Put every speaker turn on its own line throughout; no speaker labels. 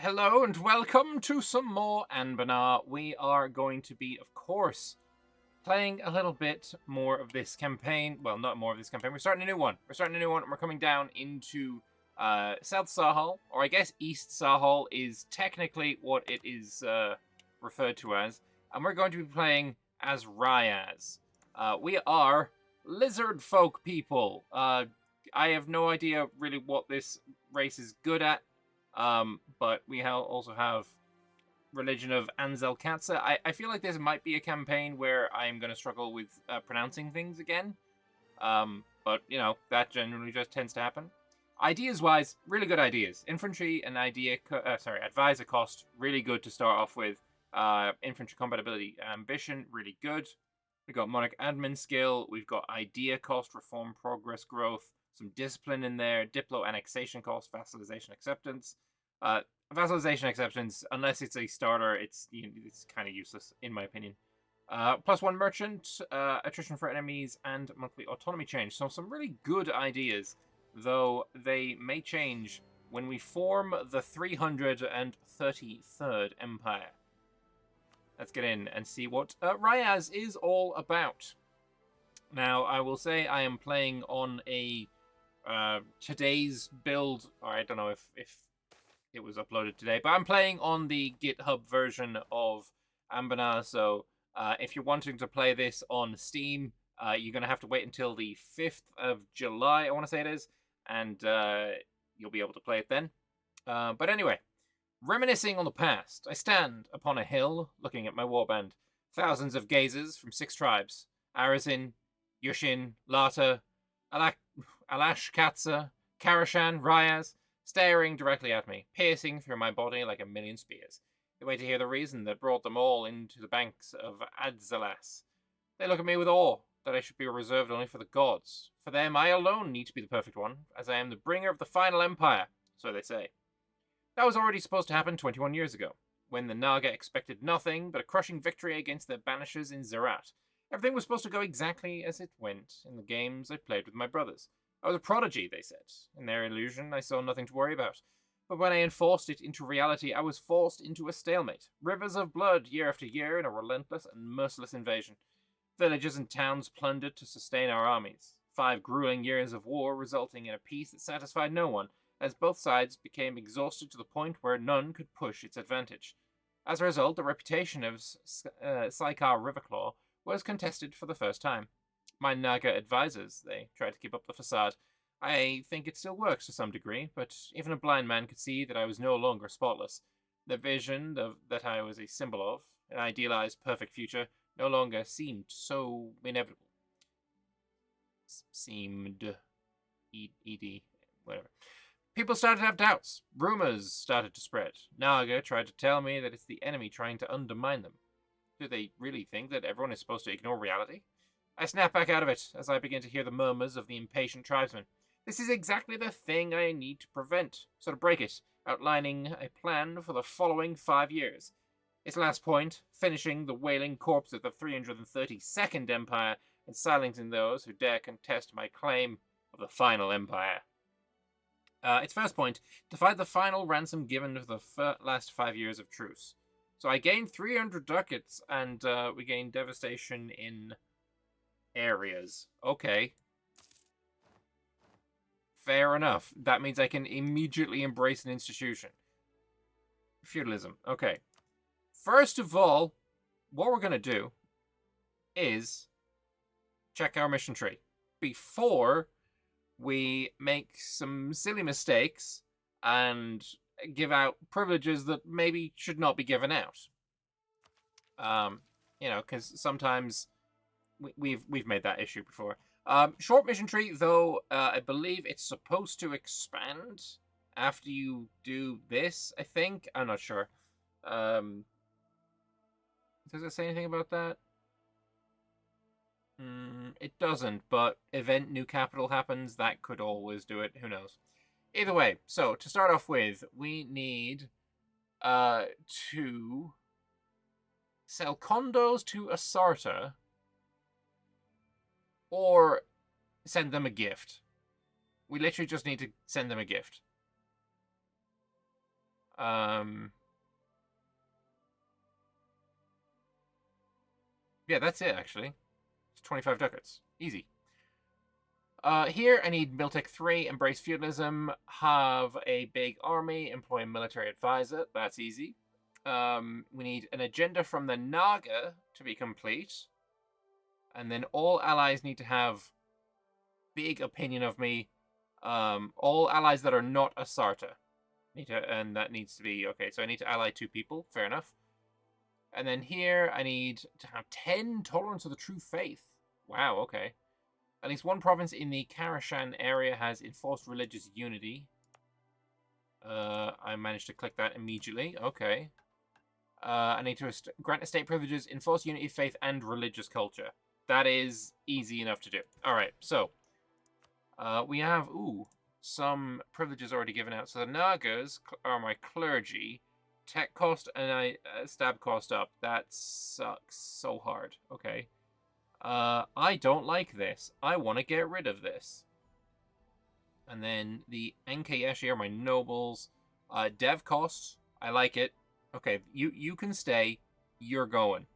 Hello and welcome to some more Anbennar. We are going to be, of course, playing a little bit more of this campaign. Well, not more of this campaign. We're starting a new one. And we're coming down into South Sahal, or I guess East Sahal is technically what it is referred to as. And we're going to be playing as Ryaz. We are lizard folk people. I have no idea really what this race is good at. But we also have religion of Anzel Katza. I feel like this might be a campaign where I'm going to struggle with pronouncing things again. But, you know, that generally just tends to happen. Ideas-wise, really good ideas. Infantry and advisor cost, really good to start off with. Infantry compatibility ambition, really good. We've got monarch admin skill. We've got idea cost, reform progress growth. Some discipline in there. Diplo annexation cost, vassalization acceptance. Vassalization acceptance, unless it's a starter, it's kind of useless in my opinion. +1 merchant, attrition for enemies, and monthly autonomy change. So some really good ideas, though they may change when we form the 333rd Empire. Let's get in and see what Rayaz is all about. Now, I will say I am playing on a today's build, or I don't know if it was uploaded today, but I'm playing on the GitHub version of Anbennar, so if you're wanting to play this on Steam, you're going to have to wait until the 5th of July, I want to say it is, and you'll be able to play it then. But anyway, reminiscing on the past, I stand upon a hill, looking at my warband. Thousands of gazers from 6 tribes, Arazin, Yushin, Lata, Alash Katza, Karashan, Ryaz, staring directly at me, piercing through my body like a million spears. They wait to hear the reason that brought them all into the banks of Adzalas. They look at me with awe, that I should be reserved only for the gods. For them, I alone need to be the perfect one, as I am the bringer of the final empire, so they say. That was already supposed to happen 21 years ago, when the Naga expected nothing but a crushing victory against their banishers in Zerat. Everything was supposed to go exactly as it went in the games I played with my brothers. I was a prodigy, they said. In their illusion, I saw nothing to worry about. But when I enforced it into reality, I was forced into a stalemate. Rivers of blood, year after year, in a relentless and merciless invasion. Villages and towns plundered to sustain our armies. 5 grueling years of war resulting in a peace that satisfied no one, as both sides became exhausted to the point where none could push its advantage. As a result, the reputation of Saikar Riverclaw was contested for the first time. My Naga advisors, they tried to keep up the facade. I think it still works to some degree, but even a blind man could see that I was no longer spotless. The vision that I was a symbol of, an idealized perfect future, no longer seemed so inevitable. Seemed. ED. Whatever. People started to have doubts. Rumors started to spread. Naga tried to tell me that it's the enemy trying to undermine them. Do they really think that everyone is supposed to ignore reality? I snap back out of it as I begin to hear the murmurs of the impatient tribesmen. This is exactly the thing I need to prevent, so to break it, outlining a plan for the following 5 years. Its last point, finishing the wailing corpse of the 332nd Empire and silencing those who dare contest my claim of the final empire. Its first point, divide the final ransom given for the last 5 years of truce. So I gained 300 ducats, and we gained devastation in areas. Okay. Fair enough. That means I can immediately embrace an institution. Feudalism. Okay. First of all, what we're going to do is check our mission tree before we make some silly mistakes and give out privileges that maybe should not be given out. Because sometimes we've made that issue before. Short mission tree, though, I believe it's supposed to expand after you do this, I think. I'm not sure. Does it say anything about that? It doesn't, but event new capital happens, that could always do it. Who knows? Either way, so to start off with, we need to sell condos to Asarta or send them a gift. We literally just need to send them a gift. Yeah, that's it, actually. It's 25 ducats. Easy. Here, I need Miltech 3, embrace feudalism, have a big army, employ a military advisor. That's easy. We need an agenda from the Naga to be complete. And then all allies need to have big opinion of me. All allies that are not Asarta. And that needs to be... Okay, so I need to ally 2 people. Fair enough. And then here, I need to have 10 tolerance of the true faith. Wow, okay. At least one province in the Karashan area has enforced religious unity. I managed to click that immediately. Okay. I need to grant estate privileges, enforce unity of faith, and religious culture. That is easy enough to do. All right, so we have, some privileges already given out. So the Nagas are my clergy. Tech cost and stab cost up. That sucks so hard. Okay. I don't like this. I want to get rid of this. And then the Enkayeshi are my nobles. Dev costs, I like it. Okay, you can stay. You're going.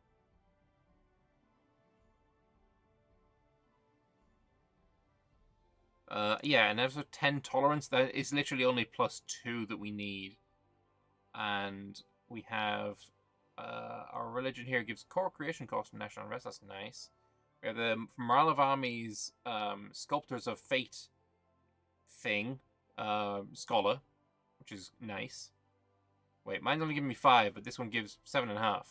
Yeah, and there's a 10 tolerance. That is literally only +2 that we need. And we have our religion here gives core creation cost and national unrest. That's nice. We have the Morale of Armies Sculptors of Fate thing, Scholar, which is nice. Wait, mine's only giving me 5, but this one gives 7.5.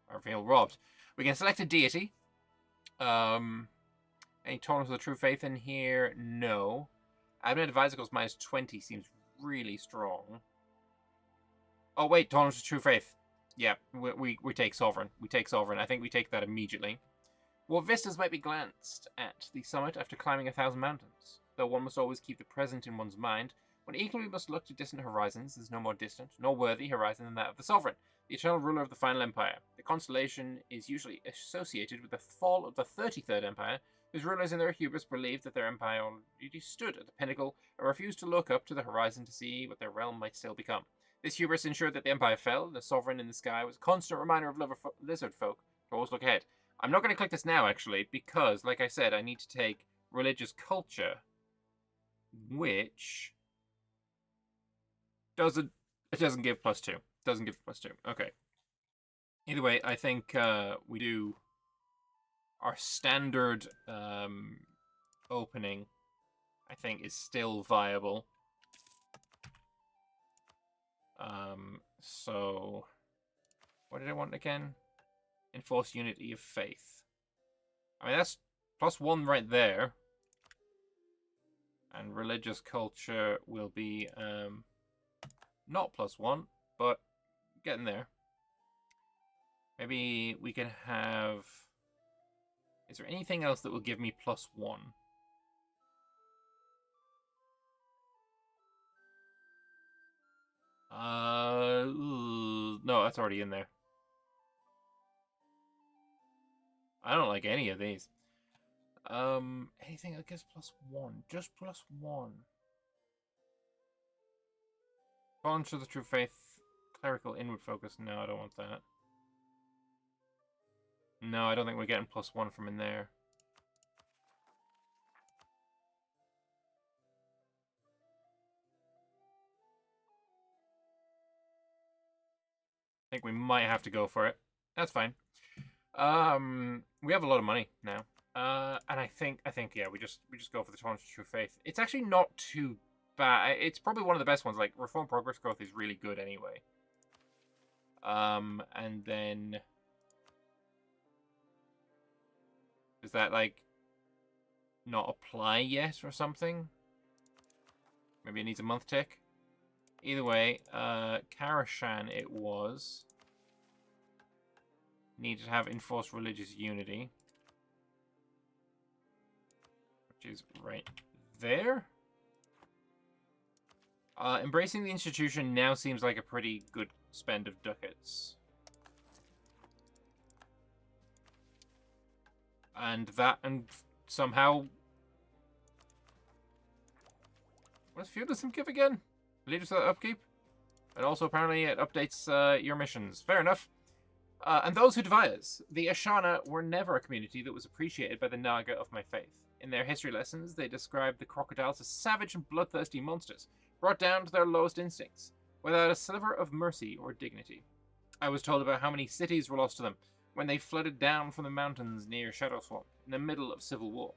I feel robbed. We can select a deity. Any tolerance of the true faith in here? No. Admin advisor goes -20 seems really strong. Oh wait, tolerance of true faith. Yeah, we take sovereign. We take sovereign. I think we take that immediately. What vistas might be glanced at the summit after climbing 1,000 mountains? Though one must always keep the present in one's mind, one equally must look to distant horizons. There's no more distant, nor worthy horizon than that of the sovereign, the eternal ruler of the final empire. The constellation is usually associated with the fall of the 33rd Empire, whose rulers in their hubris believed that their empire already stood at the pinnacle and refused to look up to the horizon to see what their realm might still become. This hubris ensured that the empire fell, and the sovereign in the sky was a constant reminder of lizard folk to always look ahead. I'm not going to click this now, actually, because, like I said, I need to take religious culture, which doesn't give +2. Doesn't give +2. Okay. Either way, I think we do our standard opening, I think, is still viable. So what did I want again? Enforce unity of faith. I mean, that's +1 right there. And religious culture will be not +1, but getting there. Maybe we can have... Is there anything else that will give me +1? No, that's already in there. I don't like any of these. Anything that gives +1. Just +1. Challenge to the true faith. Clerical inward focus. No, I don't want that. No, I don't think we're getting +1 from in there. I think we might have to go for it. That's fine. We have a lot of money now. And I think yeah, we just go for the Tolerance of True Faith. It's actually not too bad. It's probably one of the best ones. Like, Reform Progress Growth is really good anyway. And then does that, like, not apply yet or something? Maybe it needs a month tick. Either way, Karashan it was. Needed to have enforced religious unity. Which is right there. Embracing the institution now seems like a pretty good spend of ducats. And somehow... What does feudalism give again? Leaders of upkeep? And also, apparently, it updates your missions. Fair enough. And those who devise. The Ashana were never a community that was appreciated by the Naga of my faith. In their history lessons, they described the crocodiles as savage and bloodthirsty monsters, brought down to their lowest instincts, without a sliver of mercy or dignity. I was told about how many cities were lost to them when they flooded down from the mountains near Shadow Swamp, in the middle of civil war.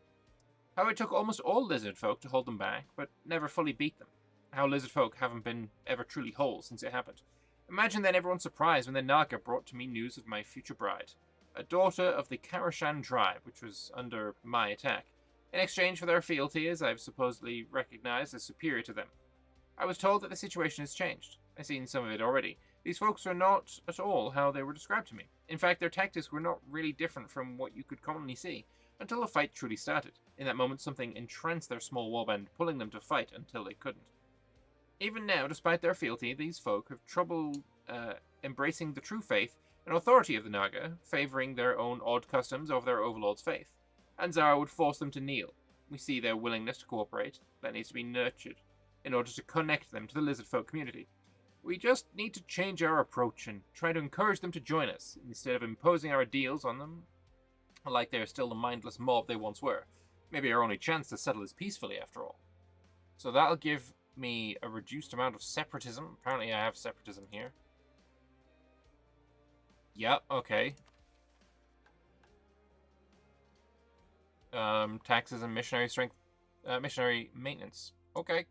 How it took almost all lizard folk to hold them back, but never fully beat them. How lizard folk haven't been ever truly whole since it happened. Imagine then everyone's surprise when the Naga brought to me news of my future bride, a daughter of the Karashan tribe, which was under my attack, in exchange for their fealty as I've supposedly recognized as superior to them. I was told that the situation has changed. I've seen some of it already. These folks are not at all how they were described to me. In fact, their tactics were not really different from what you could commonly see, until the fight truly started. In that moment, something entranced their small warband, pulling them to fight until they couldn't. Even now, despite their fealty, these folk have trouble embracing the true faith and authority of the Naga, favoring their own odd customs over their overlord's faith. And Zara would force them to kneel. We see their willingness to cooperate. That needs to be nurtured in order to connect them to the lizard folk community. We just need to change our approach and try to encourage them to join us, instead of imposing our ideals on them like they're still the mindless mob they once were. Maybe our only chance to settle is peacefully, after all. So that'll give me a reduced amount of separatism. Apparently I have separatism here. Yeah, okay. Taxes and missionary strength, missionary maintenance. Okay.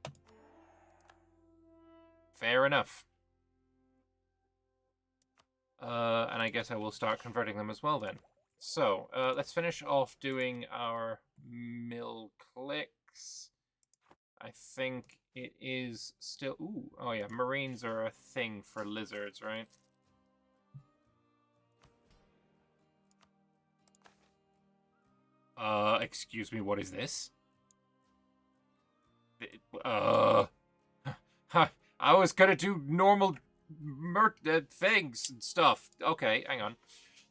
Fair enough. And I guess I will start converting them as well then. So, let's finish off doing our mill clicks. I think it is still... Ooh, oh yeah, marines are a thing for lizards, right? Excuse me, what is this? I was gonna do normal things and stuff. Okay, hang on.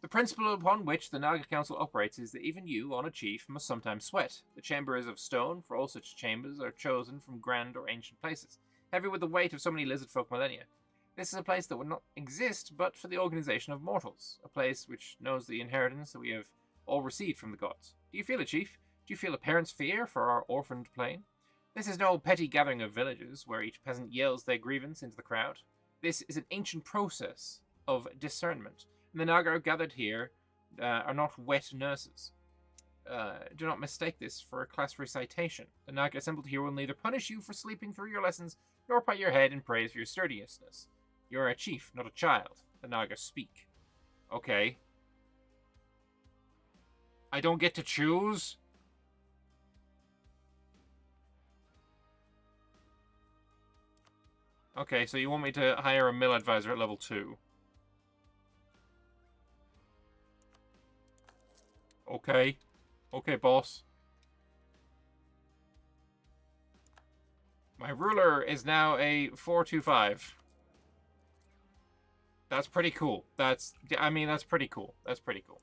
The principle upon which the Naga Council operates is that even you, on a chief, must sometimes sweat. The chamber is of stone, for all such chambers are chosen from grand or ancient places, heavy with the weight of so many lizard folk millennia. This is a place that would not exist but for the organization of mortals, a place which knows the inheritance that we have all received from the gods. Do you feel it, chief? Do you feel a parent's fear for our orphaned plane? This is no petty gathering of villagers, where each peasant yells their grievance into the crowd. This is an ancient process of discernment. And the Naga gathered here are not wet nurses. Do not mistake this for a class recitation. The Naga assembled here will neither punish you for sleeping through your lessons, nor pat your head in praise for your sturdiness. You are a chief, not a child. The Naga speak. Okay. I don't get to choose? Okay, so you want me to hire a mill advisor at level 2. Okay. Okay, boss. My ruler is now a 425. That's pretty cool. That's pretty cool. That's pretty cool.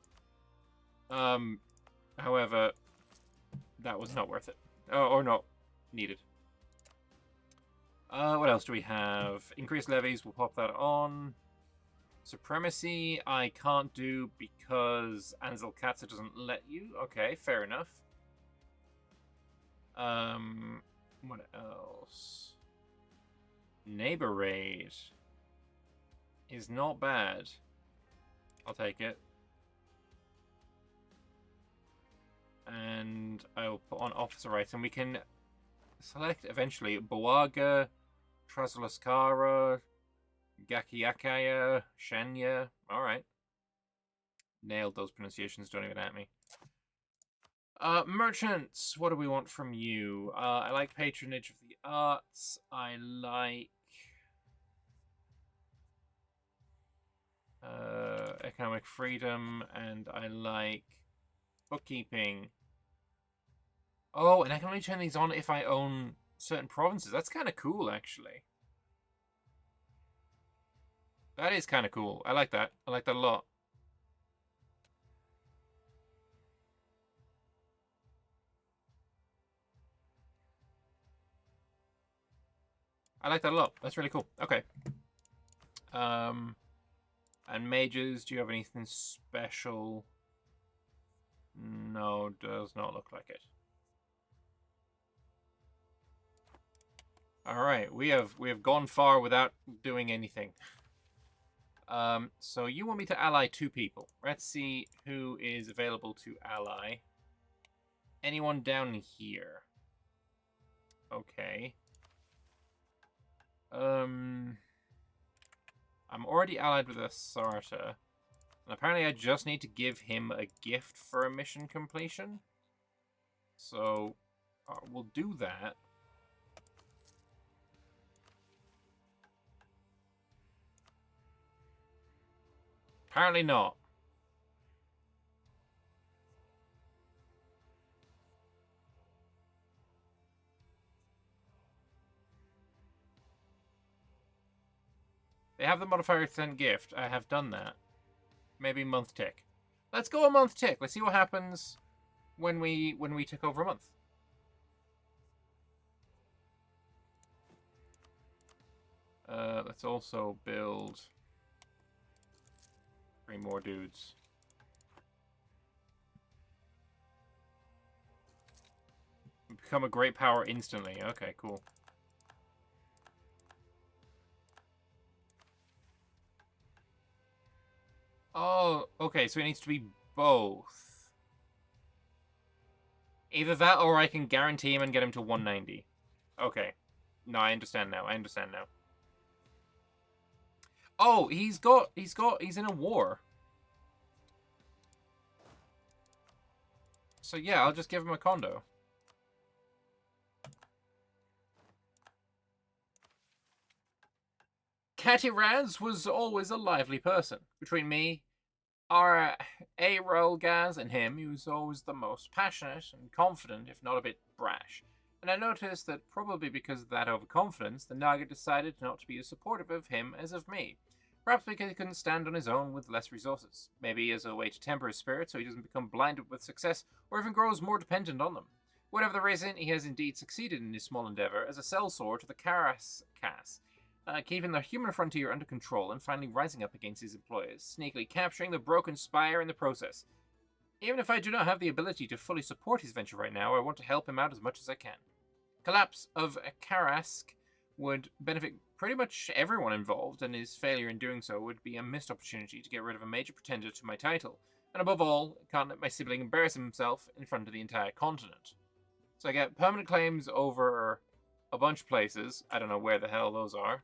However, that was not worth it. Or not needed. What else do we have? Increased levies, we'll pop that on. Supremacy, I can't do because Ansel Katza doesn't let you. Okay, fair enough. What else? Neighbor raid is not bad. I'll take it. And I'll put on officer rights, and we can select eventually Boaga, Trasolaskara, Gakiakaya, Shenya. Alright. Nailed those pronunciations, don't even at me. Merchants, what do we want from you? I like patronage of the arts. I like economic freedom, and I like bookkeeping. Oh, and I can only turn these on if I own certain provinces. That's kind of cool, actually. That is kind of cool. I like that. I like that a lot. I like that a lot. That's really cool. Okay. And mages, do you have anything special? No, does not look like it. Alright, we have gone far without doing anything. So you want me to ally 2 people. Let's see who is available to ally. Anyone down here? Okay. I'm already allied with a Sarta. And apparently I just need to give him a gift for a mission completion. So, we'll do that. Apparently not. They have the modifier sent gift. I have done that. Maybe month tick. Let's go a month tick. Let's see what happens when we tick over a month. Let's also build 3 more dudes. Become a great power instantly. Okay, cool. Oh, okay, so it needs to be both. Either that or I can guarantee him and get him to 190. Okay. No, I understand now. Oh, he's in a war. So yeah, I'll just give him a condo. Catty Raz was always a lively person. Between me, our Rayaz, and him, he was always the most passionate and confident, if not a bit brash. And I noticed that probably because of that overconfidence, the Naga decided not to be as supportive of him as of me. Perhaps because he couldn't stand on his own with less resources. Maybe as a way to temper his spirit so he doesn't become blinded with success or even grows more dependent on them. Whatever the reason, he has indeed succeeded in his small endeavor as a sellsword to the Karas Cass, keeping the human frontier under control and finally rising up against his employers, sneakily capturing the broken spire in the process. Even if I do not have the ability to fully support his venture right now, I want to help him out as much as I can. Collapse of Karask would benefit pretty much everyone involved, and his failure in doing so would be a missed opportunity to get rid of a major pretender to my title. And above all, I can't let my sibling embarrass himself in front of the entire continent. So I get permanent claims over a bunch of places. I don't know where the hell those are.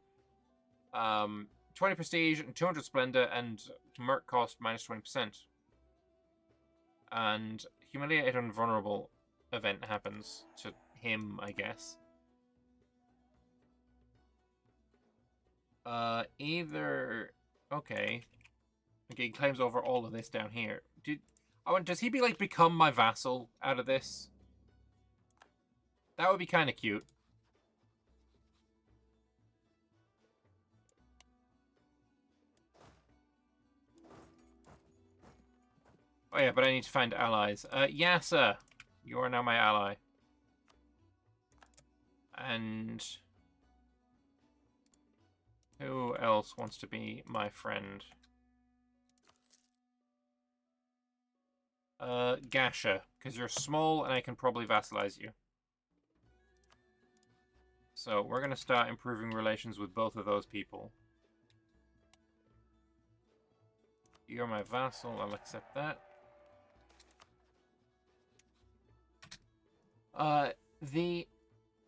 20 prestige and 200 splendor, and merc cost minus 20%. And humiliate and vulnerable event happens to him, I guess. Either... Okay. Okay, he claims over all of this down here. Does he become my vassal out of this? That would be kind of cute. Oh yeah, but I need to find allies. Yasser, you are now my ally. And who else wants to be my friend? Gasha, because you're small and I can probably vassalize you. So we're going to start improving relations with both of those people. You're my vassal, I'll accept that. The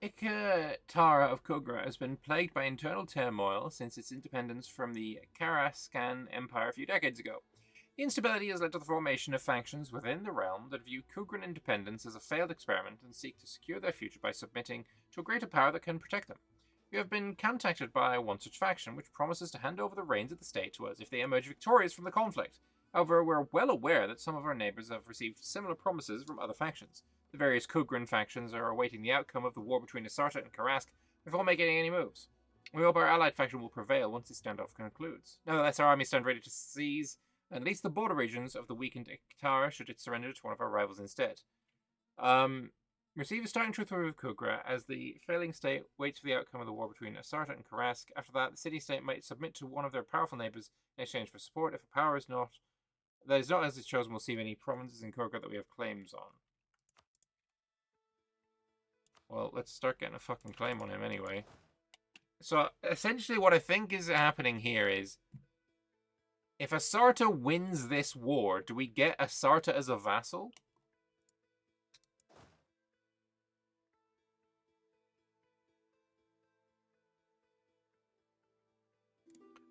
Ikatara of Kugra has been plagued by internal turmoil since its independence from the Karaskan Empire a few decades ago. The instability has led to the formation of factions within the realm that view Kugran independence as a failed experiment and seek to secure their future by submitting to a greater power that can protect them. We have been contacted by one such faction which promises to hand over the reins of the state to us if they emerge victorious from the conflict. However, we're well aware that some of our neighbors have received similar promises from other factions. The various Kugran factions are awaiting the outcome of the war between Asarta and Karask before making any moves. We hope our allied faction will prevail once this standoff concludes. Nevertheless, our army stand ready to seize at least the border regions of the weakened Ikatara should it surrender to one of our rivals instead. Receive a starting truth with Kugra as the failing state waits for the outcome of the war between Asarta and Karask. After that, the city-state might submit to one of their powerful neighbors in exchange for support. If a power is not that is not as it's chosen, will receive any provinces in Kugra that we have claims on. Well, let's start getting a fucking claim on him anyway. So essentially, what I think is happening here is, if Asarta wins this war, do we get Asarta as a vassal?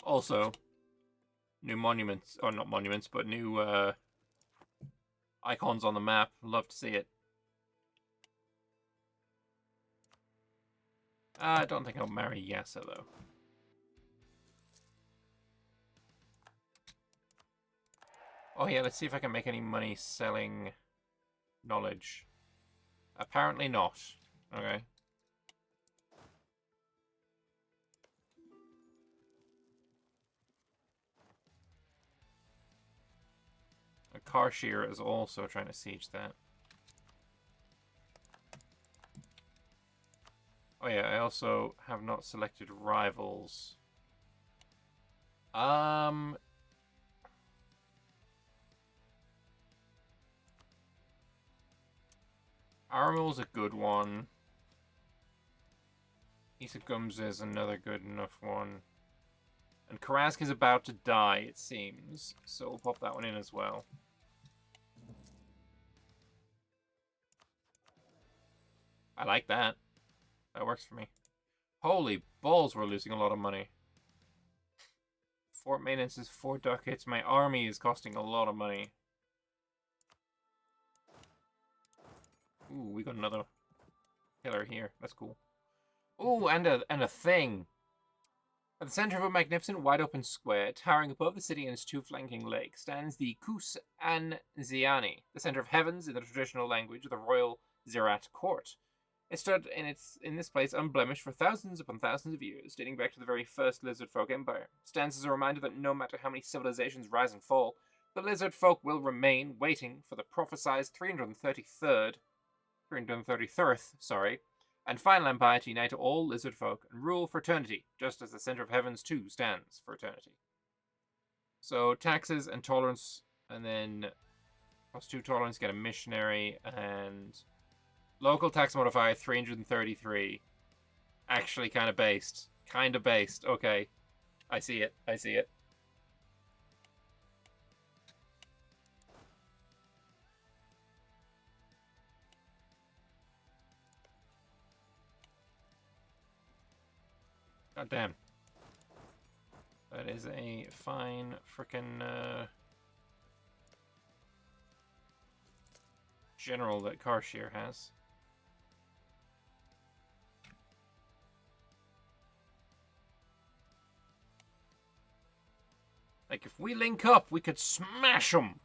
Also, new monuments, or not monuments, but new icons on the map. Love to see it. I don't think I'll marry Yasa, though. Oh yeah, let's see if I can make any money selling knowledge. Apparently not. Okay. A Karshir is also trying to siege that. Oh yeah, I also have not selected rivals. Armil's a good one. Isagum's is another good enough one. And Karask is about to die, it seems. So we'll pop that one in as well. I like that. That works for me. Holy balls, we're losing a lot of money. Fort maintenance is 4 ducats. My army is costing a lot of money. Ooh, we got another pillar here. That's cool. Ooh, and a thing. At the center of a magnificent wide-open square, towering above the city and its 2 flanking lakes, stands the Kus Anziani, the center of heavens in the traditional language of the royal Zerat court. It stood in this place unblemished for thousands upon thousands of years, dating back to the very first lizard folk empire. It stands as a reminder that no matter how many civilizations rise and fall, the lizard folk will remain waiting for the prophesied 333rd, and final empire to unite all lizard folk and rule for eternity, just as the center of heavens too stands for eternity. So taxes and tolerance, and then +2 tolerance, get a missionary, and local tax modifier 333. Actually kind of based. Okay. I see it. God damn. That is a fine frickin' general that Karshir has. Like, if we link up, we could smash them!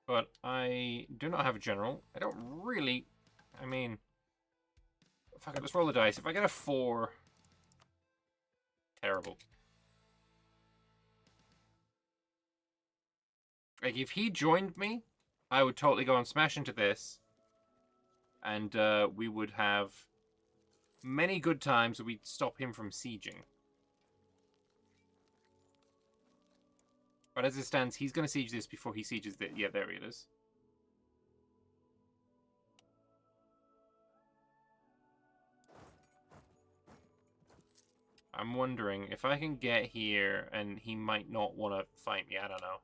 But I do not have a general. I don't really... I mean... Fuck it, let's roll the dice. If I get a 4... Terrible. Like, if he joined me, I would totally go and smash into this. And we would have many good times where we'd stop him from sieging. But as it stands, he's going to siege this before he sieges the... Yeah, there it is. I'm wondering if I can get here and he might not want to fight me. I don't know.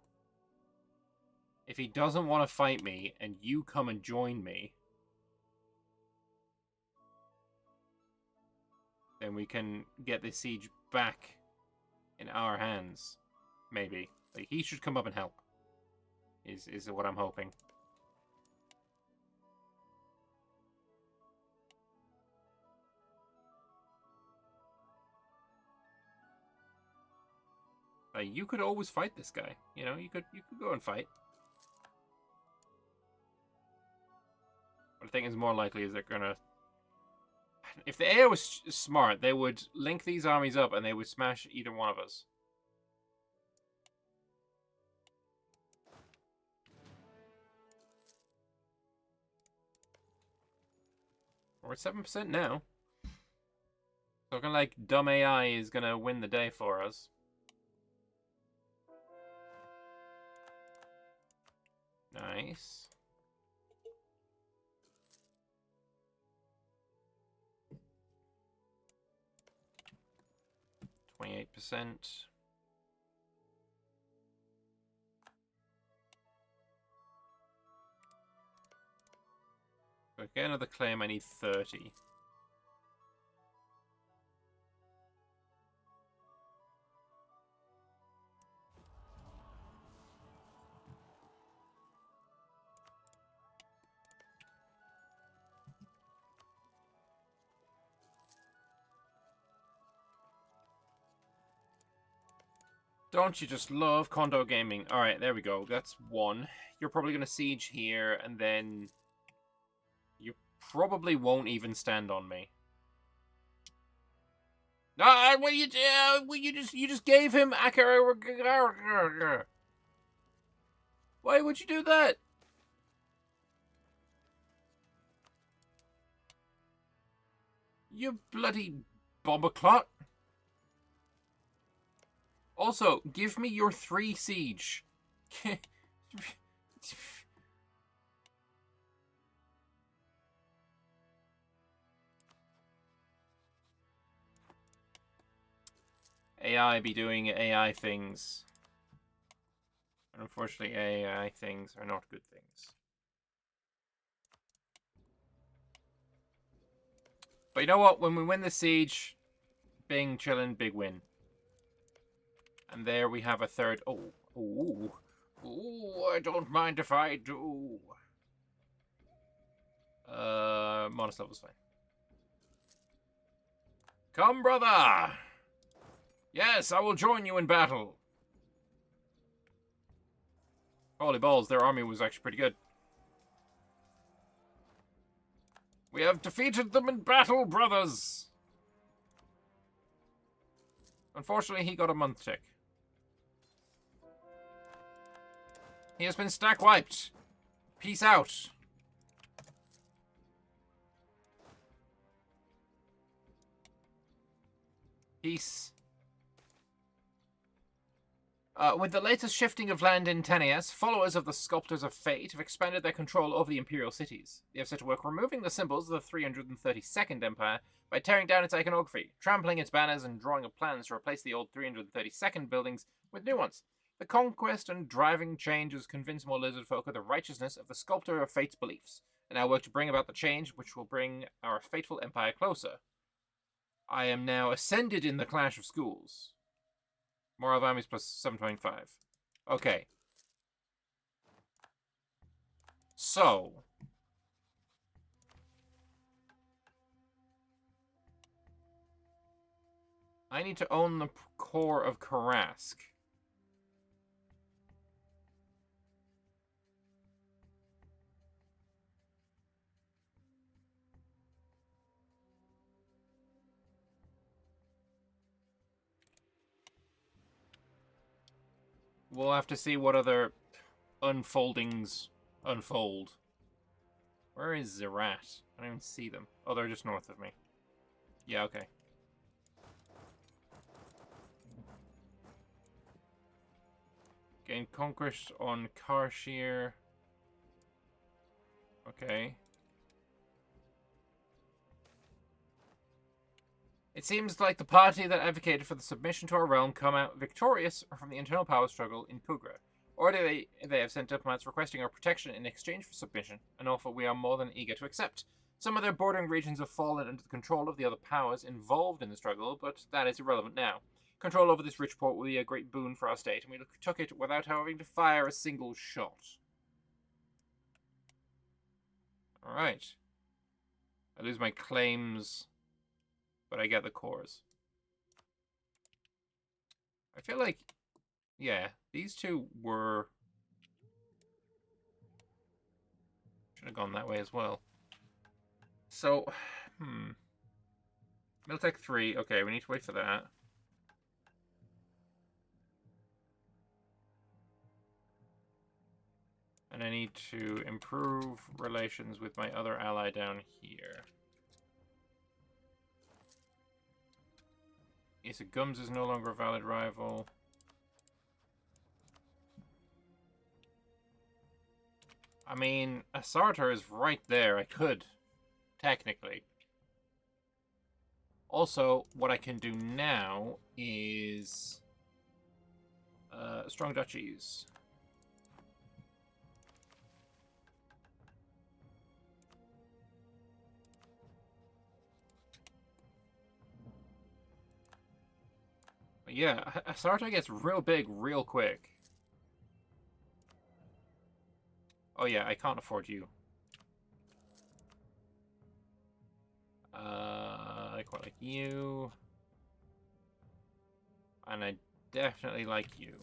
If he doesn't want to fight me and you come and join me, then we can get this siege back in our hands. Maybe. Like, he should come up and help. Is what I'm hoping. You could always fight this guy. You know, you could go and fight. What I think is more likely is they're gonna... If the AO was smart, they would link these armies up and they would smash either one of us. We're at 7% now. Looking like dumb AI is gonna win the day for us. Nice. %. To get another claim, I need 30. Don't you just love condo gaming? Alright, there we go. That's one. You're probably going to siege here, and then you probably won't even stand on me. Ah, what you do? You just gave him Akara. Why would you do that? You bloody bomber clot. Also, give me your 3 siege. AI be doing AI things. And unfortunately, AI things are not good things. But you know what? When we win the siege, bing, chillin', big win. And there we have a third. Oh, ooh, ooh! I don't mind if I do. Modest level's fine. Come, brother. Yes, I will join you in battle. Holy balls! Their army was actually pretty good. We have defeated them in battle, brothers. Unfortunately, he got a month tick. He has been stack wiped. Peace out. Peace. With the latest shifting of land in Teneas, followers of the Sculptors of Fate have expanded their control over the imperial cities. They have set to work removing the symbols of the 332nd Empire by tearing down its iconography, trampling its banners, and drawing up plans to replace the old 332nd buildings with new ones. The conquest and driving change has convinced more lizard folk of the righteousness of the Sculptor of Fate's beliefs, and now work to bring about the change which will bring our fateful empire closer. I am now ascended in the Clash of Schools. Moral of armies plus 725. Okay. So. I need to own the core of Karask. We'll have to see what other unfoldings unfold. Where is Zerat? I don't even see them. Oh, they're just north of me. Yeah, okay. Gain conquest on Karshir. Okay. It seems like the party that advocated for the submission to our realm come out victorious from the internal power struggle in Kugra. Already they have sent diplomats requesting our protection in exchange for submission, an offer we are more than eager to accept. Some of their bordering regions have fallen under the control of the other powers involved in the struggle, but that is irrelevant now. Control over this rich port will be a great boon for our state, and we took it without having to fire a single shot. Alright. I lose my claims, but I get the cores. I feel like, yeah, these two were... should have gone that way as well. So, Miltech 3, okay, we need to wait for that. And I need to improve relations with my other ally down here. Issa Gums is no longer a valid rival. I mean, Asarter is right there. I could, technically. Also, what I can do now is strong duchies. But yeah, Asarter gets real big real quick. Oh yeah, I can't afford you. I quite like you. And I definitely like you.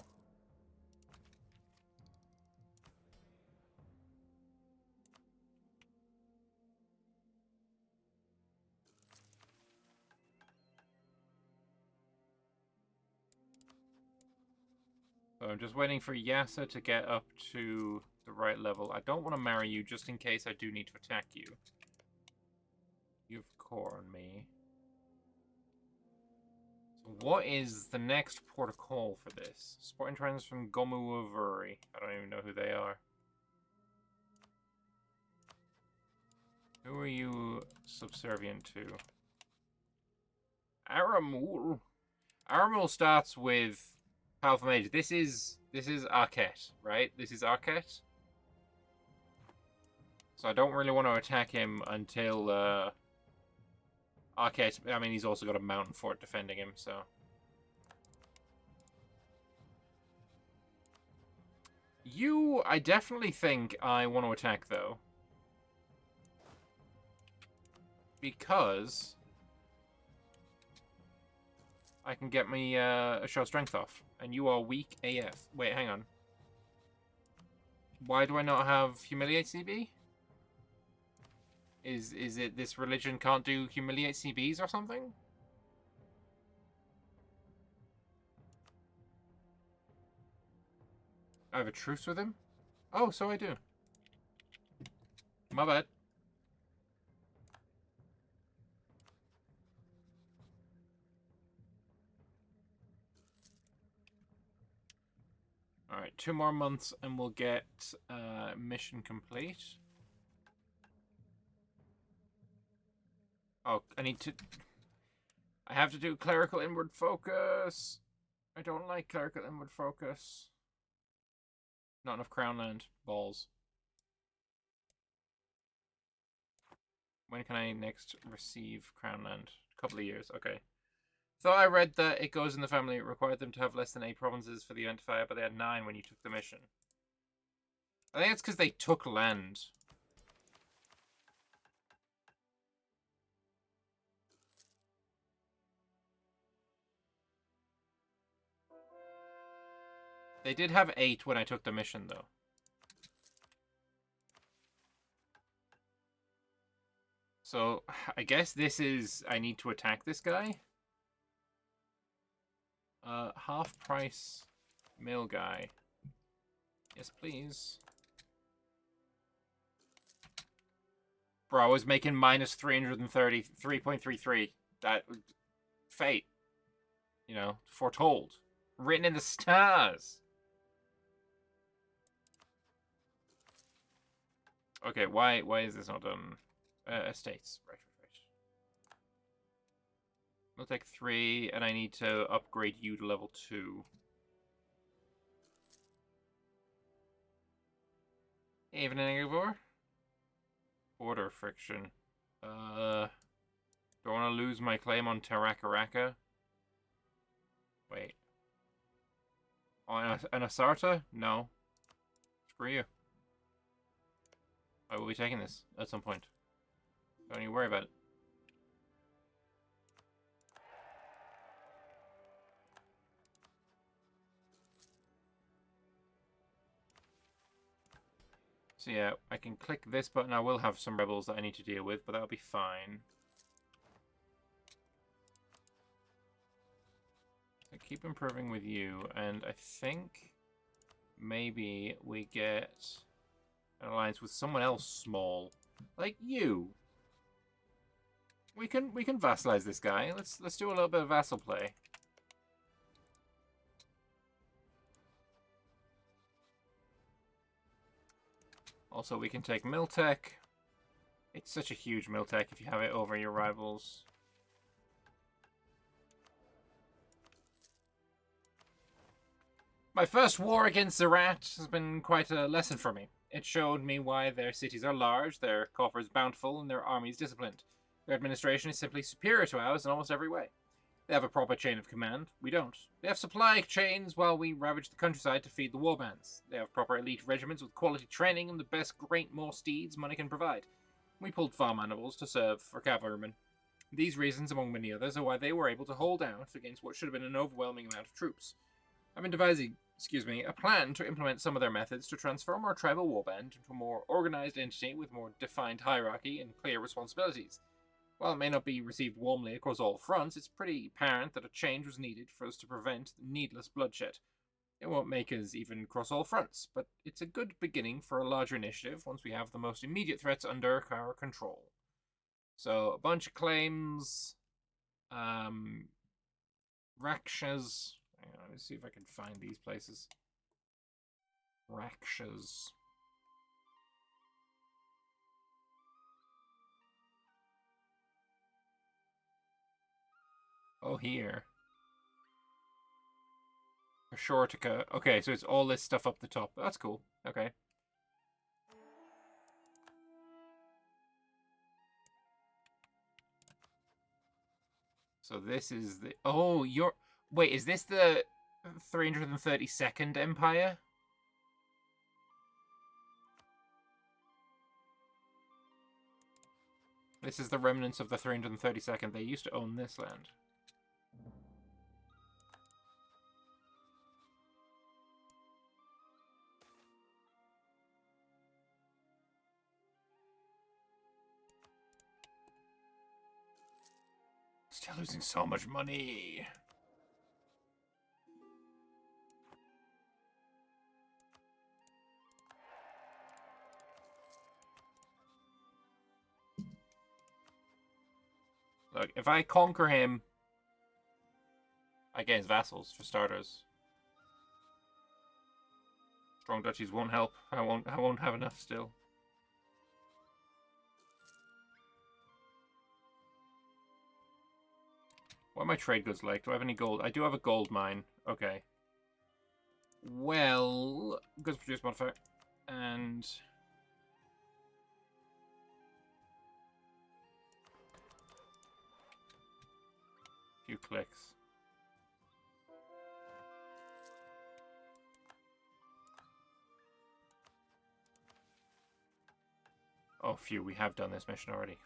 So I'm just waiting for Yasa to get up to the right level. I don't want to marry you just in case I do need to attack you. You've core on me. So what is the next port of call for this? Sporting trends from Gomu Ovuri. I don't even know who they are. Who are you subservient to? Aramul. Aramul starts with Powerful Mage. This is Arquette, right? This is Arquette. So I don't really want to attack him until Arquette. I mean, he's also got a mountain fort defending him, so. You, I definitely think I want to attack, though. Because I can get me a show strength off. And you are weak AF. Wait, hang on. Why do I not have Humiliate CB? Is it this religion can't do Humiliate CBs or something? I have a truce with him? Oh, so I do. My bad. Alright, 2 more months and we'll get mission complete. Oh, I have to do clerical inward focus. I don't like clerical inward focus. Not enough crown land. Balls. When can I next receive crown land? A couple of years, okay. So I read that it goes in the family. It required them to have less than 8 provinces for the identifier, but they had 9 when you took the mission. I think it's because they took land. They did have 8 when I took the mission, though. So, I guess this is... I need to attack this guy. Half price mill guy. Yes, please. Bro, I was making minus 333.33. That... Fate. You know, foretold. Written in the stars. Okay, why is this not done? Estates. Right. We'll take 3, and I need to upgrade you to level 2. Evening, Igor. Border friction. Do I want to lose my claim on Tarakaraka? Wait. On an Asarta? No. Screw you. I will be taking this at some point. Don't even worry about it. So yeah, I can click this button. I will have some rebels that I need to deal with, but that'll be fine. So keep improving with you, and I think maybe we get an alliance with someone else small, like you. We can vassalize this guy. Let's do a little bit of vassal play. Also, we can take Miltech. It's such a huge Miltech if you have it over your rivals. My first war against Zerat has been quite a lesson for me. It showed me why their cities are large, their coffers bountiful, and their armies disciplined. Their administration is simply superior to ours in almost every way. They have a proper chain of command. We don't. They have supply chains while we ravage the countryside to feed the warbands. They have proper elite regiments with quality training and the best great more steeds money can provide. We pulled farm animals to serve for cavalrymen. These reasons, among many others, are why they were able to hold out against what should have been an overwhelming amount of troops. I've been devising, a plan to implement some of their methods to transform our tribal warband into a more organized entity with more defined hierarchy and clear responsibilities. While it may not be received warmly across all fronts, it's pretty apparent that a change was needed for us to prevent needless bloodshed. It won't make us even cross all fronts, but it's a good beginning for a larger initiative once we have the most immediate threats under our control. So, a bunch of claims. Rakshas. Hang on, let me see if I can find these places. Rakshas. Oh, here. Shortica. Okay, so it's all this stuff up the top. That's cool. Okay. So this is the... Oh, you're... Wait, is this the 332nd Empire? This is the remnants of the 332nd. They used to own this land. Still losing so much money. Look, if I conquer him, I get his vassals for starters. Strong duchies won't help. I won't have enough still. What are my trade goods like? Do I have any gold? I do have a gold mine. Okay. Well, goods produce modifier. And... few clicks. Oh, phew, we have done this mission already.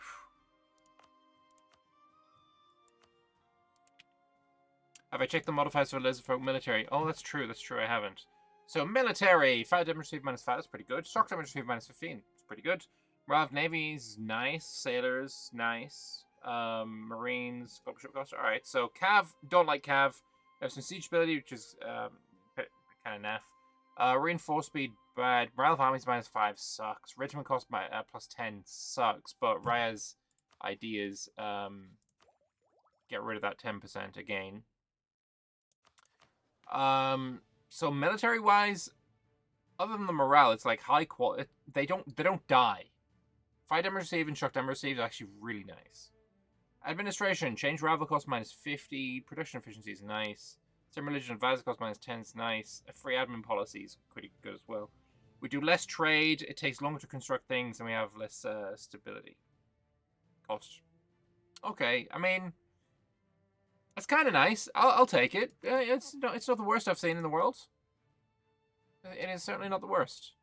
Have I checked the modifiers for Lizardfolk military? Oh, that's true, I haven't. So, military! Fire damage received -5, that's pretty good. Shock damage received -15, it's pretty good. Rav Navy's nice. Sailors, nice. Marines, ship cost. Alright, so Cav, don't like Cav. We have some siege ability, which is kind of naff. Reinforced speed, bad. Morale of armies -5 sucks. Regiment cost +10 sucks, but Ryaz ideas get rid of that 10% again. So military-wise, other than the morale, it's like high quality. They don't die. Fire damage received and shock damage received is actually really nice. Administration, change rival cost -50. Production efficiency is nice. Some religion advisor cost -10 is nice. A free admin policy is pretty good as well. We do less trade. It takes longer to construct things, and we have less stability. Cost. Okay, I mean, that's kind of nice. I'll take it. It's not the worst I've seen in the world. It is certainly not the worst.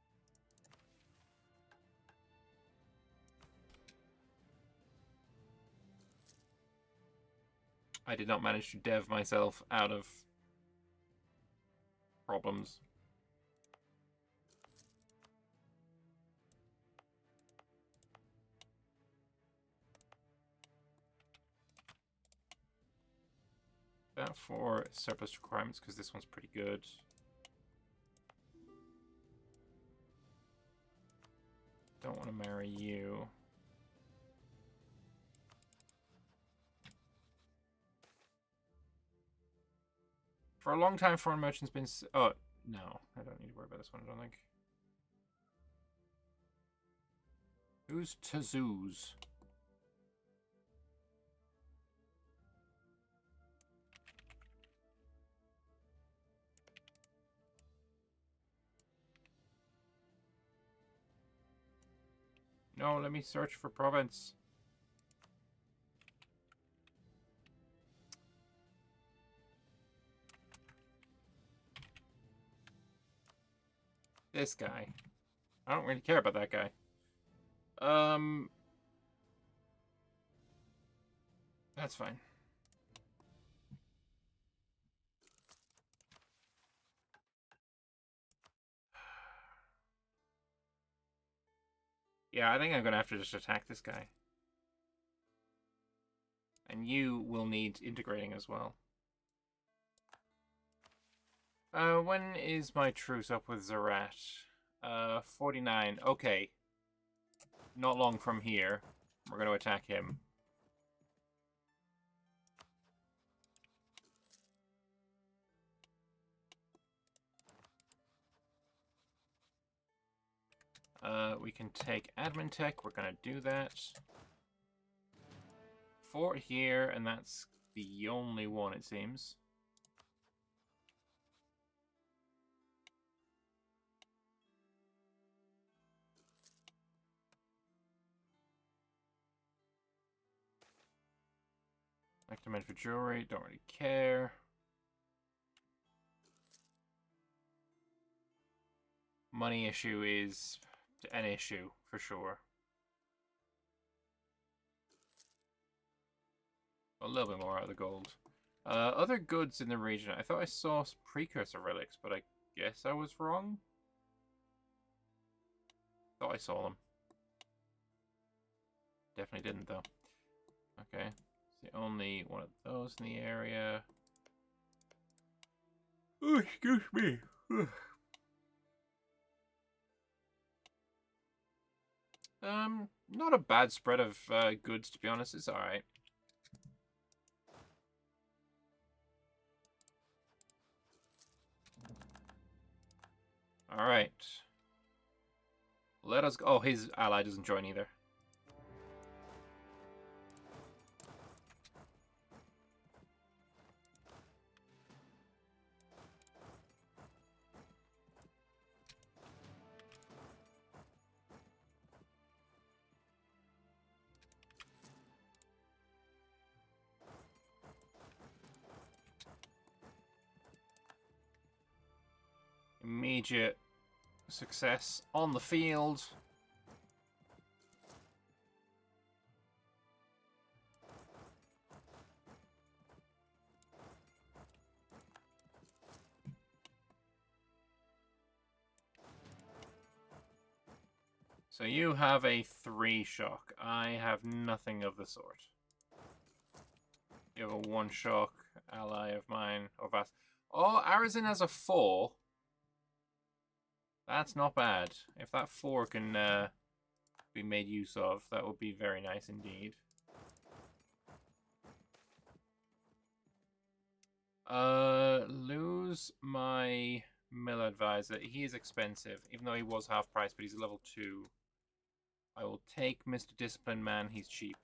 I did not manage to dev myself out of problems. That for surplus requirements, because this one's pretty good. Don't want to marry you. For a long time, foreign merchants been... Oh, no. I don't need to worry about this one, I don't think. Who's Tazuz? No, let me search for province. This guy. I don't really care about that guy. That's fine. Yeah, I think I'm gonna have to just attack this guy. And you will need integrating as well. When is my truce up with Zerat? 49. Okay. Not long from here. We're gonna attack him. We can take admin tech. We're gonna do that. Fort here, and that's the only one, it seems. Like to mend for jewelry, don't really care. Money issue is an issue, for sure. A little bit more out of the gold. Other goods in the region. I thought I saw precursor relics, but I guess I was wrong. Thought I saw them. Definitely didn't, though. Okay. It's the only one of those in the area. Oh, excuse me. Not a bad spread of goods, to be honest. It's alright. Alright. Let us go. Oh, his ally doesn't join either. Immediate success on the field. So you have a 3 shock. I have nothing of the sort. You have a 1 shock ally of mine. Or Vass. Oh, Arizin has a 4. That's not bad. If that 4 can be made use of, that would be very nice indeed. Lose my mill advisor. He is expensive, even though he was half price, but he's level 2. I will take Mr. Discipline Man. He's cheap.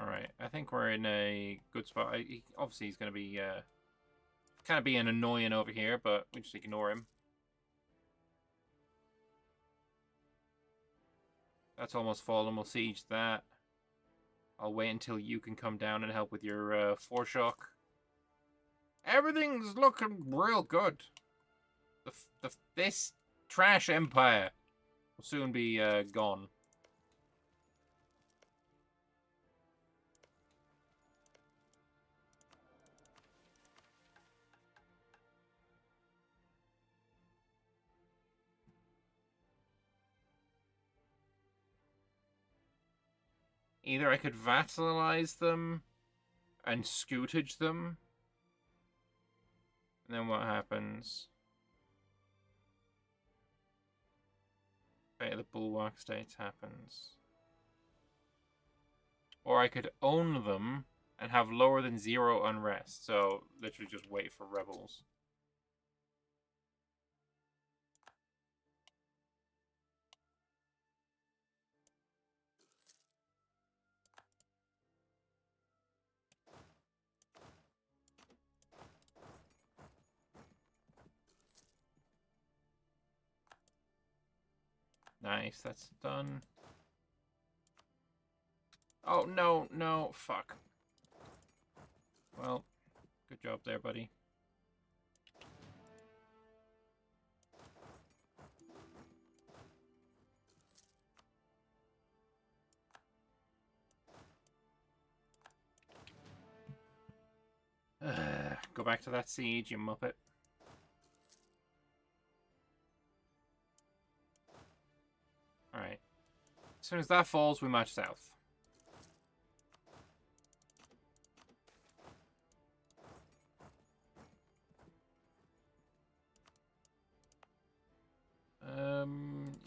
Alright, I think we're in a good spot. Obviously, he's going to be kind of being annoying over here, but we just ignore him. That's almost fallen. We'll siege that. I'll wait until you can come down and help with your 4 shock. Everything's looking real good. This trash empire will soon be gone. Either I could vassalize them and scootage them. And then what happens? Okay, the bulwark state happens. Or I could own them and have lower than 0 unrest. So literally just wait for rebels. Nice, that's done. Oh, no, no, fuck. Well, good job there, buddy. Go back to that siege, you muppet. Alright. As soon as that falls, we march south.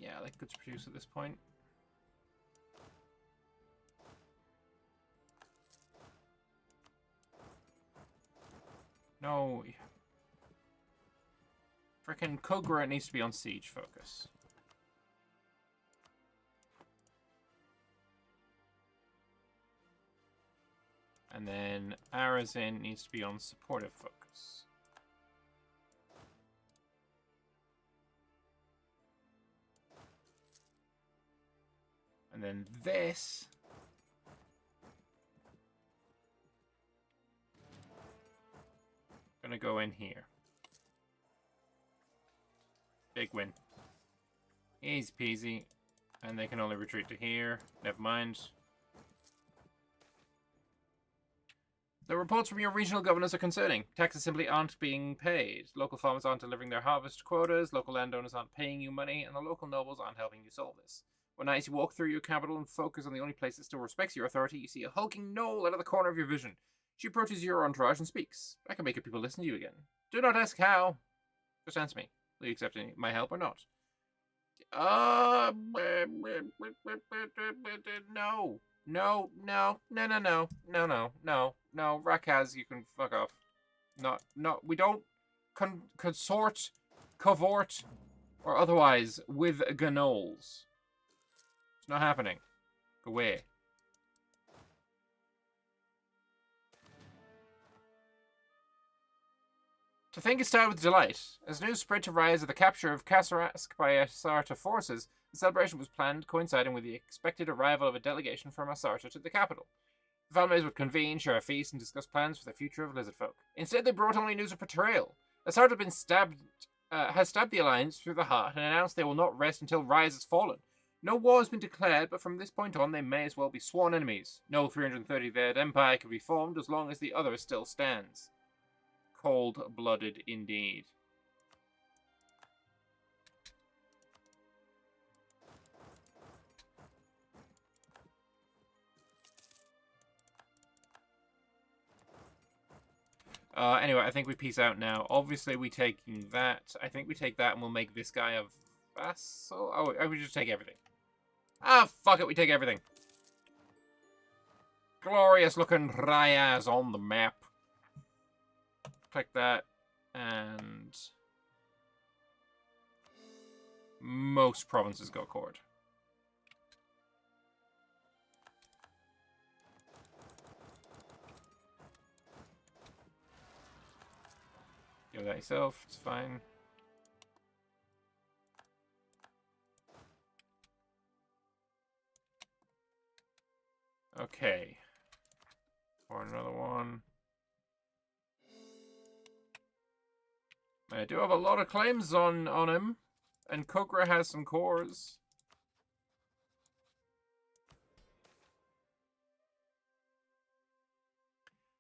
Yeah, like goods produced at this point. No. Frickin' Kogra needs to be on siege focus. And then Arazin needs to be on supportive focus. And then this gonna go in here. Big win. Easy peasy. And they can only retreat to here. Never mind. The reports from your regional governors are concerning. Taxes simply aren't being paid. Local farmers aren't delivering their harvest quotas. Local landowners aren't paying you money. And the local nobles aren't helping you solve this. One night you walk through your capital and focus on the only place that still respects your authority. You see a hulking gnoll out of the corner of your vision. She approaches your entourage and speaks. I can make your people listen to you again. Do not ask how. Just answer me. Will you accept my help or not? No. No, no, no, no, no, no, no, no, no. Rayaz, you can fuck off. No, we don't consort, cavort, or otherwise with gnolls. It's not happening. Go away. To think it started with delight. As news spread to Ryaz of the capture of Kasarask by Asarta forces, the celebration was planned coinciding with the expected arrival of a delegation from Asarta to the capital. The families would convene, share a feast, and discuss plans for the future of lizard folk. Instead, they brought only news of betrayal. Asarta has stabbed the alliance through the heart and announced they will not rest until Ryaz has fallen. No war has been declared, but from this point on, they may as well be sworn enemies. No 330-year empire can be formed as long as the other still stands. Cold-blooded indeed. Anyway, I think we peace out now. Obviously, we taking that. I think we take that and we'll make this guy a vassal. Oh, I would just take everything. Ah, fuck it, we take everything. Glorious looking Ryaz on the map. Click that, and most provinces go cord. Do that yourself, it's fine. Okay. Or another one. I do have a lot of claims on him, and Kogra has some cores.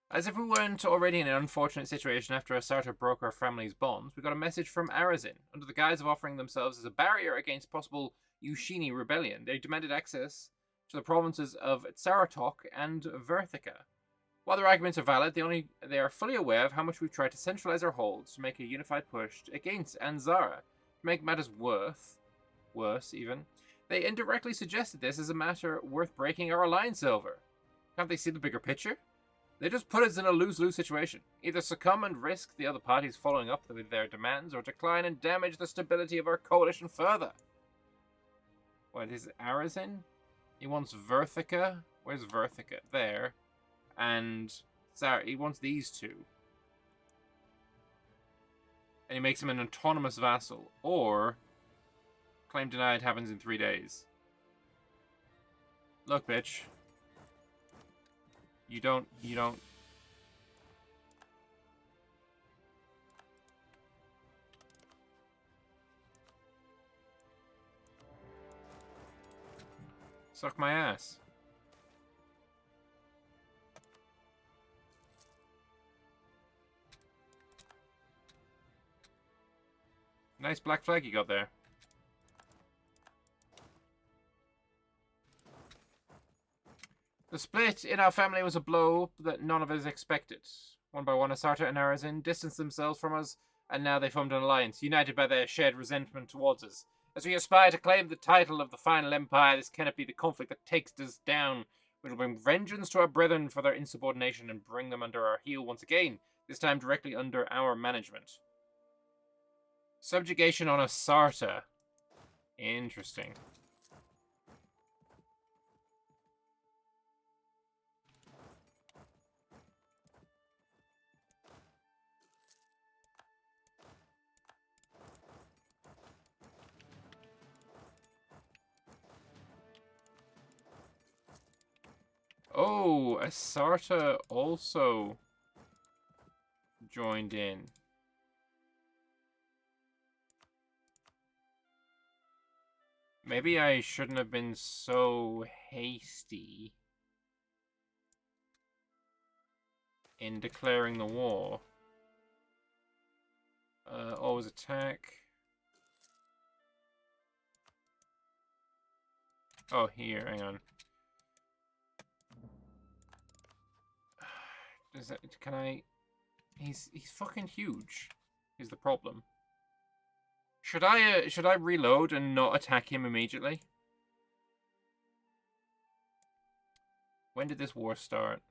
As if we weren't already in an unfortunate situation after Asarta broke our family's bonds, we got a message from Arazin. Under the guise of offering themselves as a barrier against possible Yushini rebellion, they demanded access to the provinces of Tsaratok and Verthica. While their arguments are valid, they are fully aware of how much we've tried to centralize our holds to make a unified push against Anzara. To make matters worse even, they indirectly suggested this as a matter worth breaking our alliance over. Can't they see the bigger picture? They just put us in a lose-lose situation. Either succumb and risk the other parties following up with their demands, or decline and damage the stability of our coalition further. What is Arazin? He wants Verthica. Where's Verthica? There. And Zerat. He wants these two. And he makes him an autonomous vassal. Or claim denied happens in 3 days. Look, bitch. You don't. Suck my ass. Nice black flag you got there. The split in our family was a blow that none of us expected. One by one, Asarta and Arazin distanced themselves from us, and now they formed an alliance, united by their shared resentment towards us. As we aspire to claim the title of the final empire, this cannot be the conflict that takes us down. We will bring vengeance to our brethren for their insubordination and bring them under our heel once again, this time directly under our management. Subjugation on Asarta. Interesting. Oh, Asarta also joined in. Maybe I shouldn't have been so hasty in declaring the war. Always attack. Oh, here, hang on. Does that, can I... He's fucking huge, is the problem. Should I reload and not attack him immediately? When did this war start?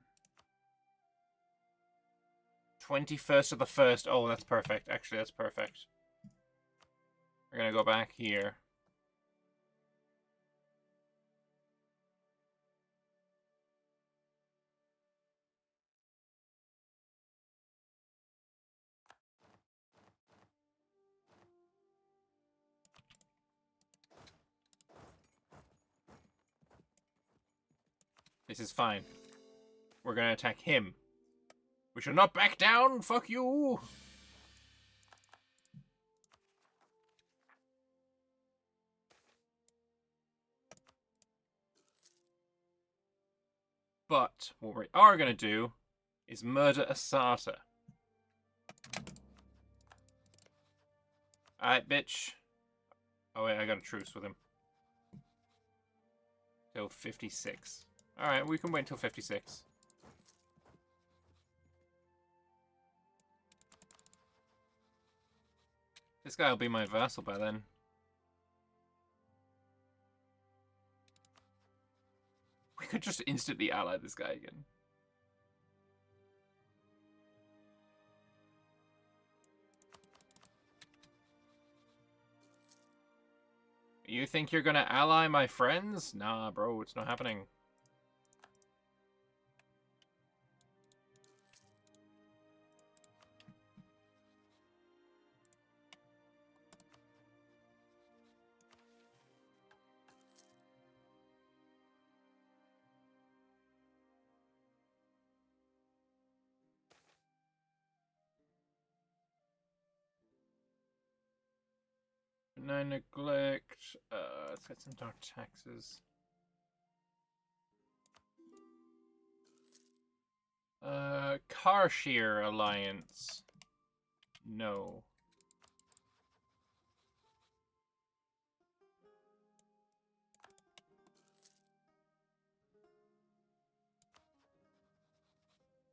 21st of the 1st. Oh, that's perfect. Actually, that's perfect. We're gonna go back here. This is fine. We're gonna attack him. We shall not back down, fuck you! But what we are gonna do is murder Asarta. Alright, bitch. Oh wait, I got a truce with him. Till 56. Alright, we can wait until 56. This guy will be my vassal by then. We could just instantly ally this guy again. You think you're gonna ally my friends? Nah, bro, it's not happening. No neglect. Let's get some dark taxes. Carshire Alliance. No.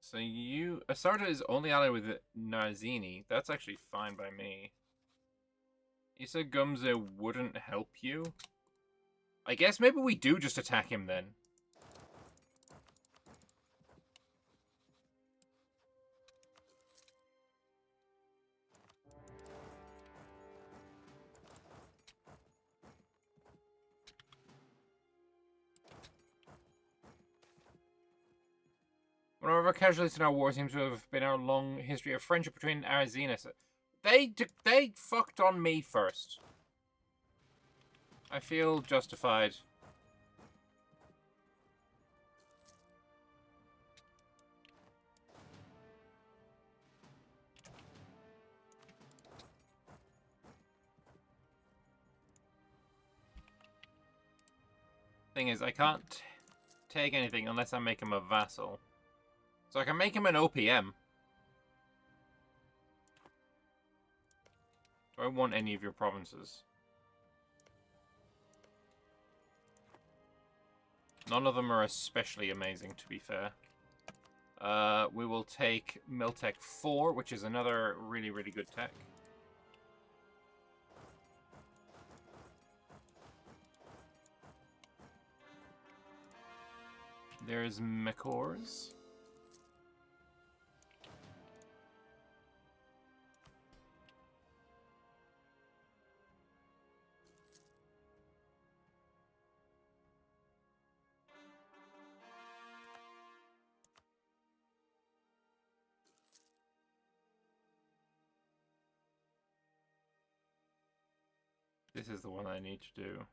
So Asarta is only allied with Narzini. That's actually fine by me. Issa Gumza wouldn't help you? I guess maybe we do just attack him then. One of our casualties in our war seems to have been our long history of friendship between our Zenith. They fucked on me first. I feel justified. Thing is, I can't take anything unless I make him a vassal. So I can make him an OPM. Do I want any of your provinces? None of them are especially amazing, to be fair. We will take Miltech 4, which is another really, really good tech. There's Mekors. This is the one I need to do.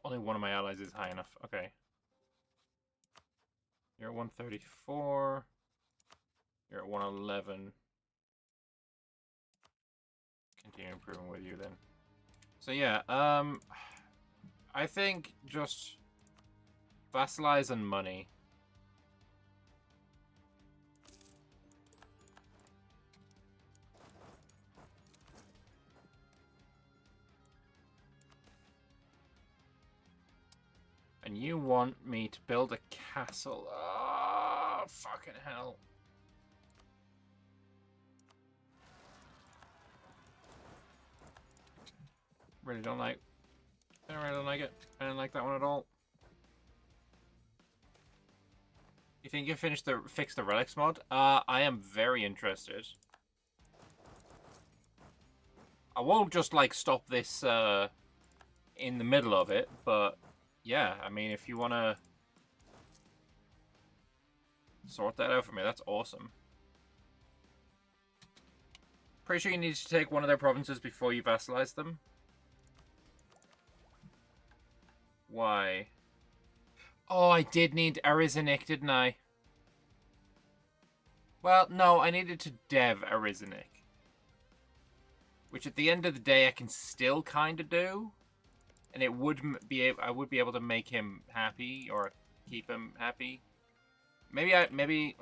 Only one of my allies is high enough. Okay. You're at 134. You're at 111. Continue improving with you then. So yeah, I think just vassalize and money. And you want me to build a castle. Oh, fucking hell. Really don't like. I really don't like it. I don't like that one at all. You think you fix the relics mod? I am very interested. I won't just like stop this in the middle of it, but yeah, I mean, if you want to sort that out for me, that's awesome. Pretty sure you need to take one of their provinces before you vassalize them. Why? Oh, I did need Arizanik, didn't I? Well, no, I needed to dev Arizanik. Which at the end of the day, I can still kind of do. And it would be I would be able to make him happy or keep him happy. Maybe.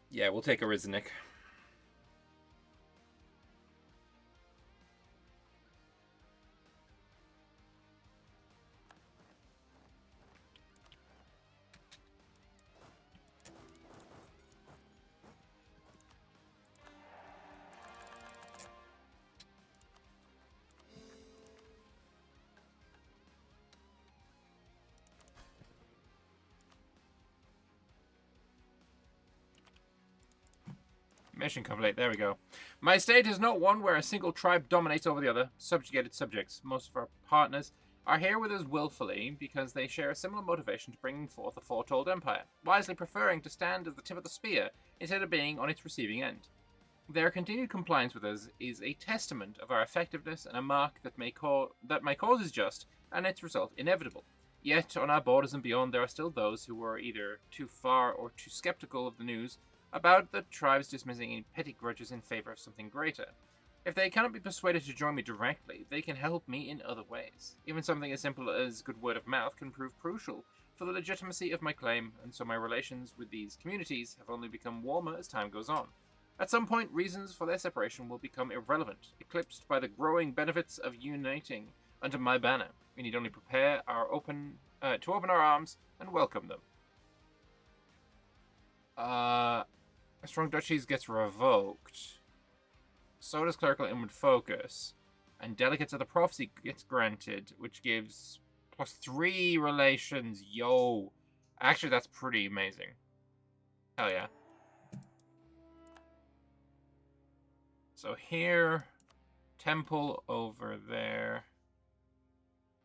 Yeah, we'll take Arizanik. Mission complete. There we go. My state is not one where a single tribe dominates over the other. Subjugated subjects. Most of our partners are here with us willfully because they share a similar motivation to bringing forth a foretold empire, wisely preferring to stand as the tip of the spear instead of being on its receiving end. Their continued compliance with us is a testament of our effectiveness and a mark that my cause is just and its result inevitable. Yet, on our borders and beyond, there are still those who are either too far or too skeptical of the news about the tribes dismissing any petty grudges in favor of something greater. If they cannot be persuaded to join me directly, they can help me in other ways. Even something as simple as good word of mouth can prove crucial for the legitimacy of my claim, and so my relations with these communities have only become warmer as time goes on. At some point, reasons for their separation will become irrelevant, eclipsed by the growing benefits of uniting under my banner. We need only prepare to open our arms and welcome them. Strong Duchies gets revoked. So does Clerical Inward Focus. And Delegates of the Prophecy gets granted, which gives +3 relations. Yo. Actually, that's pretty amazing. Hell yeah. So here, temple over there.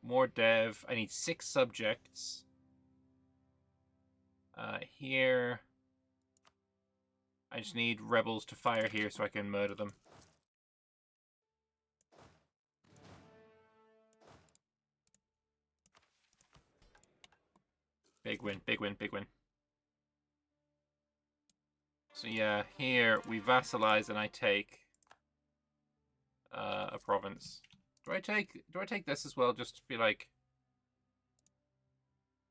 More dev. I need 6 subjects. Here, I just need rebels to fire here so I can murder them. Big win, big win, big win. So yeah, here we vassalize and I take a province. Do I take this as well just to be like,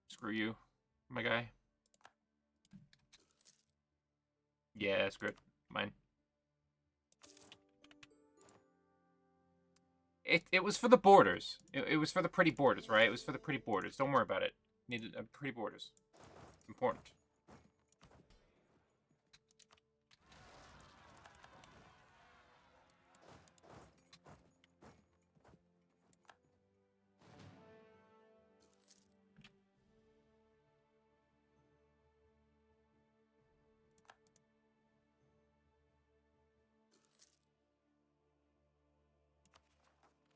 screw you, my guy? Yeah, screw it. Mine. It was for the borders. It was for the pretty borders, right? It was for the pretty borders. Don't worry about it. Needed pretty borders. Important.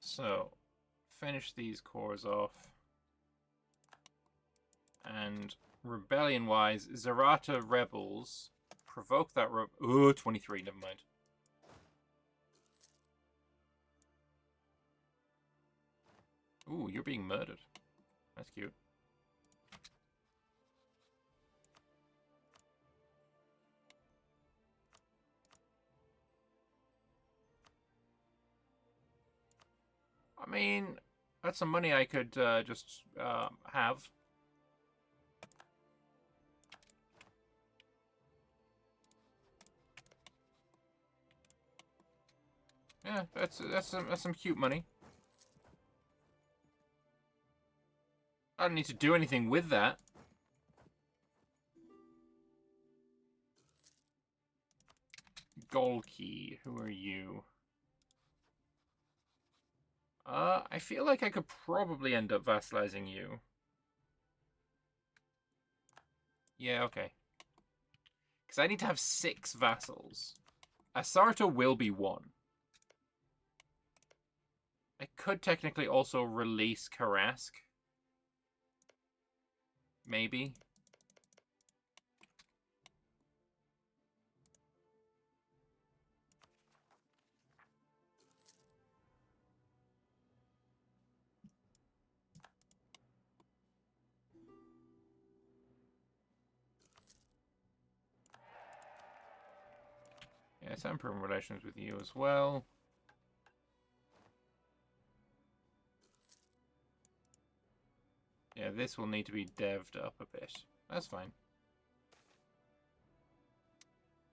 So, finish these cores off. And rebellion-wise, Zerata rebels provoke that. Oh, 23. Never mind. Ooh, you're being murdered. That's cute. I mean, that's some money I could just have. Yeah, that's some cute money. I don't need to do anything with that. Golki, who are you? I feel like I could probably end up vassalizing you. Yeah, okay. Because I need to have 6 vassals. Asarta will be 1. I could technically also release Karask. Maybe. Yes, I'm improving relations with you as well. Yeah, this will need to be devved up a bit. That's fine.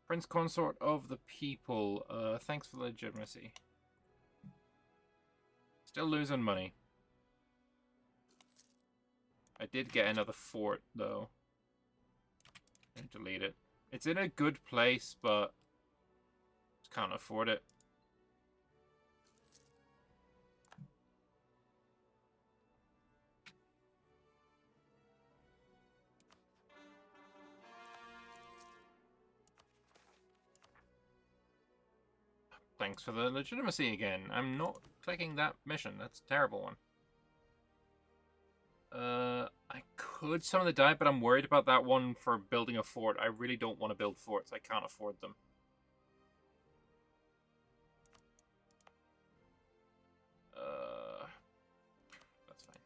Prince Consort of the People. Thanks for the legitimacy. Still losing money. I did get another fort, though. Delete it. It's in a good place, but just can't afford it. Thanks for the legitimacy again. I'm not clicking that mission. That's a terrible one. I could summon the die, but I'm worried about that one for building a fort. I really don't want to build forts. I can't afford them. That's fine.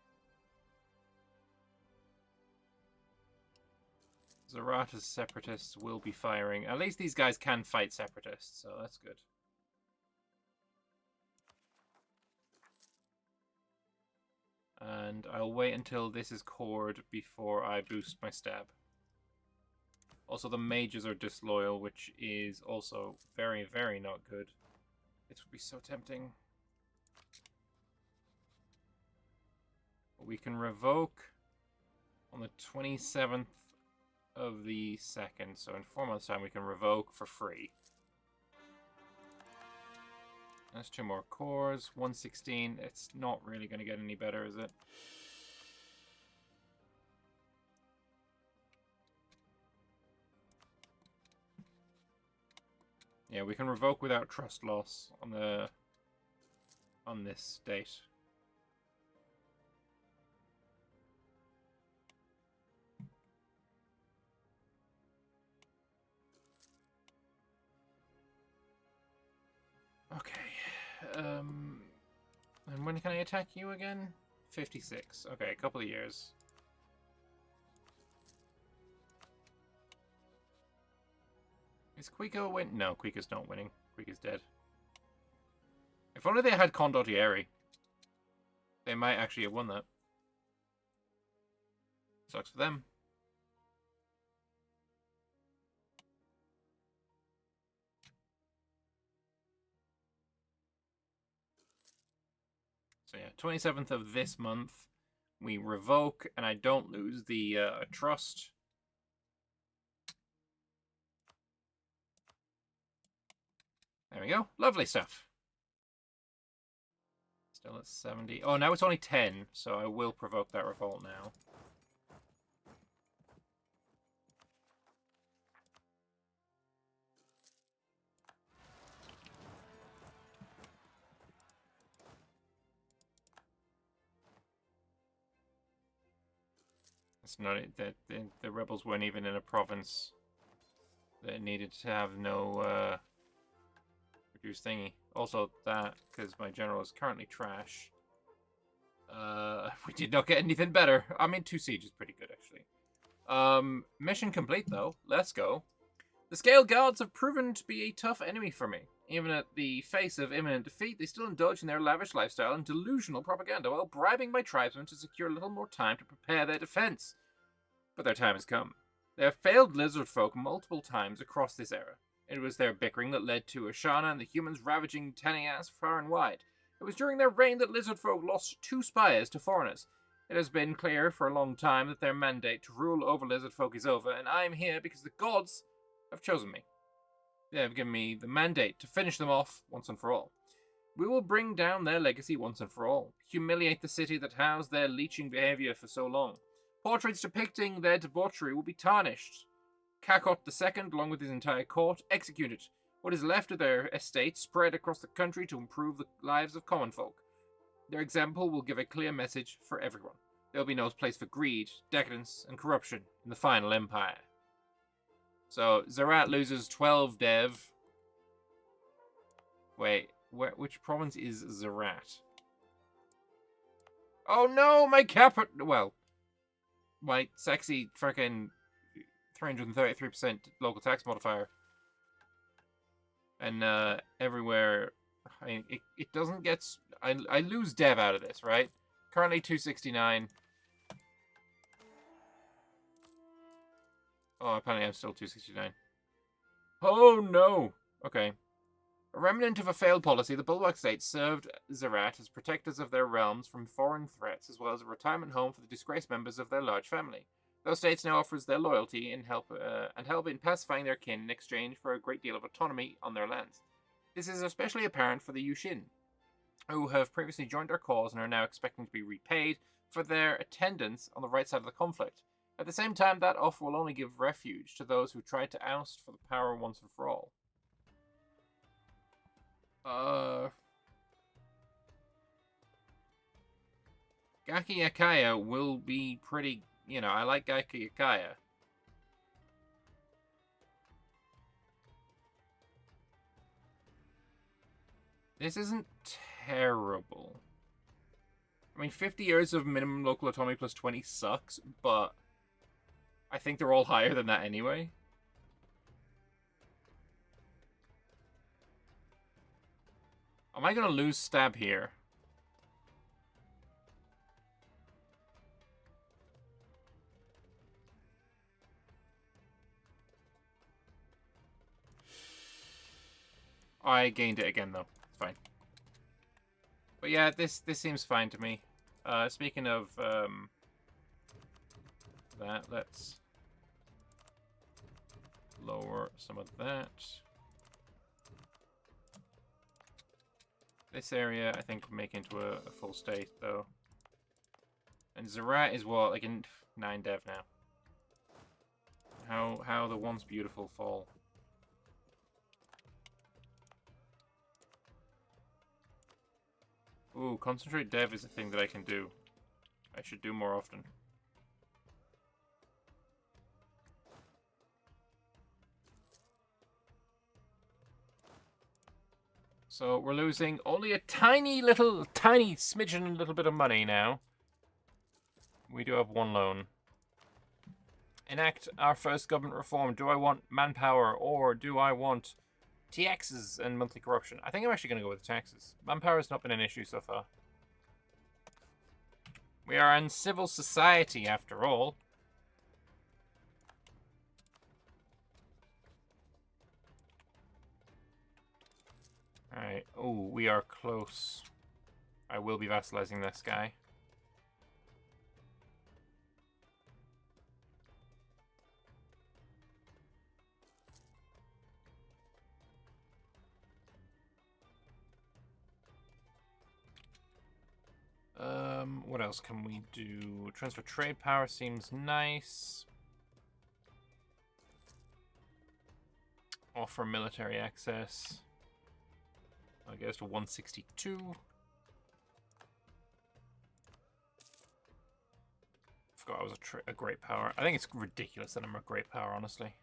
Zerata's separatists will be firing. At least these guys can fight separatists, so that's good. And I'll wait until this is cored before I boost my stab. Also, the mages are disloyal, which is also very, very not good. It would be so tempting. We can revoke on the 27th of the 2nd, so in 4 months' time we can revoke for free. That's 2 more cores, 116. It's not really going to get any better, is it? Yeah, we can revoke without trust loss on this date. Okay. And when can I attack you again? 56. Okay, a couple of years. Is Quico win? No, Quico's not winning. Quico's dead. If only they had Condottieri. They might actually have won that. Sucks for them. So yeah, 27th of this month, we revoke, and I don't lose the trust. There we go. Lovely stuff. Still at 70. Oh, now it's only 10, so I will provoke that revolt now. It's not that the rebels weren't even in a province that needed to have no reduced thingy. Also that, because my general is currently trash. We did not get anything better. I mean, 2 siege is pretty good, actually. Mission complete, though. Let's go. The Scale Guards have proven to be a tough enemy for me. Even at the face of imminent defeat, they still indulge in their lavish lifestyle and delusional propaganda while bribing my tribesmen to secure a little more time to prepare their defense. But their time has come. They have failed lizard folk multiple times across this era. It was their bickering that led to Ashana and the humans ravaging Tanias far and wide. It was during their reign that lizard folk lost 2 spires to foreigners. It has been clear for a long time that their mandate to rule over lizard folk is over, and I am here because the gods have chosen me. They have given me the mandate to finish them off once and for all. We will bring down their legacy once and for all, humiliate the city that housed their leeching behavior for so long. Portraits depicting their debauchery will be tarnished. Kakot II, along with his entire court, executed. What is left of their estate spread across the country to improve the lives of common folk. Their example will give a clear message for everyone. There will be no place for greed, decadence, and corruption in the final empire. So, Zerat loses 12 dev. Wait, which province is Zerat? Oh no, my capital... Well, my sexy frickin' 333% local tax modifier. And everywhere... I mean, it doesn't get... I lose dev out of this, right? Currently 269. Oh, apparently I'm still 269. Oh, no. Okay. A remnant of a failed policy, the Bulwark States served Zerat as protectors of their realms from foreign threats, as well as a retirement home for the disgraced members of their large family. Those states now offers their loyalty and help in pacifying their kin in exchange for a great deal of autonomy on their lands. This is especially apparent for the Yushin, who have previously joined our cause and are now expecting to be repaid for their attendance on the right side of the conflict. At the same time, that offer will only give refuge to those who tried to oust for the power once and for all. Gaki Akaya will be pretty... You know, I like Gaki Akaya. This isn't terrible. I mean, 50 years of minimum local autonomy plus 20 sucks, but I think they're all higher than that anyway. Am I going to lose stab here? I gained it again, though. It's fine. But yeah, this seems fine to me. Speaking of that, let's lower some of that. This area, I think, will make into a full state, though. And Zerat is what, like in 9 dev now. How the once beautiful fall. Ooh, concentrate dev is a thing that I can do. I should do more often. So we're losing only a tiny smidgen little bit of money now. We do have one loan. Enact our first government reform. Do I want manpower or do I want TXs and monthly corruption? I think I'm actually going to go with taxes. Manpower has not been an issue so far. We are in civil society after all. Alright. Oh, we are close. I will be vassalizing this guy. What else can we do? Transfer trade power seems nice. Offer military access. I guess to 162. Forgot I was a great power. I think it's ridiculous that I'm a great power, honestly.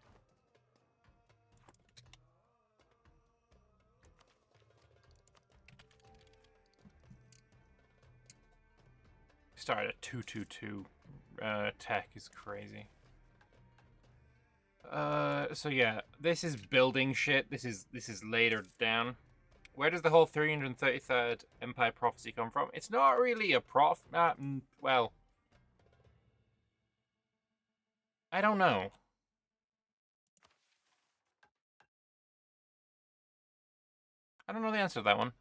Started at 222. Tech is crazy. So yeah, this is building shit. This is later down. Where does the whole 333rd Empire prophecy come from? It's not really a well, I don't know. I don't know the answer to that one.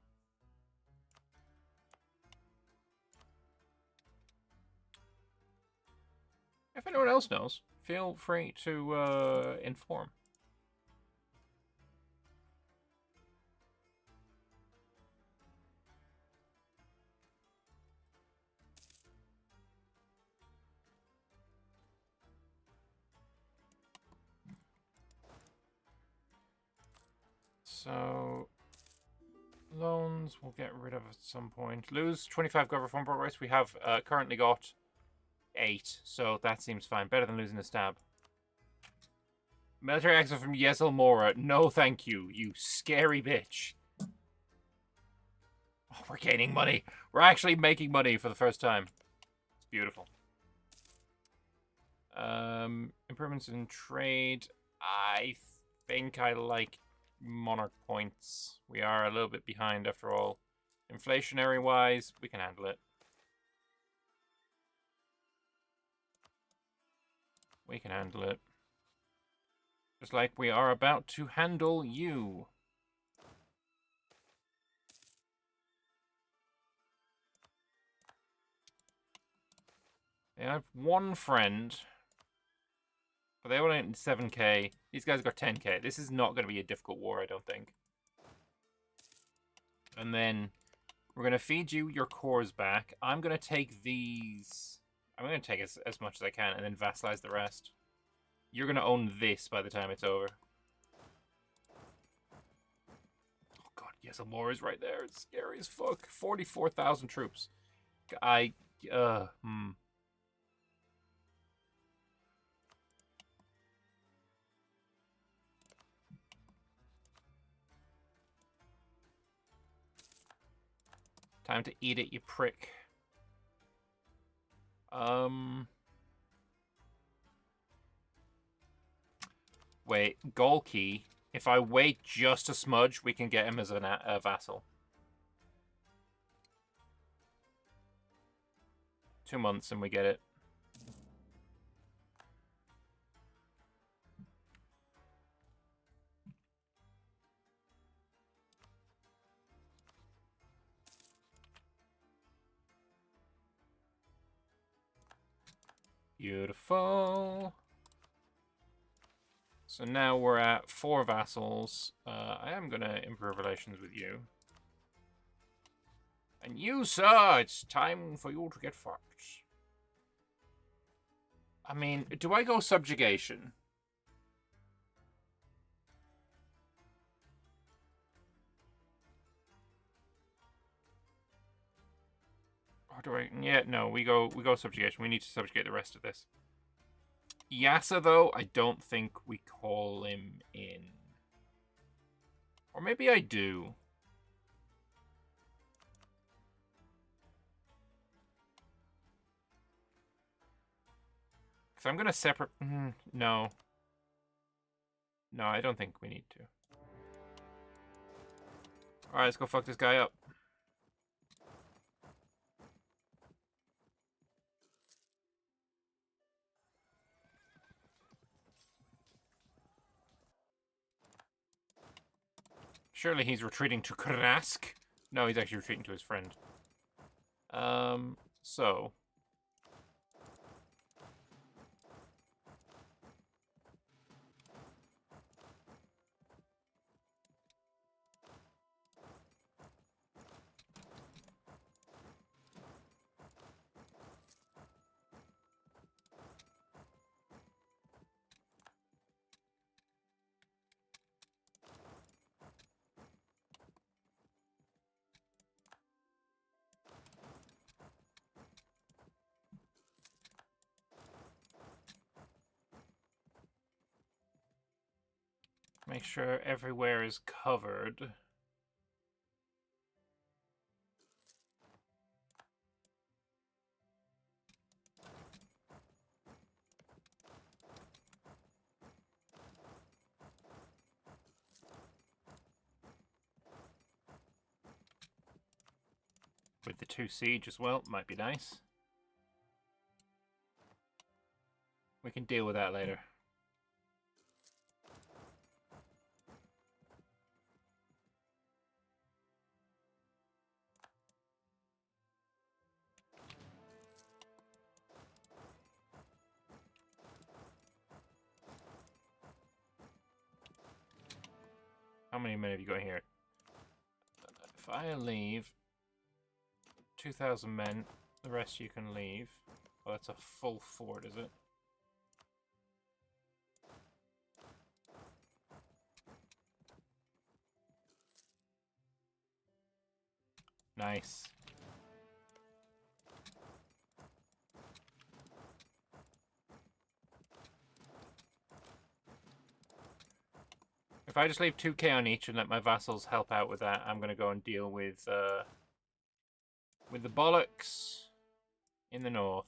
If anyone else knows, feel free to inform. So, loans we'll get rid of at some point. Lose 25 gov reform progress. We have currently got 8, so that seems fine. Better than losing a stab. Military access from Yezel Mora. No, thank you, you scary bitch. Oh, we're gaining money. We're actually making money for the first time. It's beautiful. Improvements in trade. I think I like monarch points. We are a little bit behind after all. Inflationary wise, we can handle it. We can handle it. Just like we are about to handle you. I have one friend. But they only need 7k. These guys got 10k. This is not going to be a difficult war, I don't think. And then we're going to feed you your cores back. I'm going to take these. I'm going to take as much as I can and then vassalize the rest. You're going to own this by the time it's over. Oh god, yes, a war is right there. It's scary as fuck. 44,000 troops. Time to eat it, you prick. Wait, goal key. If I wait just a smudge, we can get him as a vassal. 2 months and we get it. Beautiful. So now we're at 4 vassals. I am going to improve relations with you. And you, sir, it's time for you to get fucked. I mean, do I go subjugation? do I... Yeah, no, we go subjugation. We need to subjugate the rest of this. Yasa, though, I don't think we call him in. Or maybe I do. Because I'm going to separate... no. No, I don't think we need to. Alright, let's go fuck this guy up. Surely he's retreating to Krask. No, he's actually retreating to his friend. So... make sure everywhere is covered. With the 2 siege as well, might be nice. We can deal with that later. How many men have you got here? If I leave 2,000 men, the rest you can leave. Oh, that's a full fort, is it? Nice. If I just leave 2k on each and let my vassals help out with that, I'm going to go and deal with the bollocks in the north.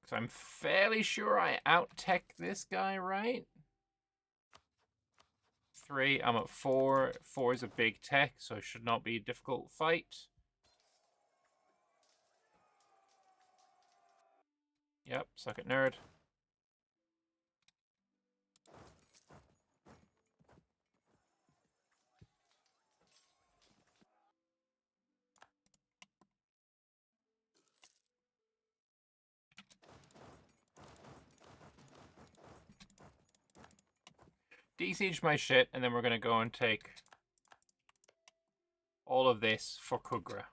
Because I'm fairly sure I out-tech this guy, right? 3, I'm at 4. 4 is a big tech, so it should not be a difficult fight. Yep, suck it, nerd. De-siege my shit, and then we're going to go and take all of this for Kugra.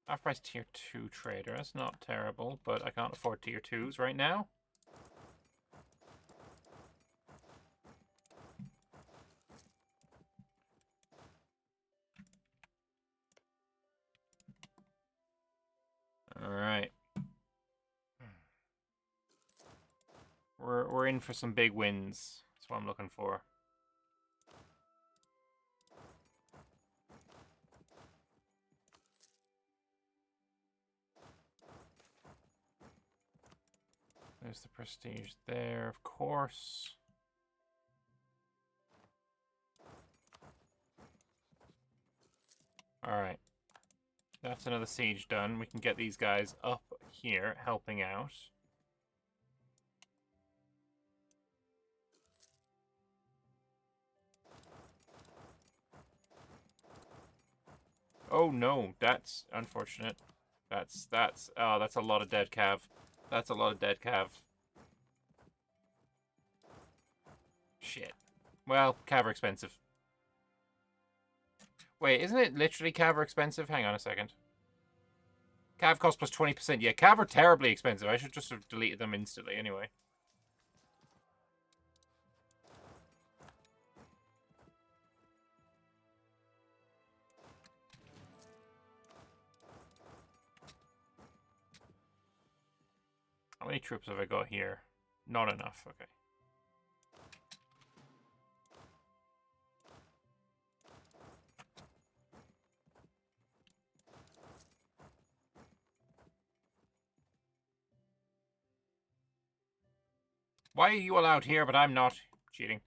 Half-price tier 2 trader. That's not terrible, but I can't afford tier 2s right now. Alright. We're in for some big wins. That's what I'm looking for. There's the prestige there, of course. Alright. That's another siege done. We can get these guys up here, helping out. Oh no, that's unfortunate. That's a lot of dead cav. That's a lot of dead cav. Shit. Well, cav are expensive. Wait, isn't it literally cav are expensive? Hang on a second. Cav cost plus 20%. Yeah, Cav are terribly expensive. I should just have deleted them instantly anyway. How many troops have I got here? Not enough. Okay. Why are you allowed here, but I'm not? Cheating.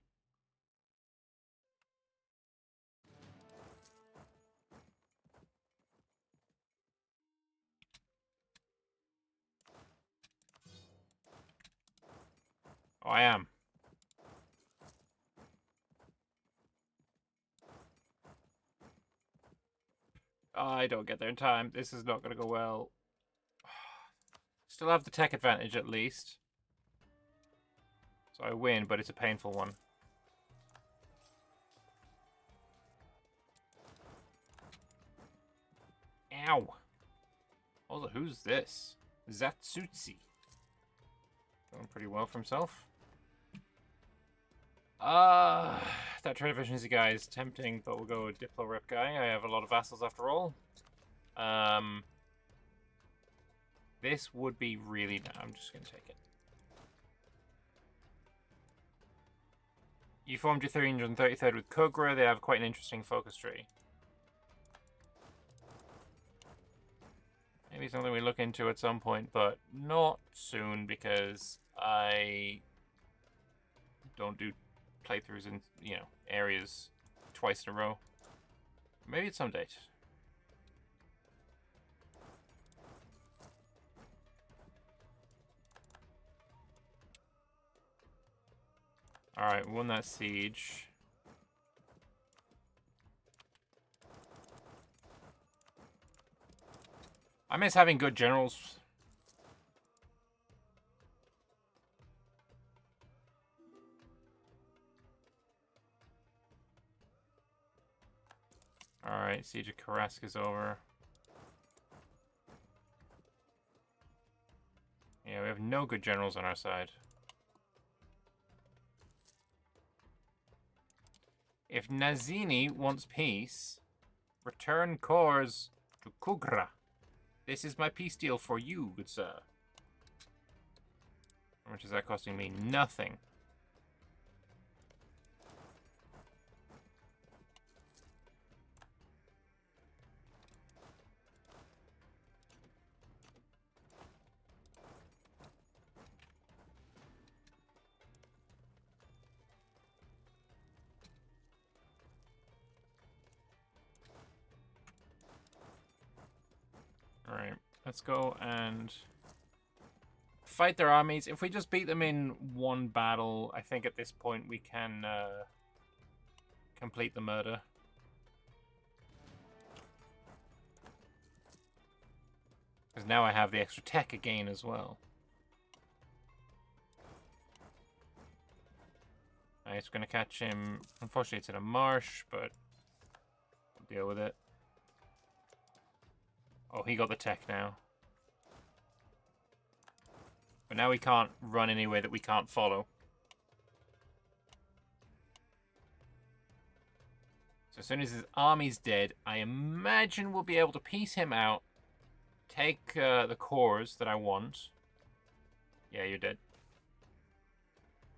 Oh, I am. I don't get there in time. This is not going to go well. Still have the tech advantage at least. So I win, but it's a painful one. Ow. Also, who's this? Zatsutsi. Going pretty well for himself. That trade efficiency guy is tempting, but we'll go with Diplo Rep guy. I have a lot of vassals after all. This would be really... I'm just going to take it. You formed your 333rd with Kugra. They have quite an interesting focus tree. Maybe something we look into at some point, but not soon because I don't do playthroughs in, you know, areas twice in a row. Maybe at some date. Alright, we won that siege. I miss having good generals. Alright, Siege of Karask is over. Yeah, we have no good generals on our side. If Nazini wants peace, return cores to Kugra. This is my peace deal for you, good sir. How much is that costing me? Nothing. Alright, let's go and fight their armies. If we just beat them in one battle, I think at this point we can complete the murder. Because now I have the extra tech again as well. Alright, it's going to catch him. Unfortunately, it's in a marsh, but we'll deal with it. Oh, he got the tech now. But now we can't run anywhere that we can't follow. So as soon as his army's dead, I imagine we'll be able to piece him out, take the cores that I want. Yeah, you're dead.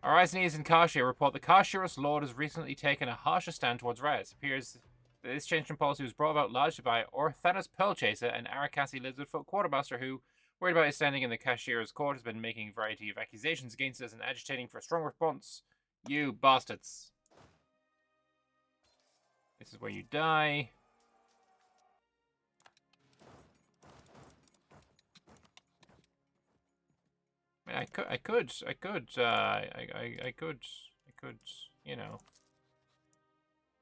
Arisnes and Kashir report the Kashir's lord has recently taken a harsher stand towards Ryaz. It appears that this change in policy was brought about largely by Orthanas Pearlchaser, an Arakasi Lizardfoot quartermaster who, worried about his standing in the Kashir's court, has been making a variety of accusations against us and agitating for a strong response. You bastards. This is where you die. I mean, I could, you know,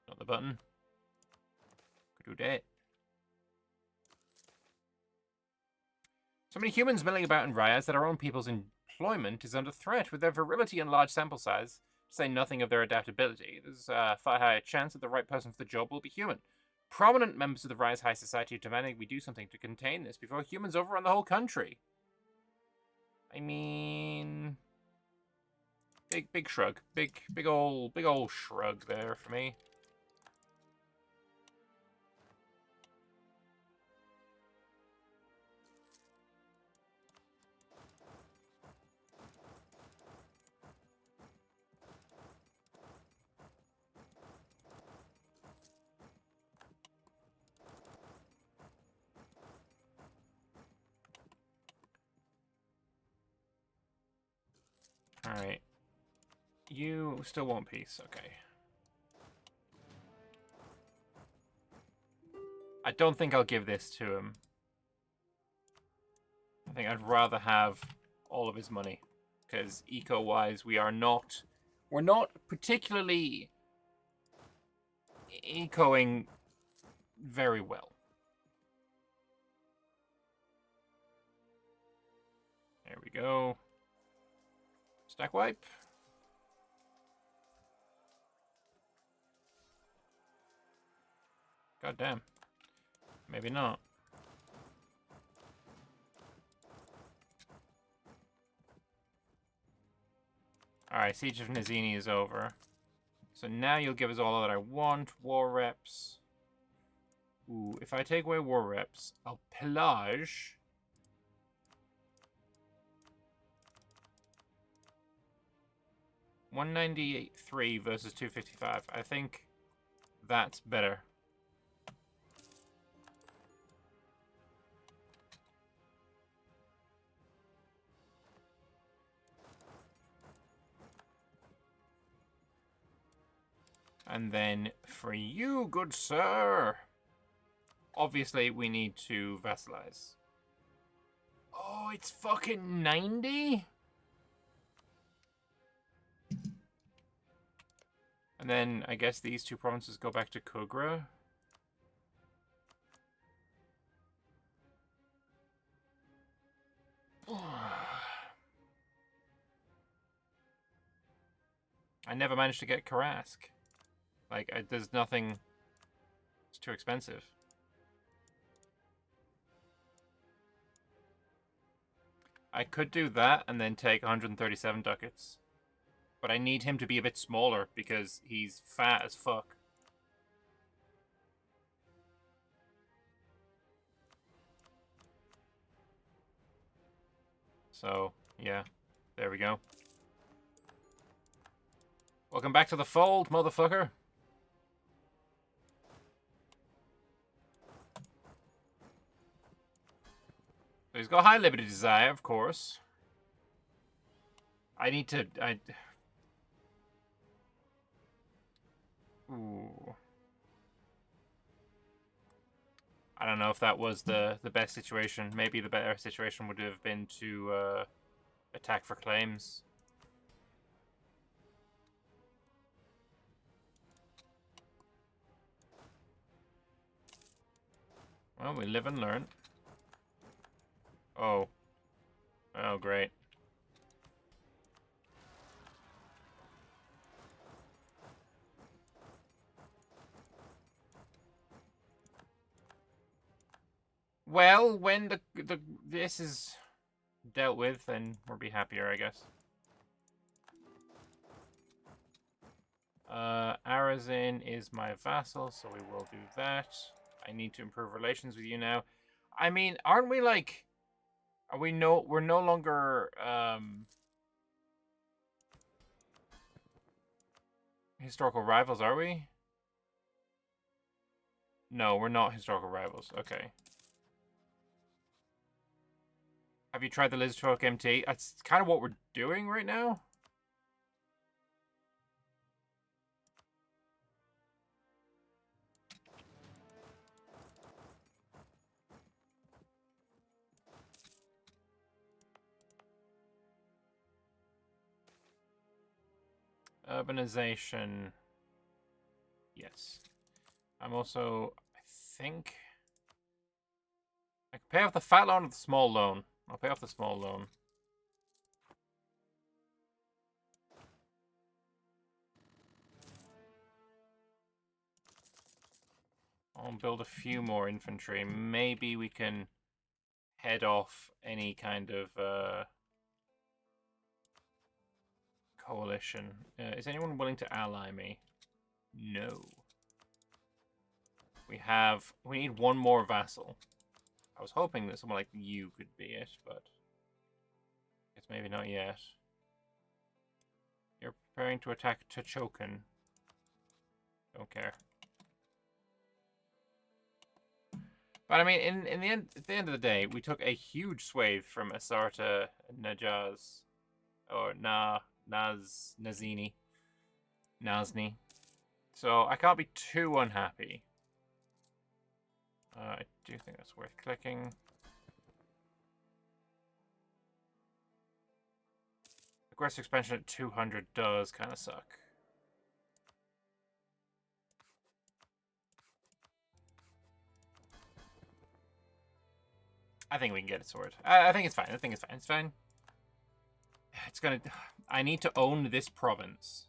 not the button. Could do that. So many humans milling about in Ryaz that our own people's employment is under threat. With their virility and large sample size, to say nothing of their adaptability, there's a far higher chance that the right person for the job will be human. Prominent members of the Ryaz High Society are demanding we do something to contain this before humans overrun the whole country. I mean, big shrug, big old shrug there for me. Alright. You still want peace, okay. I don't think I'll give this to him. I think I'd rather have all of his money. Because eco-wise, we're not particularly ecoing very well. There we go. Stack wipe. God damn. Maybe not. Alright, Siege of Nazini is over. So now you'll give us all that I want. War reps. Ooh, if I take away war reps, I'll pillage. $193 versus $255. I think that's better. And then for you, good sir, obviously we need to vassalize. Oh, it's fucking 90? And then I guess these two provinces go back to Kugra. I never managed to get Karask. Like, there's nothing. It's too expensive. I could do that and then take 137 ducats. But I need him to be a bit smaller because he's fat as fuck. So, yeah. There we go. Welcome back to the fold, motherfucker. So he's got high liberty desire, of course. I need to... Ooh. I don't know if that was the best situation. Maybe the better situation would have been to attack for claims. Well, we live and learn. Oh. Oh, great. Well, when this is dealt with, then we'll be happier, I guess. Arazin is my vassal, so we will do that. I need to improve relations with you now. I mean, aren't we like... we're no longer, historical rivals, are we? No, we're not historical rivals. Okay. Have you tried the Liztroke MT? That's kind of what we're doing right now. Urbanization. Yes. I'm also, I think... I can pay off the fat loan or the small loan. I'll pay off the small loan. I'll build a few more infantry. Maybe we can head off any kind of coalition. Is anyone willing to ally me? No. We need one more vassal. I was hoping that someone like you could be it, but I guess maybe not yet. You're preparing to attack Tachokan. Don't care. But I mean, in the end, at the end of the day, we took a huge swathe from Asarta Najaz, or Nazni. So I can't be too unhappy. I do think that's worth clicking. Aggressive expansion at 200 does kind of suck. I think we can get it sorted. I think it's fine. It's fine. It's gonna... I need to own this province.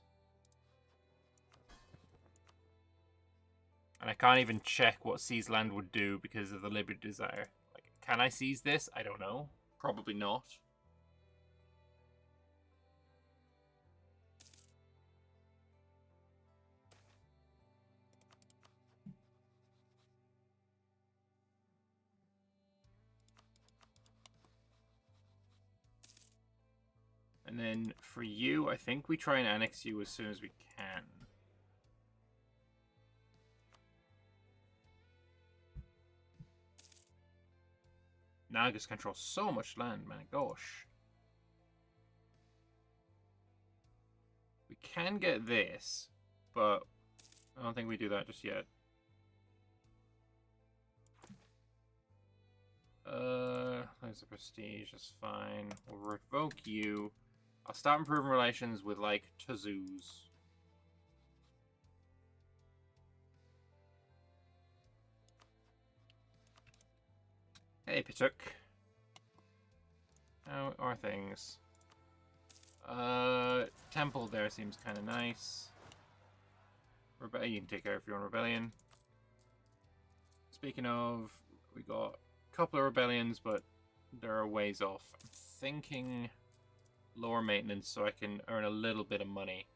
And I can't even check what seize land would do because of the liberty desire. Like, can I seize this? I don't know. Probably not. And then for you, I think we try and annex you as soon as we can. Nagas control so much land, man. Gosh. We can get this, but I don't think we do that just yet. There's the prestige. That's fine. We'll revoke you. I'll start improving relations with, like, Tazoos. Hey, Pituk. How are things? Temple there seems kind of nice. Rebellion, you can take care of your own rebellion. Speaking of, we got a couple of rebellions, but they're a ways off. I'm thinking lower maintenance so I can earn a little bit of money.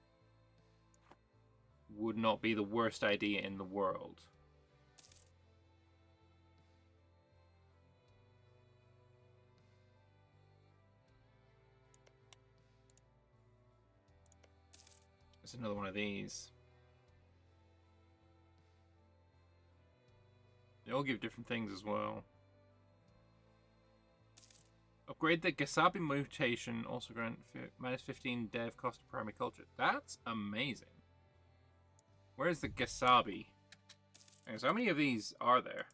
Would not be the worst idea in the world. There's another one of these. They all give different things as well. Upgrade the Gasabi mutation, also grant minus 15 dev cost of primary culture. That's amazing. Where's the Gasabi? Okay, so how many of these are there?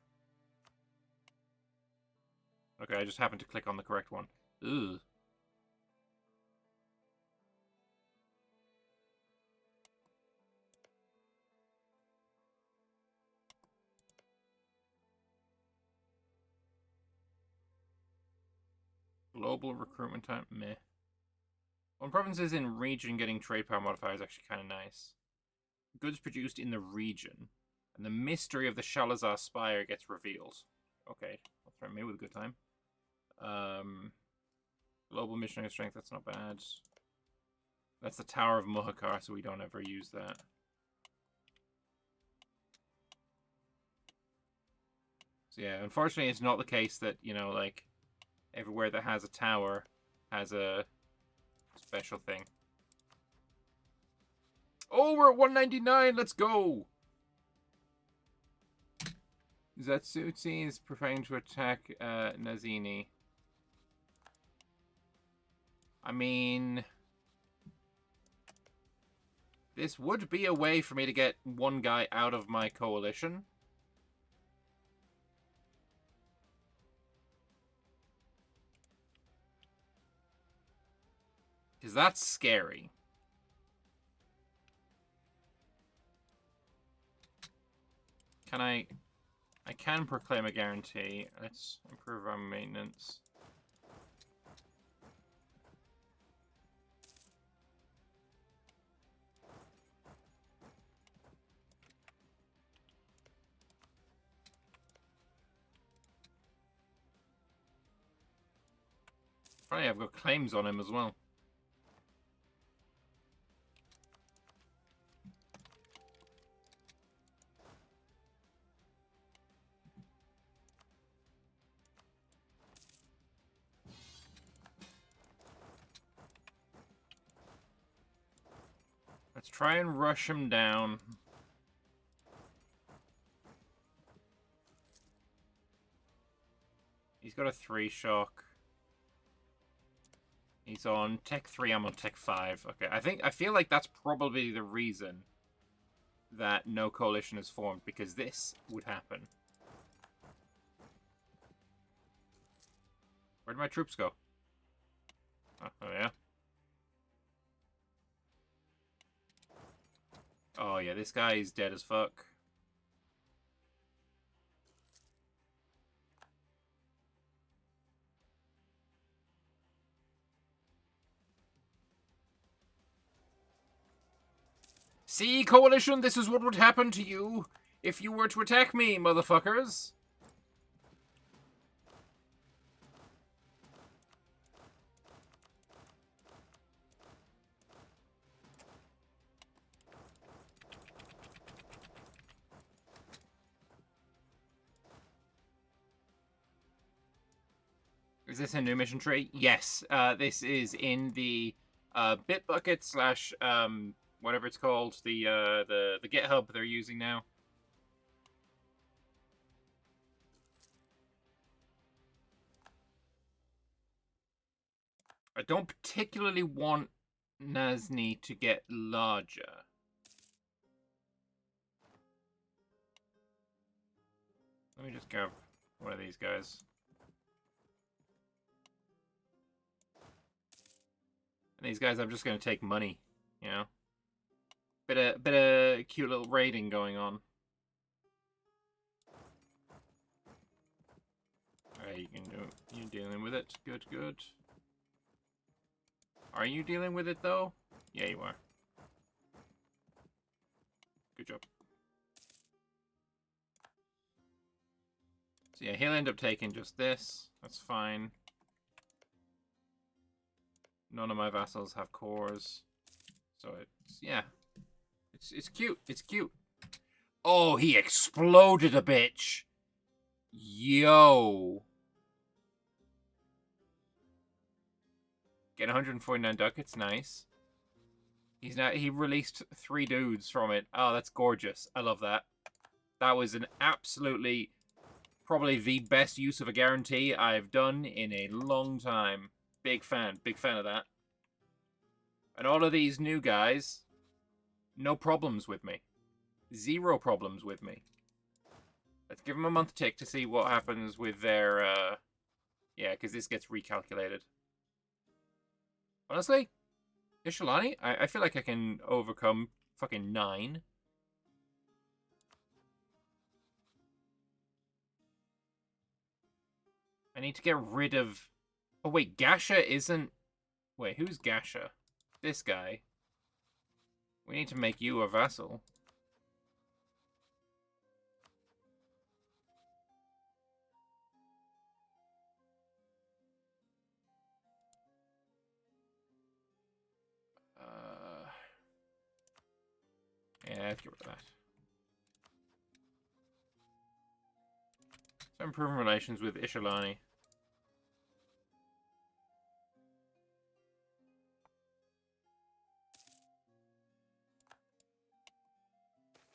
Okay, I just happened to click on the correct one. Ugh. Global recruitment time, meh. One provinces in region getting trade power modifier is actually kind of nice. Goods produced in the region. And the mystery of the Shalazar Spire gets revealed. Okay, I'll throw me with a good time. Global missionary strength, that's not bad. That's the Tower of Muhakar, so we don't ever use that. So yeah, unfortunately it's not the case that, you know, like, everywhere that has a tower has a special thing. Oh, we're at 199. Let's go. Zatsutsi is preparing to attack Nazini. I mean, this would be a way for me to get one guy out of my coalition. Because that's scary. Can I can proclaim a guarantee. Let's improve our maintenance. Funny, I've got claims on him as well. Let's try and rush him down. He's got a 3 shock. He's on Tech 3, I'm on Tech 5. Okay, I feel like that's probably the reason that no coalition is formed, because this would happen. Where'd my troops go? Oh yeah. Oh yeah, this guy is dead as fuck. See, coalition, this is what would happen to you if you were to attack me, motherfuckers. Is this a new mission tree? Yes. This is in the Bitbucket slash whatever it's called, the GitHub they're using now. I don't particularly want Nazni to get larger. Let me just grab one of these guys. And these guys, I'm just going to take money, you know? Bit of cute little raiding going on. Alright, you can do it. You're dealing with it. Good, good. Are you dealing with it, though? Yeah, you are. Good job. So yeah, he'll end up taking just this. That's fine. None of my vassals have cores. So it's, yeah. It's cute. It's cute. Oh, he exploded a bitch. Yo. Get 149 ducats. Nice. He released 3 dudes from it. Oh, that's gorgeous. I love that. That was an absolutely, probably the best use of a guarantee I've done in a long time. Big fan of that. And all of these new guys, no problems with me. 0 problems with me. Let's give them a month tick to see what happens with their, yeah, because this gets recalculated. Honestly, Ishalani, I feel like I can overcome fucking 9. I need to get rid of... Oh, wait, Gasha isn't... Wait, who's Gasha? This guy. We need to make you a vassal. Yeah, let's get rid of that. So improving relations with Ishalani.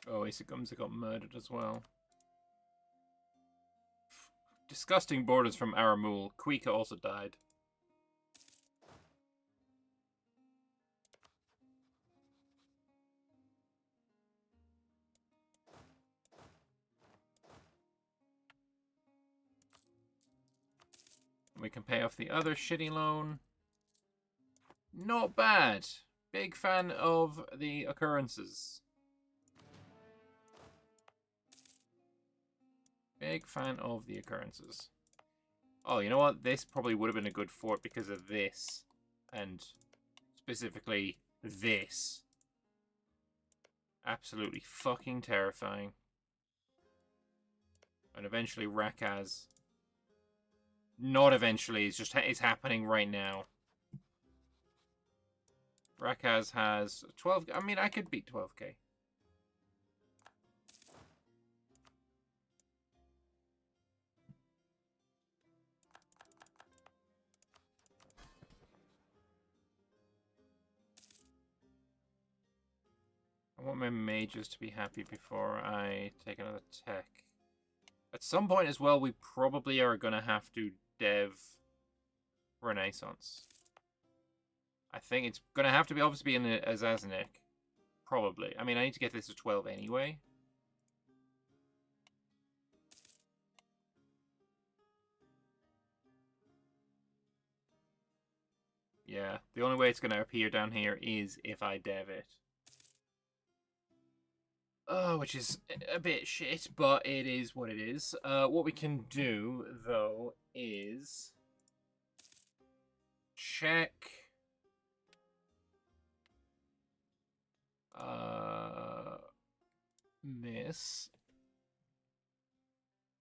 Oh, Isagumza got murdered as well. Disgusting borders from Aramul. Kuika also died. We can pay off the other shitty loan. Not bad. Big fan of the occurrences. Big fan of the occurrences. Oh, you know what? This probably would have been a good fort because of this. And specifically this. Absolutely fucking terrifying. And eventually Rayaz. Not eventually. It's happening right now. Rayaz has 12. I mean, I could beat 12k. I want my mages to be happy before I take another tech. At some point as well, we probably are going to have to dev Renaissance. I think it's going to have to be obviously in a Zazanik. Probably. I mean, I need to get this to 12 anyway. Yeah, the only way it's going to appear down here is if I dev it. Which is a bit shit, but it is what it is. What we can do, though, is check this.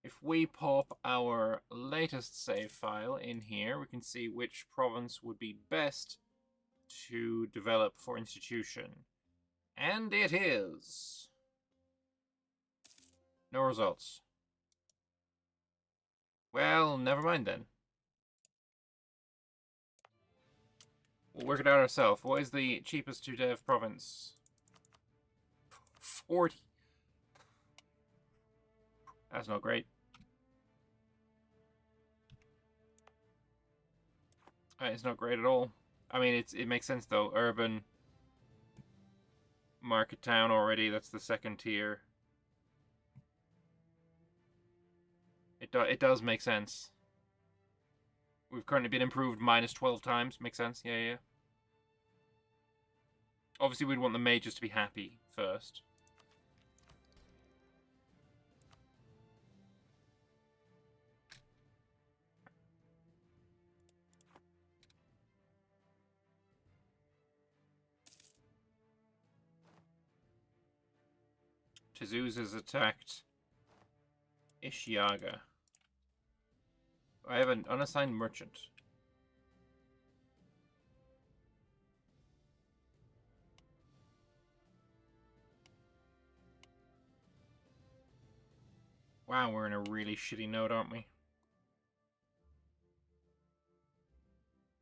If we pop our latest save file in here, we can see which province would be best to develop for institution. And it is. No results. Well, never mind then. We'll work it out ourselves. What is the cheapest to dev province? 40. That's not great. It's not great at all. I mean, it makes sense though. Urban, market town already. That's the second tier. It does make sense. We've currently been improved minus 12 times. Makes sense. Yeah, yeah. Obviously, we'd want the mages to be happy first. Tazuz has attacked Ishiaga. I have an unassigned merchant. Wow, we're in a really shitty node, aren't we?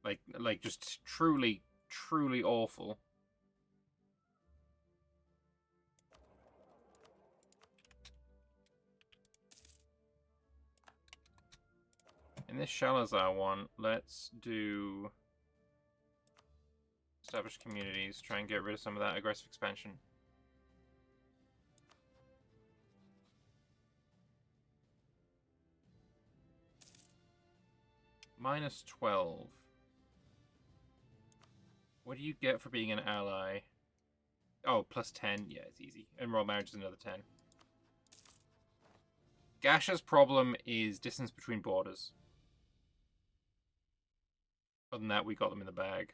Like just truly, truly awful. In this Shalazar one, let's do established communities, try and get rid of some of that aggressive expansion. Minus 12. What do you get for being an ally? Oh, plus 10. Yeah, it's easy. And royal marriage is another 10. Gasha's problem is distance between borders. Other than that, we got them in the bag.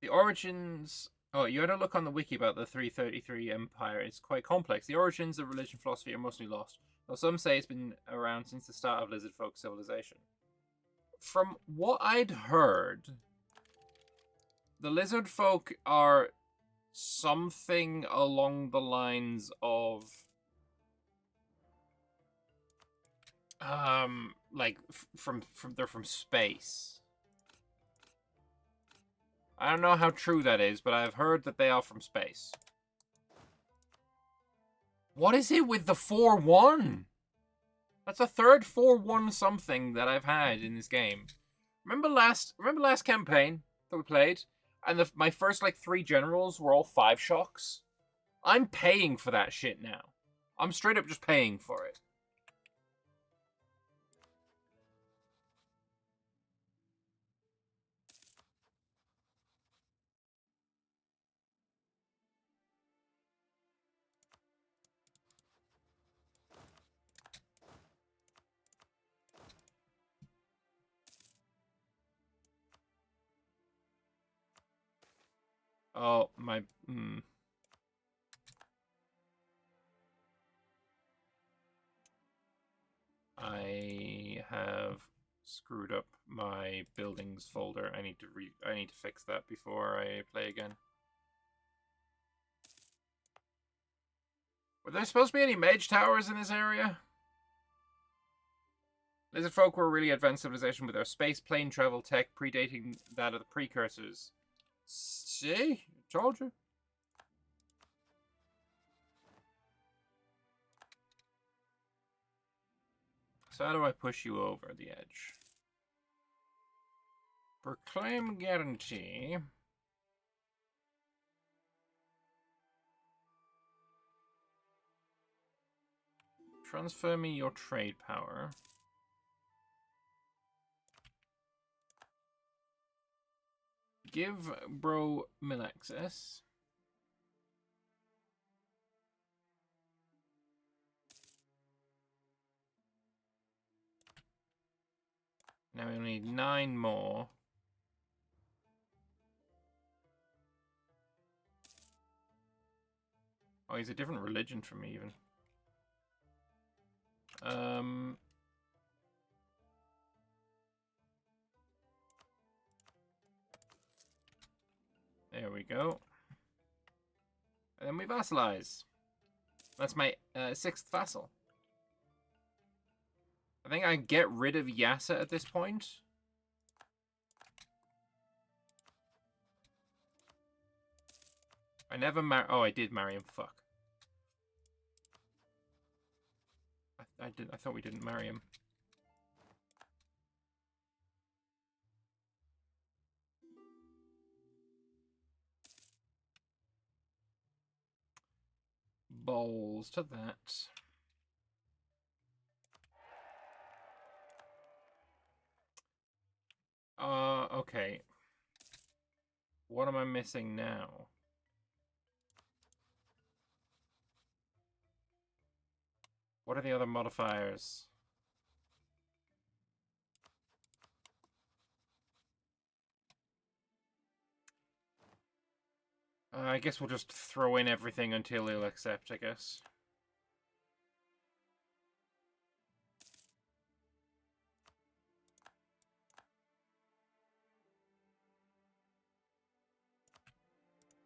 The origins... Oh, you had a look on the wiki about the 333 Empire. It's quite complex. The origins of religion philosophy are mostly lost, though some say it's been around since the start of lizard folk civilization. From what I'd heard, the lizard folk are something along the lines of like they're from space. I don't know how true that is, but I've heard that they are from space. What is it with the 4-1? That's a third 4-1 something that I've had in this game. Remember last campaign that we played? And my first, like, 3 generals were all 5 shocks? I'm paying for that shit now. I'm straight up just paying for it. Oh, my... screwed up my buildings folder. I need to fix that before I play again. Were there supposed to be any mage towers in this area? Lizard folk were a really advanced civilization with their space plane travel tech predating that of the precursors. See? Told you. So how do I push you over the edge? Proclaim guarantee. Transfer me your trade power. Give bro mill access. Now we only need 9 more. Oh, he's a different religion from me, even. There we go. And then we vassalize. That's my 6th vassal. I think I get rid of Yasa at this point. I never oh, I did marry him. Fuck. I thought we didn't marry him. Balls to that. Okay. What am I missing now? What are the other modifiers? I guess we'll just throw in everything until he'll accept, I guess.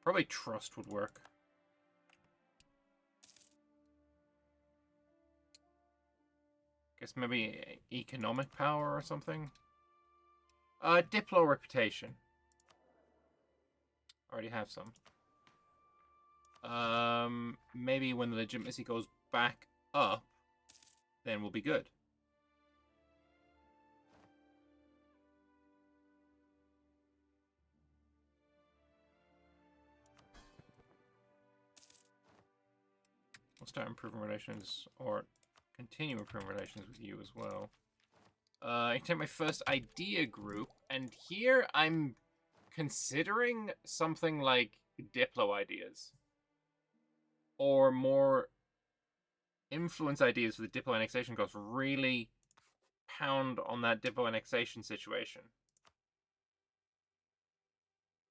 Probably trust would work. Guess maybe economic power or something. Diplo reputation. Already have some. Maybe when the legitimacy goes back up, then we'll be good. We'll start improving relations, or continue improving relations with you as well. I can take my first idea group, and here I'm considering something like Diplo ideas. Or more influence ideas for the Diplo annexation cost. Really pound on that Diplo annexation situation.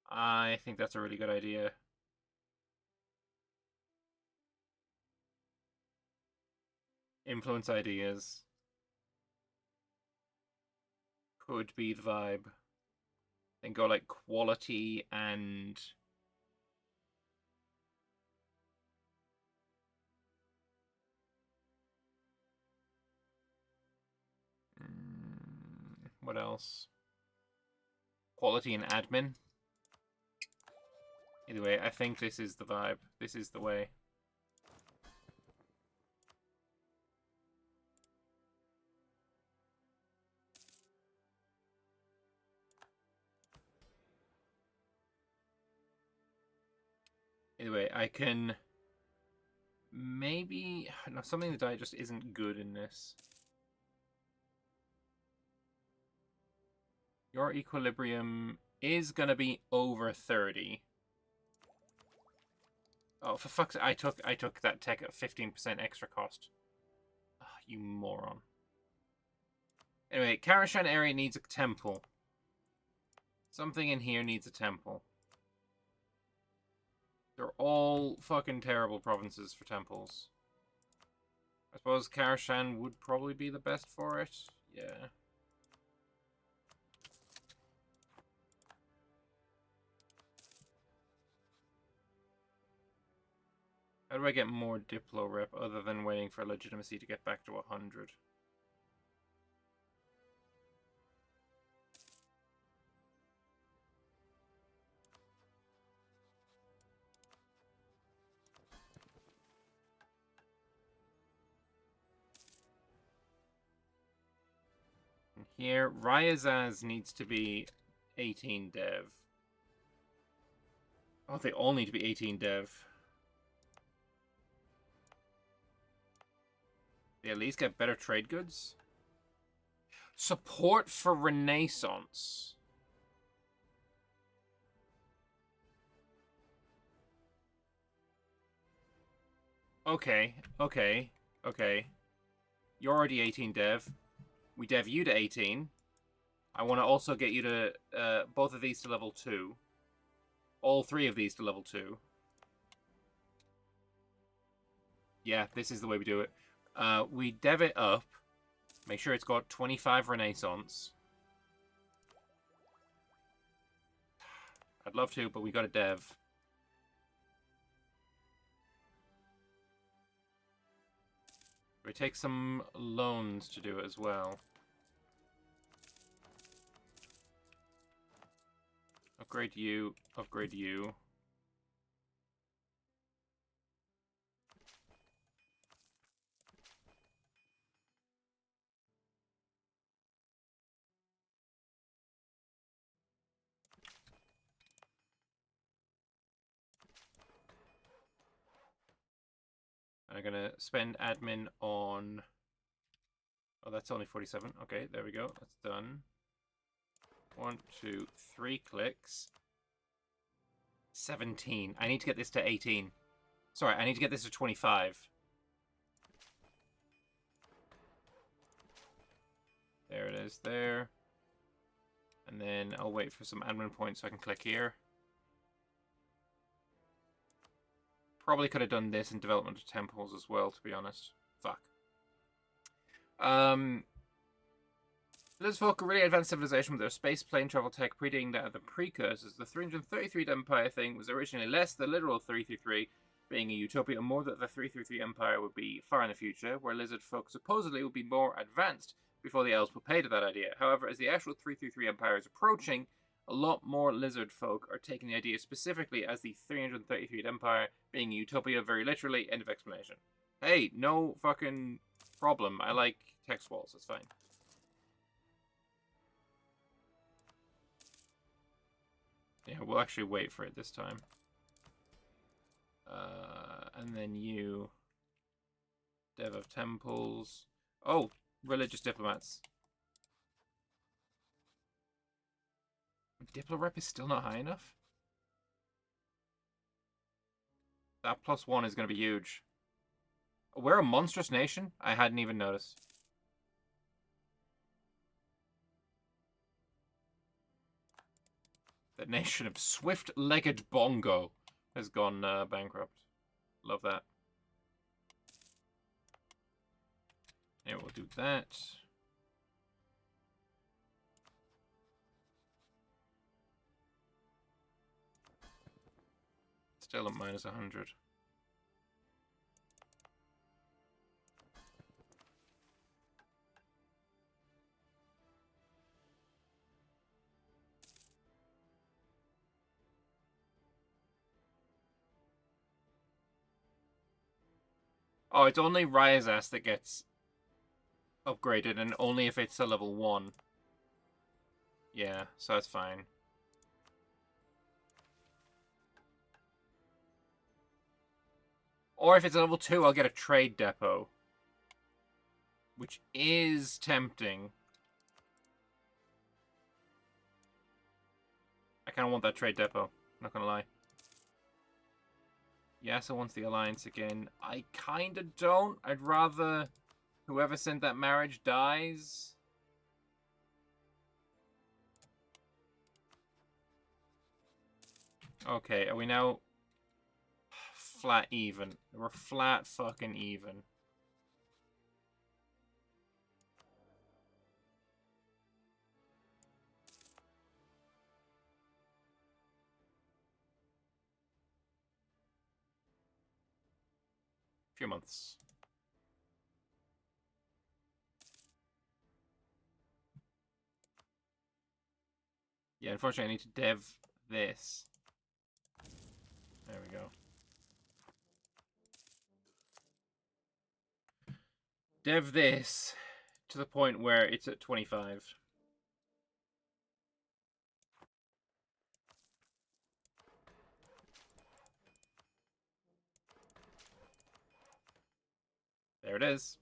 I think that's a really good idea. Influence ideas could be the vibe. Then go like quality and what else? Quality and admin. Either way, I think this is the vibe. This is the way. Anyway, I can maybe... No, something that I just isn't good in this. Your equilibrium is going to be over 30. Oh, for fuck's sake, I took that tech at 15% extra cost. Oh, you moron. Anyway, Karashan area needs a temple. Something in here needs a temple. They're all fucking terrible provinces for temples. I suppose Karashan would probably be the best for it. Yeah. do I get more Diplo rep other than waiting for legitimacy to get back to 100? Here, Ryaz needs to be 18 dev. Oh, they all need to be 18 dev. They at least get better trade goods. Support for Renaissance. Okay, okay, okay. You're already 18 dev. We dev you to 18. I want to also get you to both of these to level 2. All 3 of these to level 2. Yeah, this is the way we do it. We dev it up. Make sure it's got 25 Renaissance. I'd love to, but we got a dev. We take some loans to do it as well. Upgrade you, upgrade you. I'm gonna spend admin on... Oh, that's only 47. Okay, there we go. That's done. 1, 2, 3 clicks. 17. I need to get this to 18. Sorry, I need to get this to 25. There it is, there. And then I'll wait for some admin points so I can click here. Probably could have done this in development of temples as well, to be honest. Fuck. Lizard folk are really advanced civilization with their space plane travel tech predating that of the precursors. The 333 Empire thing was originally less the literal 333 being a utopia, and more that the 333 Empire would be far in the future, where lizard folk supposedly would be more advanced before the elves put pay to that idea. However, as the actual 333 Empire is approaching, a lot more lizard folk are taking the idea specifically as the 333 Empire being a utopia very literally. End of explanation. Hey, no fucking problem. I like text walls. It's fine. Yeah, we'll actually wait for it this time. And then you... Dev of temples. Oh, religious diplomats. Diplo rep is still not high enough? That +1 is going to be huge. We're a monstrous nation? I hadn't even noticed. The nation of swift-legged bongo has gone bankrupt. Love that. Yeah, we'll do that. Still at -100. Oh, it's only Ryaz that gets upgraded, and only if it's a level 1. Yeah, so that's fine. Or if it's a level 2, I'll get a trade depot. Which is tempting. I kind of want that trade depot, not gonna lie. Yes, I want the alliance again. I kind of don't. I'd rather whoever sent that marriage dies. Okay, are we now flat even? We're flat fucking even. few months. Yeah, unfortunately, I need to dev this. There we go. Dev this to the point where it's at 25. There it is.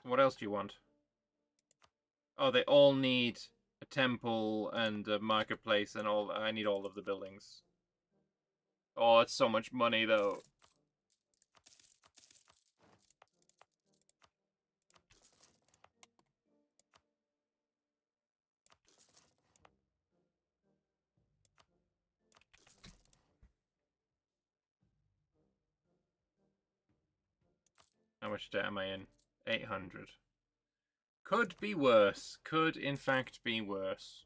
What else do you want? Oh, they all need a temple and a marketplace and all. I need all of the buildings. Oh, it's so much money, though. How much debt am I in? 800. Could be worse. Could, in fact, be worse.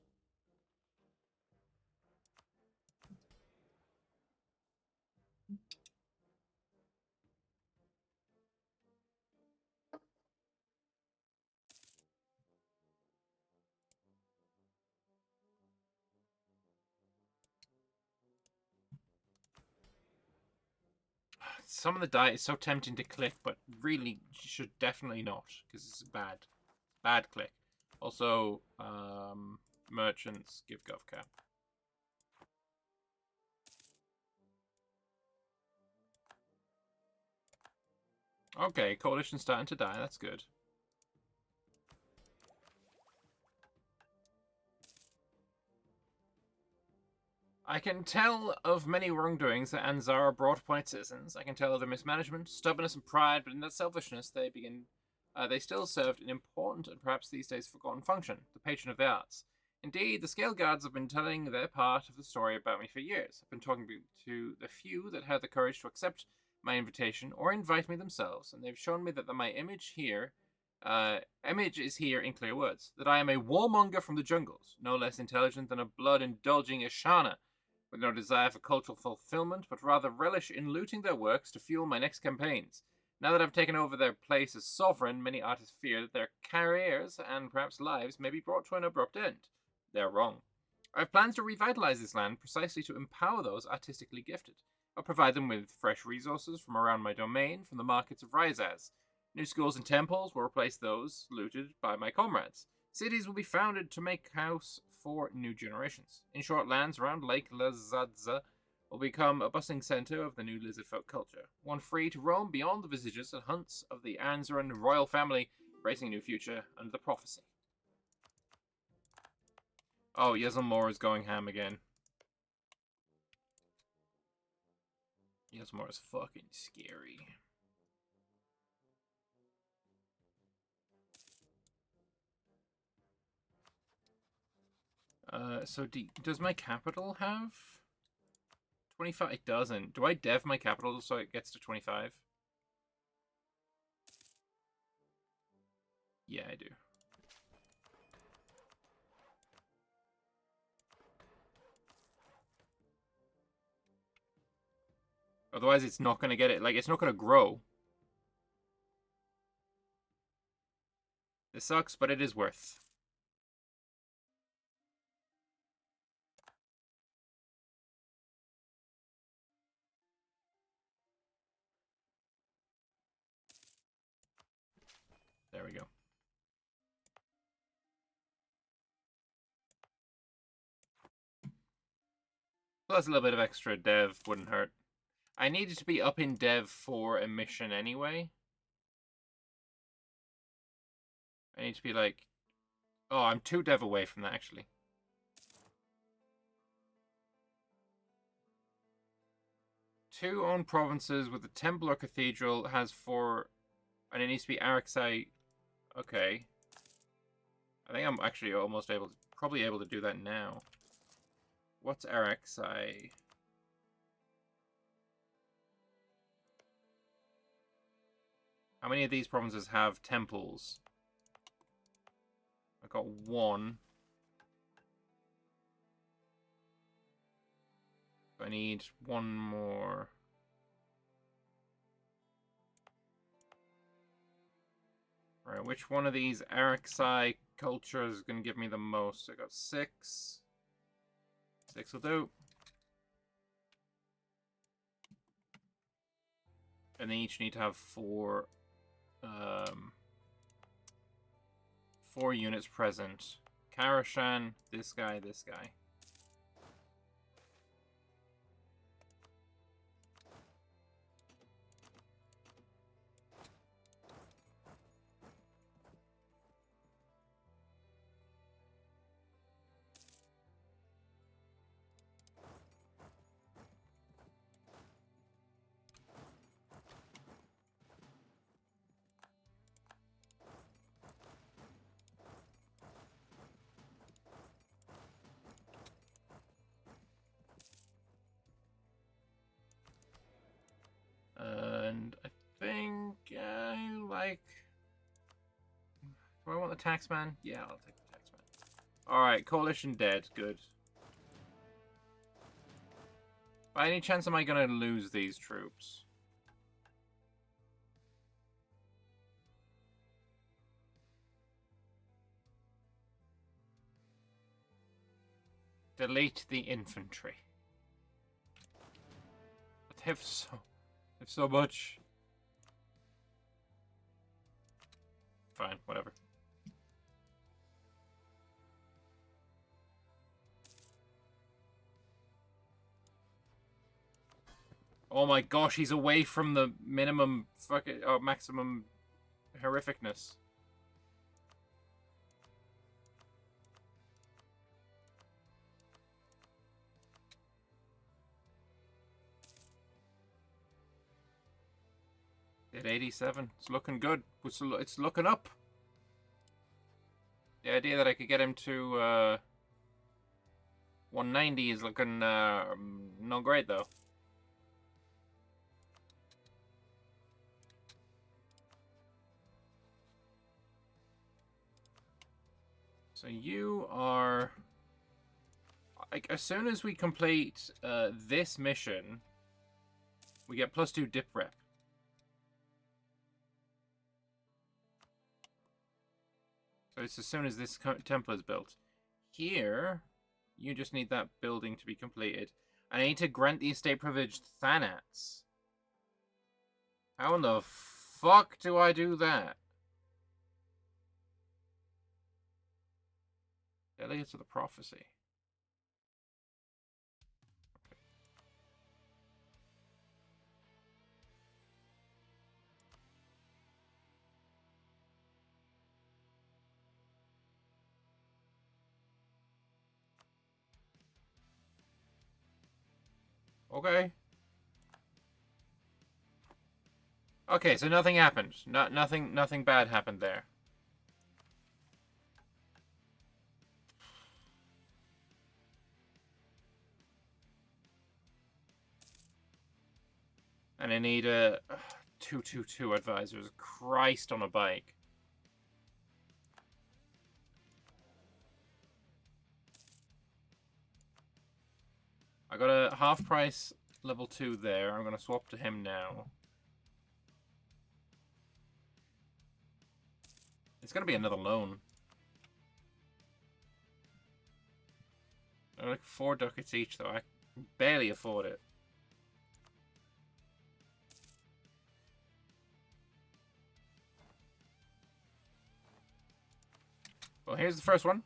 Some of the diet is so tempting to click, but really should definitely not, because it's bad. Bad click. Also, merchants give GovCap. Okay, coalition's starting to die. That's good. I can tell of many wrongdoings that Anzara brought upon its citizens. I can tell of their mismanagement, stubbornness, and pride, but in that selfishness, they still served an important and perhaps these days forgotten function: the patron of the arts. Indeed, the Scale Guards have been telling their part of the story about me for years. I've been talking to the few that had the courage to accept my invitation or invite me themselves, and they've shown me that my image is here in clear words: that I am a warmonger from the jungles, no less intelligent than a blood-indulging Ashana, with no desire for cultural fulfillment, but rather relish in looting their works to fuel my next campaigns. Now that I've taken over their place as sovereign, many artists fear that their careers and perhaps lives may be brought to an abrupt end. They're wrong. I have plans to revitalize this land precisely to empower those artistically gifted. I'll provide them with fresh resources from around my domain from the markets of Ryaz. New schools and temples will replace those looted by my comrades. Cities will be founded to make house for new generations. In short, lands around Lake Lazadza will become a bustling center of the new lizard folk culture, one free to roam beyond the visages and hunts of the Anzaran royal family, embracing a new future under the prophecy. Oh, Yezelmore is going ham again. Yezelmore is fucking scary. So does my capital have 25? It doesn't. Do I dev my capital so it gets to 25? Yeah, I do. Otherwise, it's not going to get it. Like, it's not going to grow. This sucks, but it is worth. There we go. Plus a little bit of extra dev wouldn't hurt. I needed to be up in dev for a mission anyway. I need to be like... Oh, I'm 2 dev away from that, actually. 2 owned provinces with a temple or cathedral has 4... And it needs to be Araxai. Okay. I think I'm actually almost probably able to do that now. What's Araxai? How many of these provinces have temples? I've got 1. I need 1 more. Right, which one of these Arxai cultures is going to give me the most? I got 6. 6 will do. And they each need to have 4 units present. Karashan, this guy, this guy. And I think I like... Do I want the taxman? Yeah, I'll take the taxman. Alright, coalition dead. Good. By any chance am I going to lose these troops? Delete the infantry. But they have so much. Fine, whatever. Oh my gosh, he's away from the minimum fucking or maximum horrificness. At 87, it's looking good. It's looking up. The idea that I could get him to 190 is looking not great though. So you are, like, as soon as we complete this mission, we get +2 dip rep. So it's as soon as this temple is built. Here, you just need that building to be completed. And I need to grant the estate privilege Thanats. How in the fuck do I do that? Delegates of the prophecy. Okay. Okay, so nothing happened. Nothing bad happened there. And I need a 222 advisors. Christ on a bike. I got a half price level 2 there. I'm going to swap to him now. It's going to be another loan. They're like 4 ducats each, though. I can barely afford it. Well, here's the first one.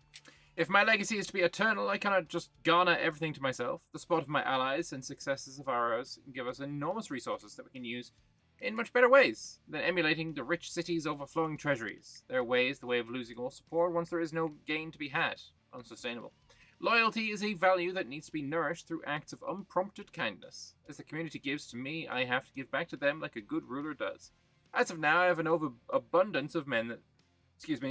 If my legacy is to be eternal, I cannot just garner everything to myself. The support of my allies and successes of ours give us enormous resources that we can use in much better ways than emulating the rich city's overflowing treasuries. Their way is the way of losing all support once there is no gain to be had. Unsustainable. Loyalty is a value that needs to be nourished through acts of unprompted kindness. As the community gives to me, I have to give back to them like a good ruler does. As of now, I have an overabundance of men that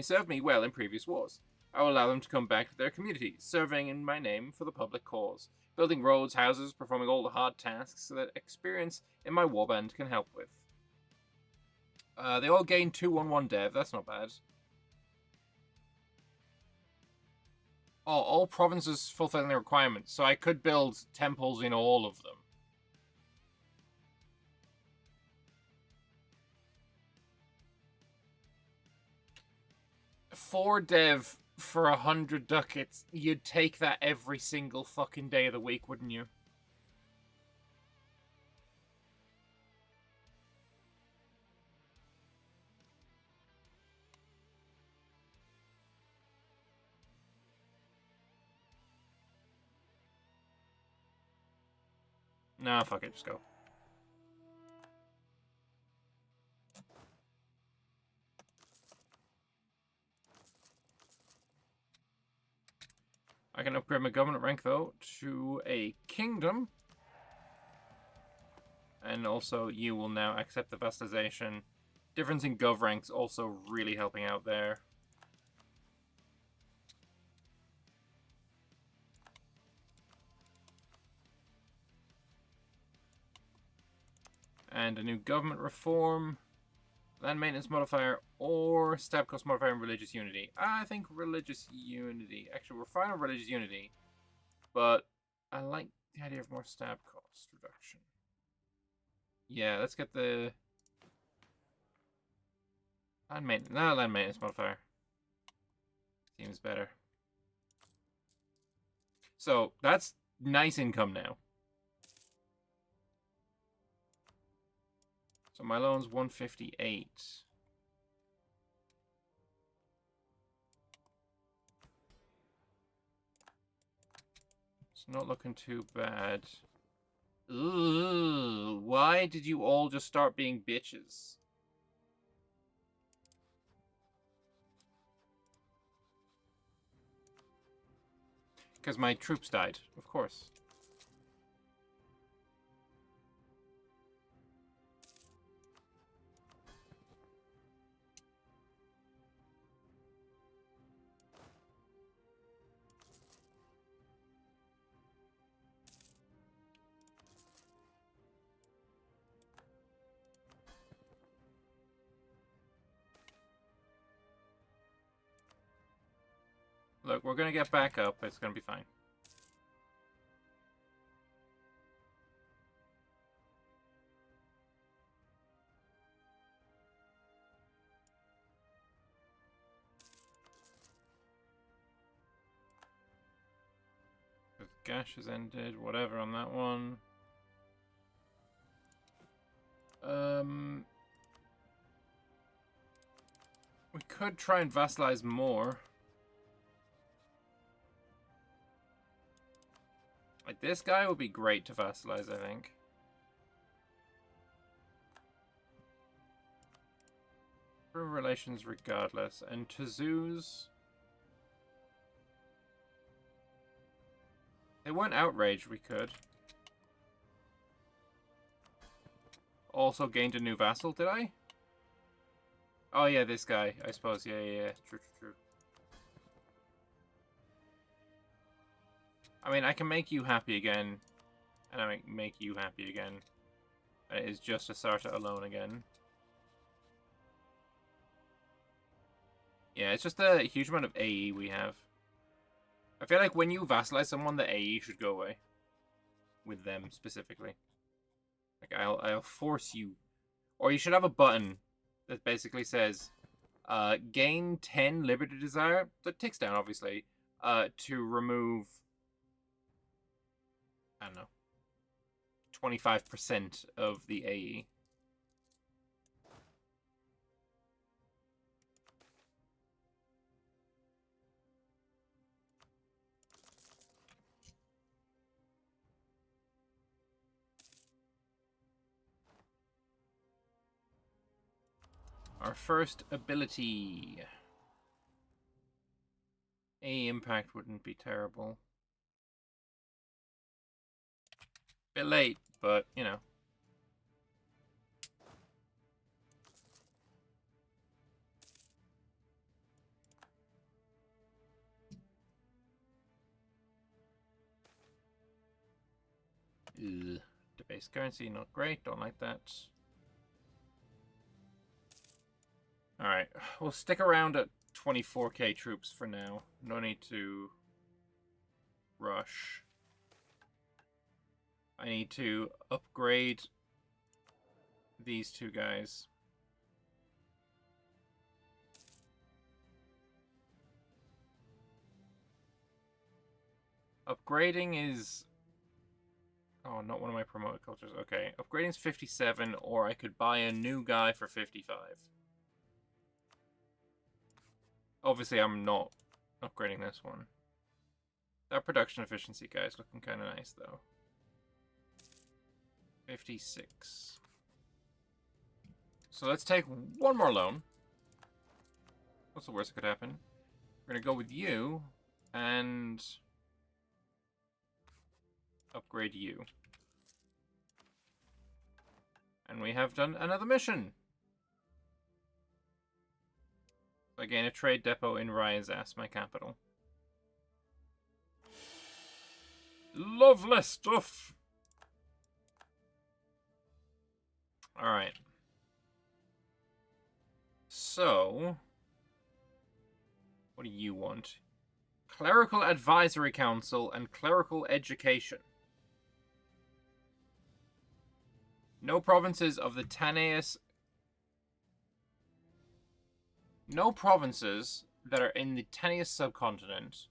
served me well in previous wars. I will allow them to come back to their communities, serving in my name for the public cause, building roads, houses, performing all the hard tasks that experience in my warband can help with. They all gain 211 dev, that's not bad. Oh, all provinces fulfilling the requirements, so I could build temples in all of them. 4 dev for 100 ducats. You'd take that every single fucking day of the week, wouldn't you? Nah, fuck it, just go. I can upgrade my government rank, though, to a kingdom. And also, you will now accept the vassalization. Difference in gov ranks also really helping out there. And a new government reform. Land maintenance modifier or stab cost modifier and religious unity. I think religious unity. Actually, we're fine on religious unity. But I like the idea of more stab cost reduction. Yeah, let's get the land maintenance. No, land maintenance modifier. Seems better. So that's nice income now. So my loan's 158. It's not looking too bad. Ooh, why did you all just start being bitches? Because my troops died, of course. Look, we're gonna get back up. It's gonna be fine. Gash has ended. Whatever on that one. We could try and vassalize more. Like, this guy would be great to vassalize, I think. For relations regardless. And Tazuz... They weren't outraged, we could. Also gained a new vassal, did I? Oh yeah, this guy, I suppose. Yeah. True. I mean, I can make you happy again. And I make you happy again. And it is just Asarta alone again. Yeah, it's just a huge amount of AE we have. I feel like when you vassalize someone, the AE should go away. With them, specifically. Like, I'll force you. Or you should have a button that basically says, gain 10 Liberty Desire. That ticks down, obviously. To remove... I don't know. 25% of the AE. Our first ability. A impact wouldn't be terrible. Bit late, but you know. Ugh. Debased currency, not great. Don't like that. Alright, we'll stick around at 24k troops for now. No need to rush. I need to upgrade these two guys. Upgrading is... Oh, not one of my promoted cultures. Okay, upgrading is 57, or I could buy a new guy for 55. Obviously, I'm not upgrading this one. That production efficiency guy is looking kind of nice, though. 56. So let's take one more loan. What's the worst that could happen? We're going to go with you and upgrade you. And we have done another mission. Again, a trade depot in Ryaz, my capital. Lovely stuff! Alright. So, what do you want? Clerical Advisory Council and Clerical Education. No provinces of the Tanais... No provinces that are in the Tanais subcontinent.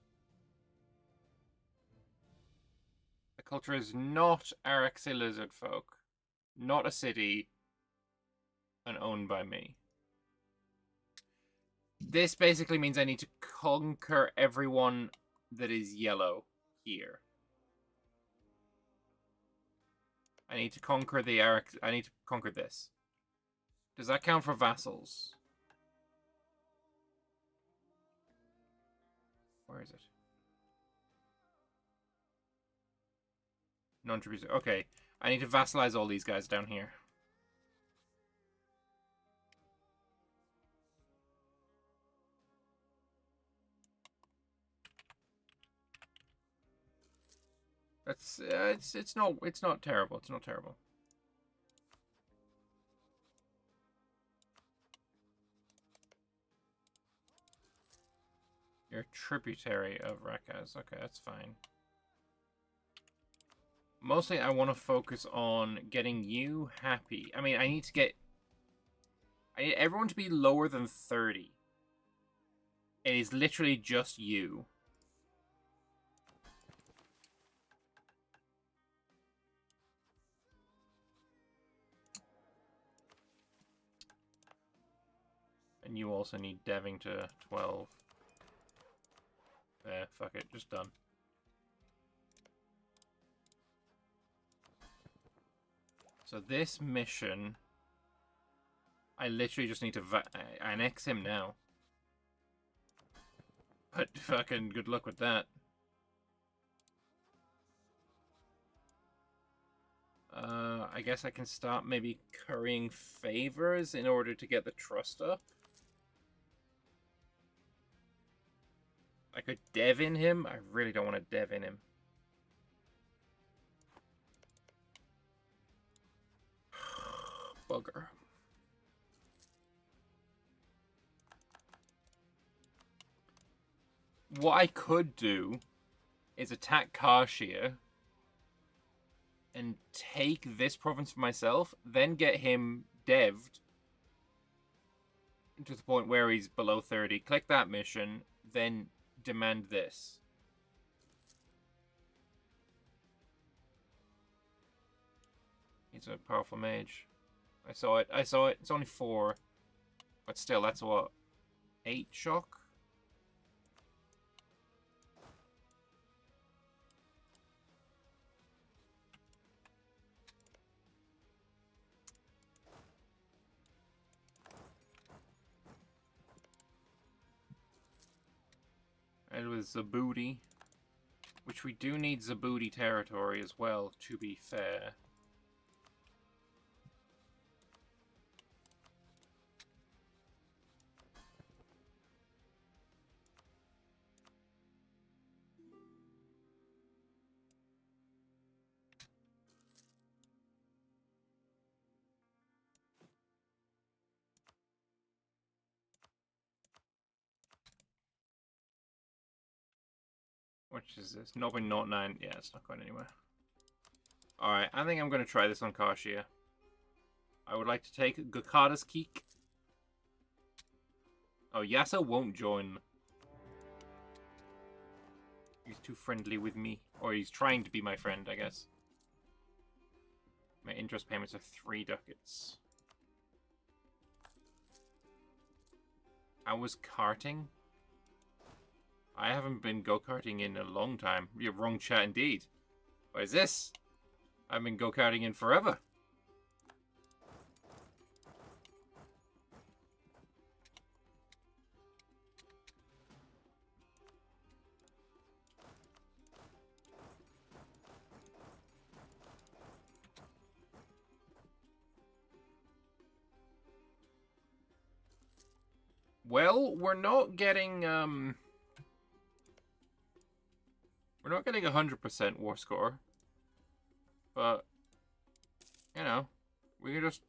The culture is not Araxi lizard folk. Not a city. And owned by me. This basically means I need to conquer everyone that is yellow here. I need to conquer the Arax... I need to conquer this. Does that count for vassals? Where is it? Non-tributary. Okay. I need to vassalize all these guys down here. That's it's not terrible. It's not terrible. You're a tributary of Rayaz. Okay, that's fine. Mostly I want to focus on getting you happy. I mean, I need everyone to be lower than 30. It is literally just you. And you also need deving to 12. Fuck it, just done. So this mission, I literally just need to annex him now. But fucking good luck with that. I guess I can start maybe currying favors in order to get the trust up. I could dev in him. I really don't want to dev in him. Bugger. What I could do is attack Karshia and take this province for myself, then get him dev'd to the point where he's below 30. Click that mission, then demand this. He's a powerful mage. I saw it. I saw it. It's only 4. But still, that's what? 8 shock? It was Zabudi. Which we do need Zabudi territory as well, to be fair. Which is this? Not 9. Yeah, it's not going anywhere. Alright, I think I'm going to try this on Karshia. I would like to take Gokada's Keek. Oh, Yasuo won't join. He's too friendly with me. Or he's trying to be my friend, I guess. My interest payments are 3 ducats. How was karting? I haven't been go-karting in a long time. You're wrong chat indeed. What is this? I've been go-karting in forever. Well, we're not getting 100% war score. But, you know, we can just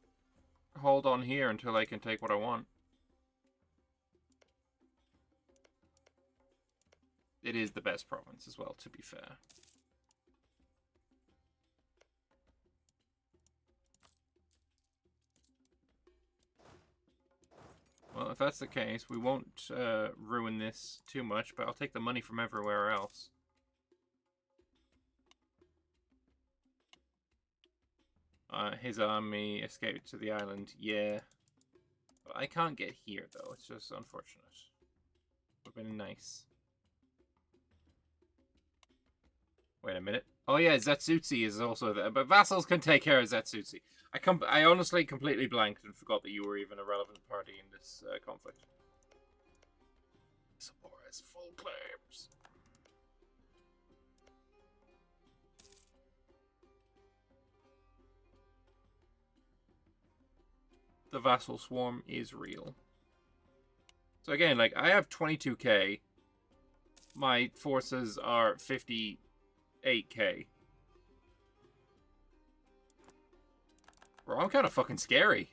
hold on here until I can take what I want. It is the best province as well, to be fair. Well, if that's the case, we won't ruin this too much, but I'll take the money from everywhere else. His army escaped to the island, yeah. But I can't get here, though. It's just unfortunate. Would have been nice. Wait a minute. Oh yeah, Zetsutsi is also there, but vassals can take care of Zetsutsi. I honestly completely blanked and forgot that you were even a relevant party in this conflict. Sabor has full claims. The vassal swarm is real. So again, like, I have 22k. My forces are 58k. Bro, I'm kind of fucking scary.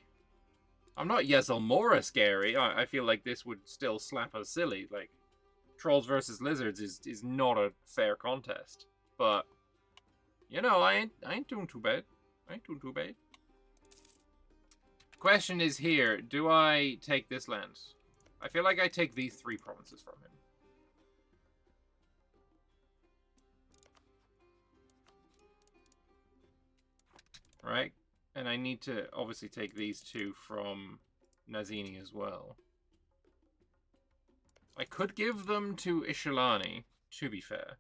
I'm not Yezelmora scary. I feel like this would still slap us silly. Like, trolls versus lizards is not a fair contest. But, you know, I ain't doing too bad. I ain't doing too bad. Question is here, do I take this land? I feel like I take these 3 provinces from him. Right? And I need to obviously take these 2 from Nazini as well. I could give them to Ishilani, to be fair.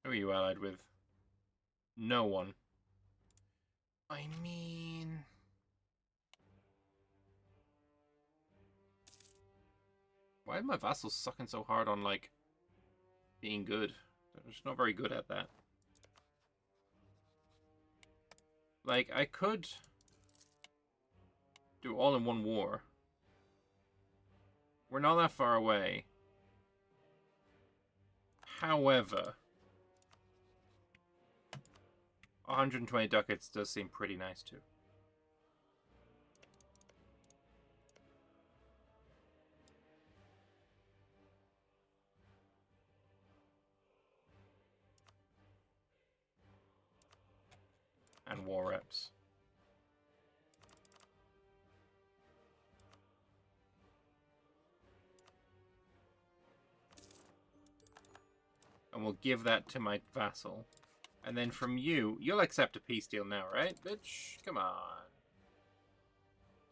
Who are you allied with? No one. I mean... Why are my vassals sucking so hard on, like, being good? They're just not very good at that. Like, I could do all in one war. We're not that far away. However, 120 ducats does seem pretty nice too. And war reps. And we'll give that to my vassal. And then from you, you'll accept a peace deal now, right, bitch? Come on.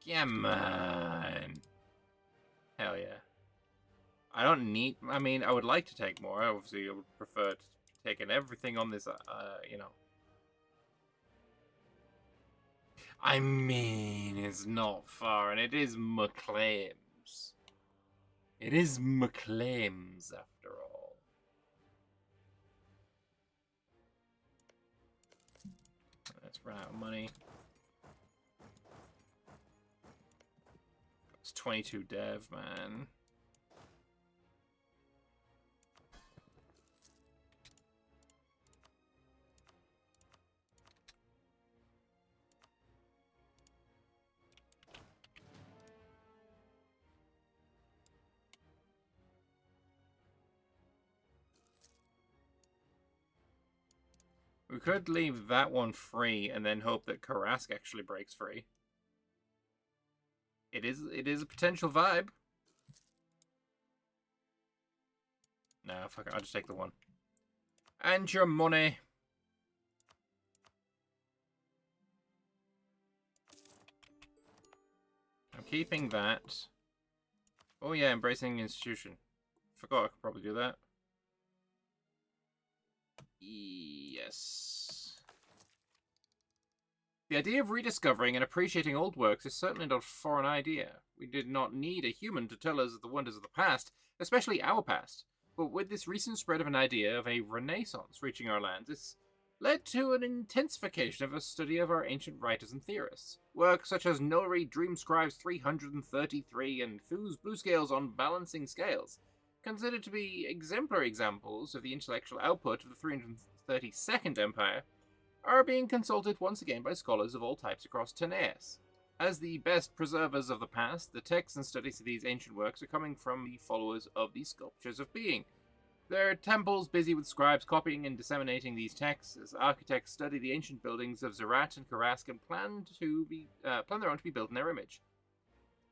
Come on. Hell yeah. I don't need... I mean, I would like to take more. Obviously, I would prefer taking everything on this, you know. I mean, it's not far, and it is McClaim's. It is McClaim's, after all. Let's run out of money. It's 22 dev, man. We could leave that one free and then hope that Karask actually breaks free. It is a potential vibe. Nah, fuck it. I'll just take the one. And your money. I'm keeping that. Oh yeah, embracing institution. Forgot I could probably do that. Yes. The idea of rediscovering and appreciating old works is certainly not a foreign idea. We did not need a human to tell us the wonders of the past, especially our past. But with this recent spread of an idea of a renaissance reaching our lands, it's led to an intensification of a study of our ancient writers and theorists. Works such as Nulri Dreamscribe's 333 and Thu's Blue Scales on Balancing Scales, considered to be exemplary examples of the intellectual output of the 332nd Empire, are being consulted once again by scholars of all types across Teneas. As the best preservers of the past, the texts and studies of these ancient works are coming from the followers of the Sculptures of Being. There are temples busy with scribes copying and disseminating these texts as architects study the ancient buildings of Zerat and Karask and plan their own to be built in their image.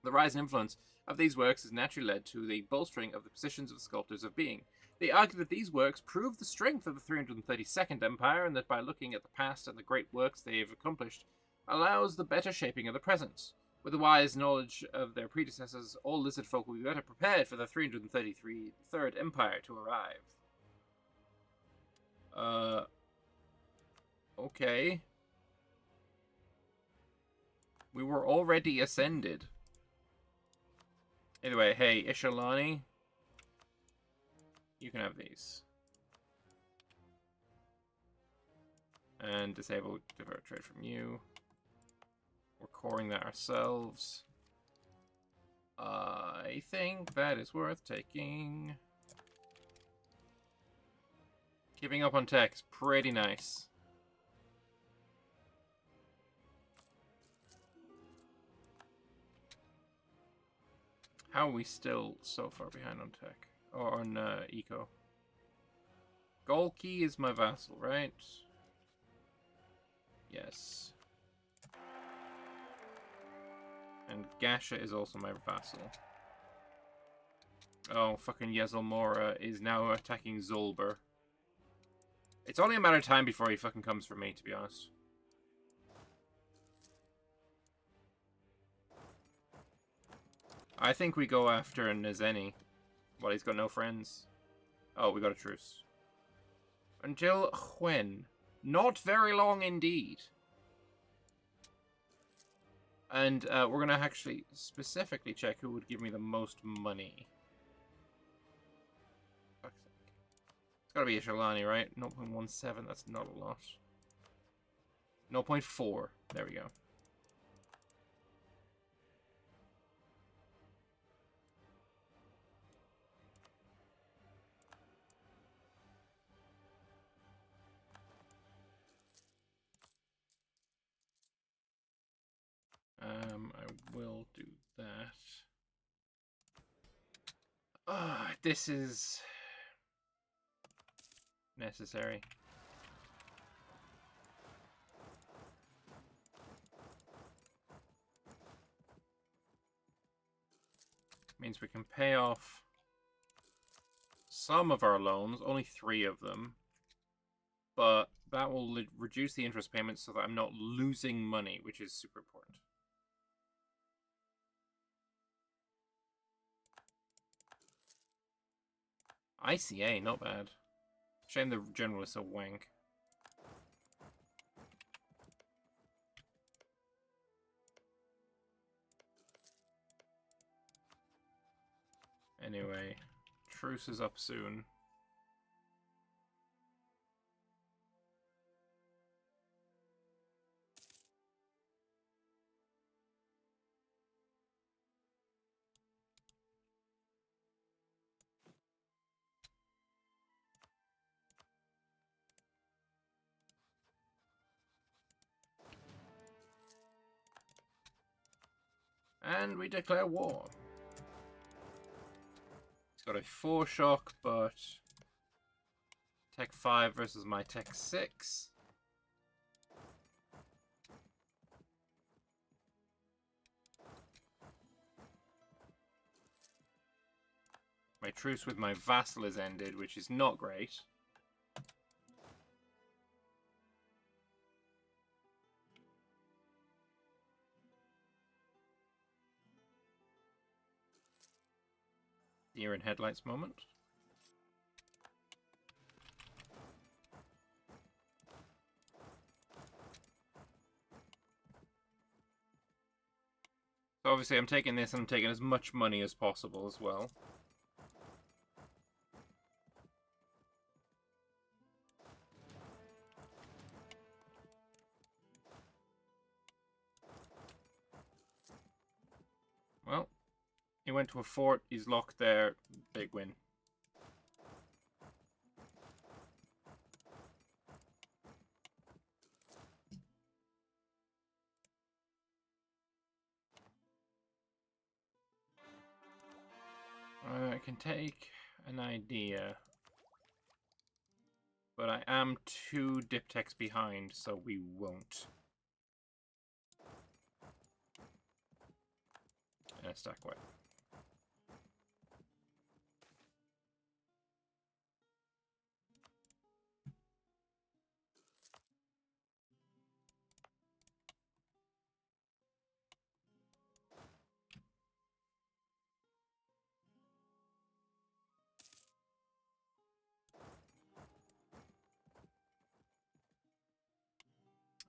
The rise and influence of these works has naturally led to the bolstering of the positions of the Sculptors of Being. They argue that these works prove the strength of the 332nd Empire, and that by looking at the past and the great works they have accomplished, allows the better shaping of the present. With the wise knowledge of their predecessors, all lizard folk will be better prepared for the 333rd Empire to arrive. Okay. We were already ascended. Anyway, hey, Ishalani. You can have these. And disable divert trade from you. We're coring that ourselves. I think that is worth taking. Keeping up on tech is pretty nice. How are we still so far behind on tech? Or on eco? Golki is my vassal, right? Yes. And Gasha is also my vassal. Oh, fucking Yezelmora is now attacking Zolber. It's only a matter of time before he fucking comes for me, to be honest. I think we go after Nazeni. Well, he's got no friends. Oh, we got a truce. Until when? Not very long indeed. And we're going to actually specifically check who would give me the most money. Fuck's sake. It's got to be Ishalani, right? 0.17, that's not a lot. 0.4, there we go. I will do that. This is necessary. Means we can pay off some of our loans, only 3 of them. But that will reduce the interest payments so that I'm not losing money, which is super important. ICA, not bad. Shame the general is so wank. Anyway, truce is up soon. And we declare war. He's got a 4 shock, but Tech 5 versus my Tech 6. My truce with my vassal is ended, which is not great. Deer in headlights moment. So obviously I'm taking this and I'm taking as much money as possible as well. Well, he went to a fort, he's locked there, big win. I can take an idea, but I am 2 diptychs behind, so we won't. And a stack away.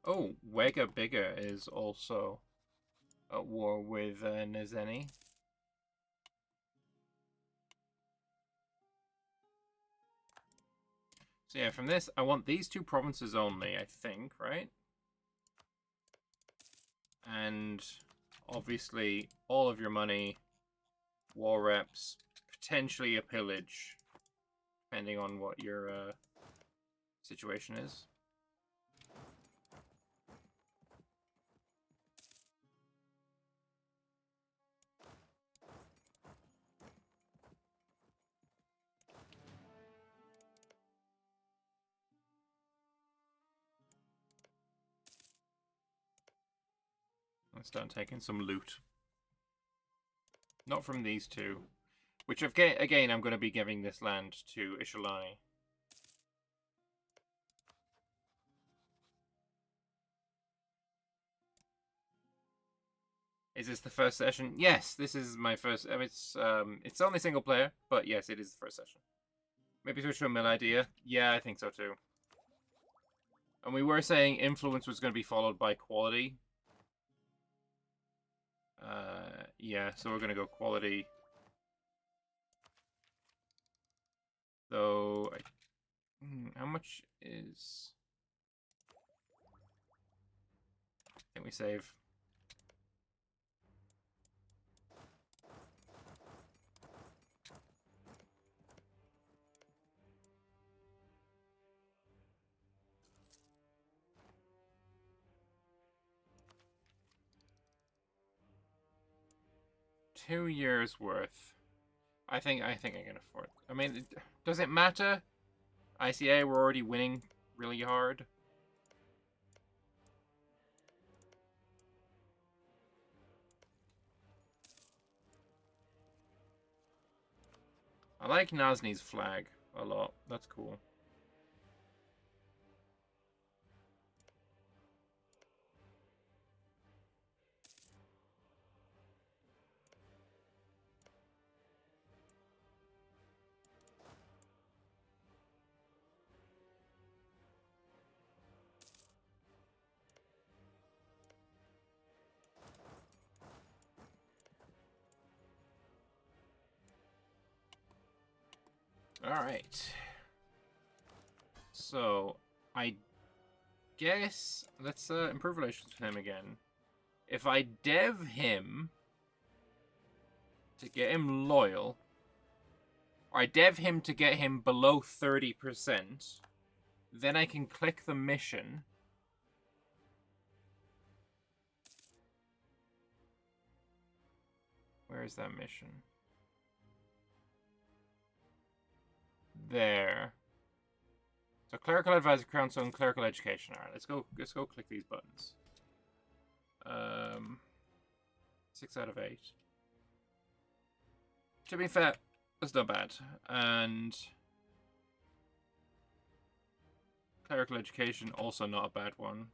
Oh, Wega Bigger is also at war with Nezeni. So yeah, from this, I want these 2 provinces only, I think, right? And obviously, all of your money, war reps, potentially a pillage, depending on what your situation is. Let's start taking some loot. Not from these 2. Which, again, I'm going to be giving this land to Ishalani. Is this the first session? Yes, this is my first. It's only single player, but yes, it is the first session. Maybe switch to a mill idea. Yeah, I think so too. And we were saying influence was going to be followed by quality. Yeah, so we're going to go quality. Though, how much is... I think we save. $2 years worth. I think I can afford. I mean, does it matter? ICA, we're already winning really hard. I like Nazni's flag a lot. That's cool. Alright. So, I guess let's improve relations with him again. If I dev him to get him loyal, or I dev him to get him below 30%, then I can click the mission. Where is that mission? There. So clerical advisor, crown zone, clerical education. All right, let's go click these buttons. 6 out of 8. To be fair, That's not bad. And clerical education, also not a bad one.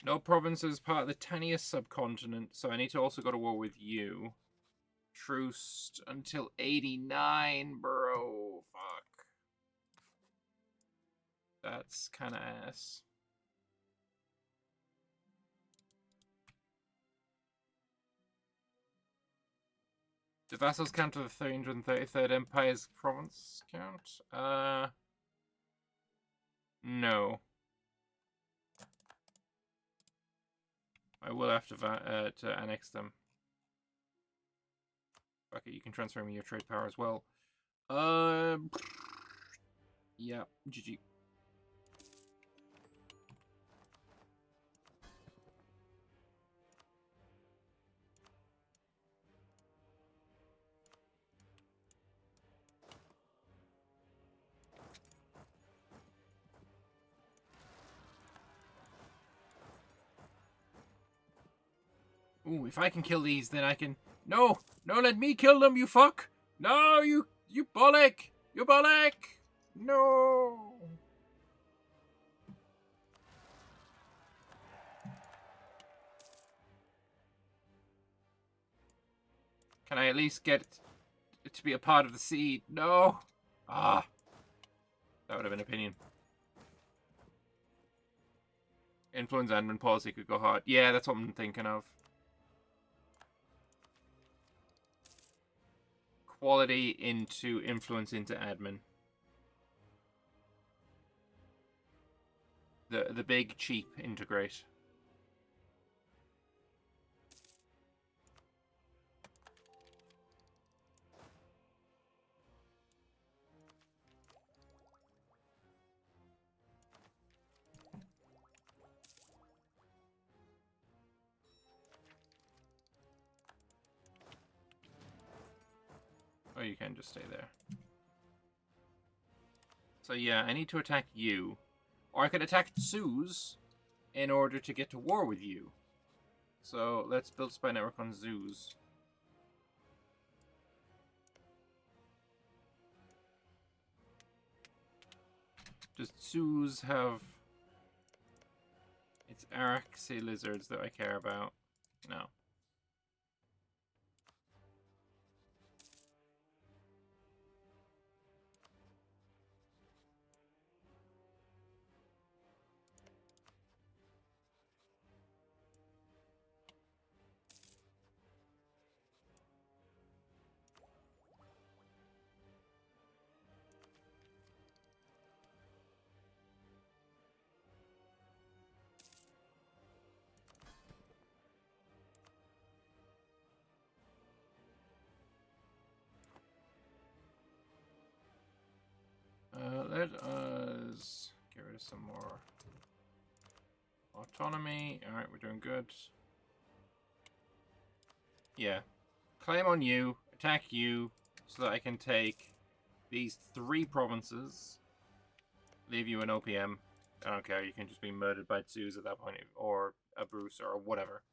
No province is part of the tiniest subcontinent, so I need to also go to war with you. Truce until 89, bro. Fuck. That's kind of ass. Do vassals count to the 333rd Empire's province count? No. I will have to annex them. Fuck it, you can transfer me your trade power as well. Yeah, GG. Ooh, if I can kill these, then I can... No! No, let me kill them, you fuck! No, you bollock! You bollock! No! Can I at least get it to be a part of the seed? No! Ah! That would have been opinion. Influence admin policy could go hard. Yeah, that's what I'm thinking of. Quality into influence into admin. The big cheap integrate. Oh, you can just stay there. So yeah, I need to attack you. Or I could attack zoos in order to get to war with you. So let's build spy network on zoos. Does zoos have... It's Araxi lizards that I care about. No. Let us get rid of some more autonomy. Alright, we're doing good. Yeah. Claim on you, attack you, so that I can take these 3 provinces, leave you an OPM. I don't care, you can just be murdered by zoos at that point, or a Bruce, or whatever.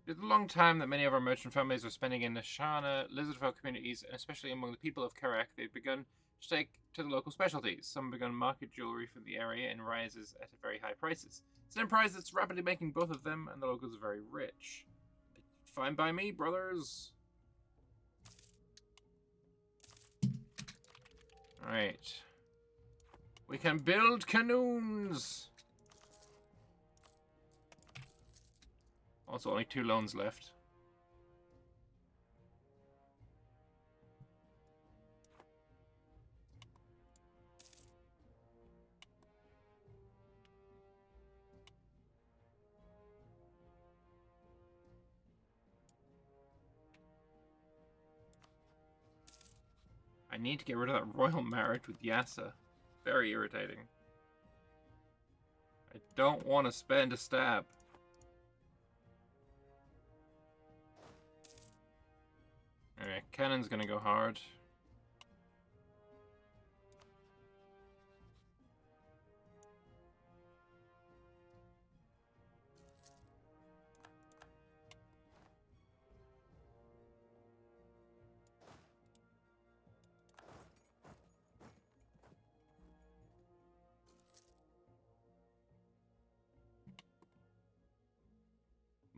It's a long time that many of our merchant families are spending in the Shana, Lizardfolk communities, and especially among the people of Karak, they've begun to take to the local specialties. Some have begun market jewelry from the area and Ryaz at very high prices. It's an enterprise that's rapidly making both of them, and the locals are very rich. Fine by me, brothers. Alright. We can build canoons! Also, only 2 loans left. I need to get rid of that royal marriage with Yasa. Very irritating. I don't want to spend a stab. Alright. Alright, cannon's gonna go hard.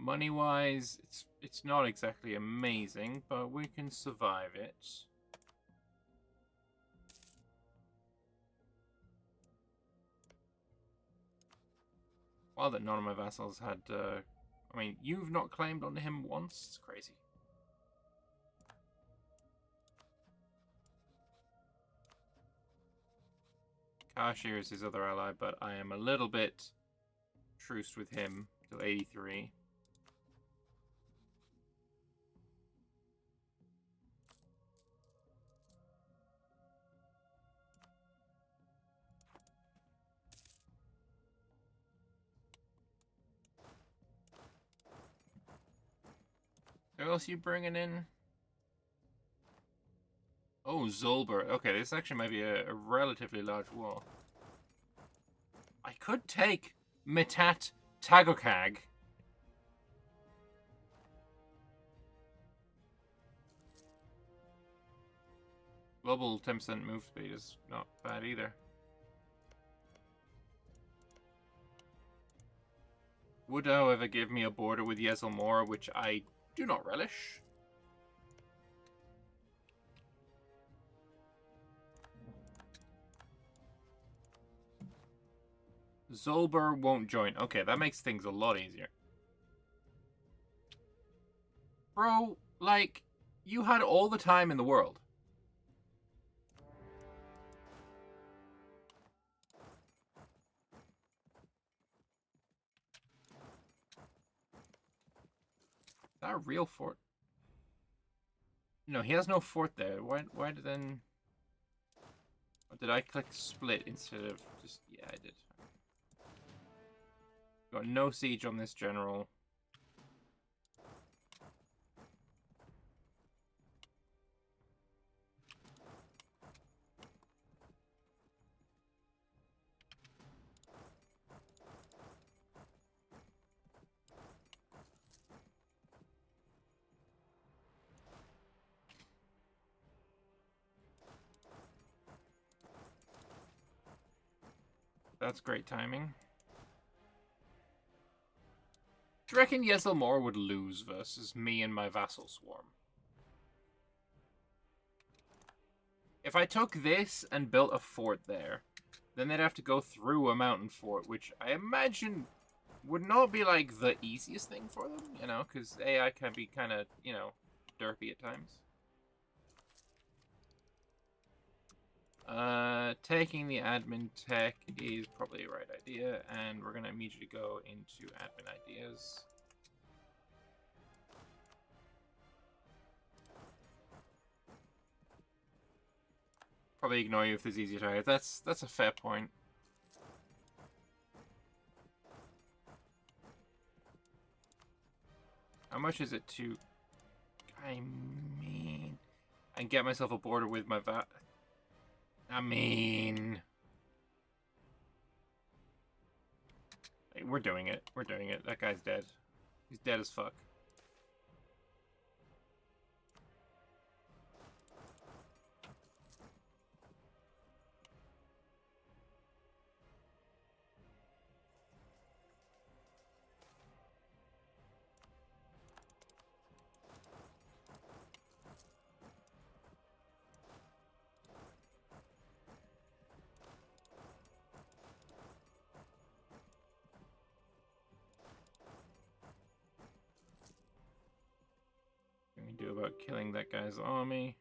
Money-wise, it's not exactly amazing, but we can survive it. Well, that none of my vassals had... I mean, you've not claimed on him once? It's crazy. Kashir is his other ally, but I am a little bit truced with him till 83. Who else are you bringing in? Oh, Zolber. Okay, this actually might be a relatively large war. I could take Mitat Tagokag. Global 10% move speed is not bad either. Would, however, give me a border with Yezelmore, which I do not relish. Zolber won't join. Okay, that makes things a lot easier. Bro, like, you had all the time in the world. Is that a real fort? No, he has no fort there. Why did then... Or did I click split instead of just... Yeah, I did. Got no siege on this general. That's great timing. Do you reckon Yezelmore would lose versus me and my vassal swarm? If I took this and built a fort there, then they'd have to go through a mountain fort, which I imagine would not be, like, the easiest thing for them, you know, because AI can be kind of, you know, derpy at times. Taking the admin tech is probably a right idea, and we're going to immediately go into admin ideas. Probably ignore you if there's easier targets. That's a fair point. How much is it to... I mean... And get myself a border with my I mean... We're doing it. We're doing it. That guy's dead. He's dead as fuck. What can we do about killing that guy's army?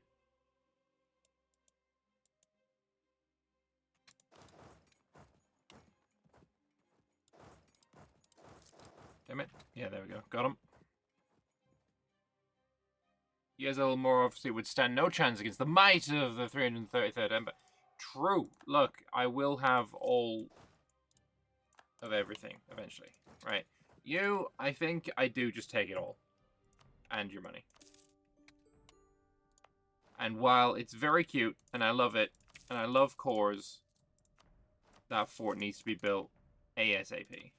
Damn it. Yeah, there we go. Got him. Yezelmore obviously would stand no chance against the might of the 333rd Ember. True. Look, I will have all of everything eventually. Right. You, I think I do just take it all. And your money. And while it's very cute, and I love it, and I love cores, that fort needs to be built ASAP.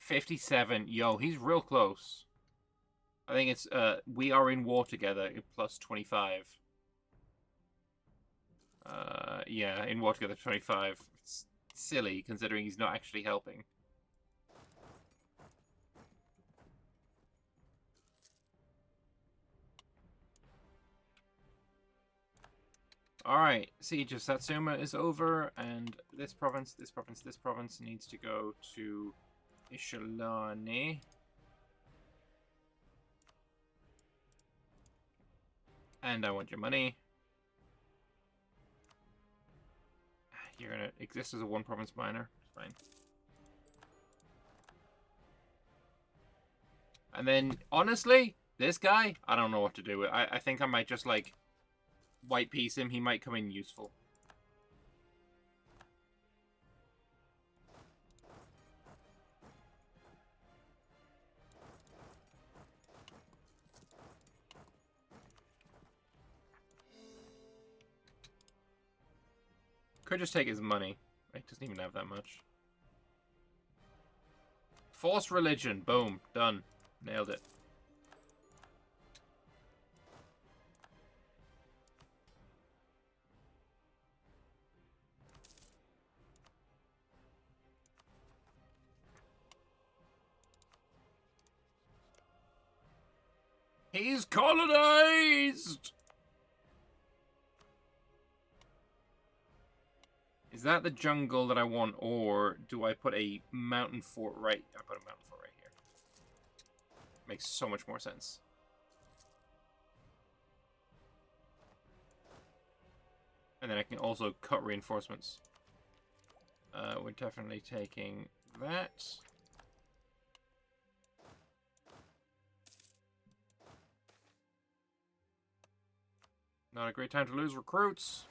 $57. Yo, he's real close. I think it's, we are in war together, plus 25. Yeah, in war together, 25. It's silly, considering he's not actually helping. Alright, Siege of Satsuma is over, and this province needs to go to Ishalani. And I want your money. You're gonna exist as a one-province minor. Fine. And then, honestly, this guy, I don't know what to do with. I think I might just, like, white piece him. He might come in useful. Could just take his money. He doesn't even have that much. Forced religion. Boom. Done. Nailed it. He's colonized! Is that the jungle that I want, or do I put a mountain fort right? I put a mountain fort right here. Makes so much more sense. And then I can also cut reinforcements. We're definitely taking that. Not a great time to lose recruits.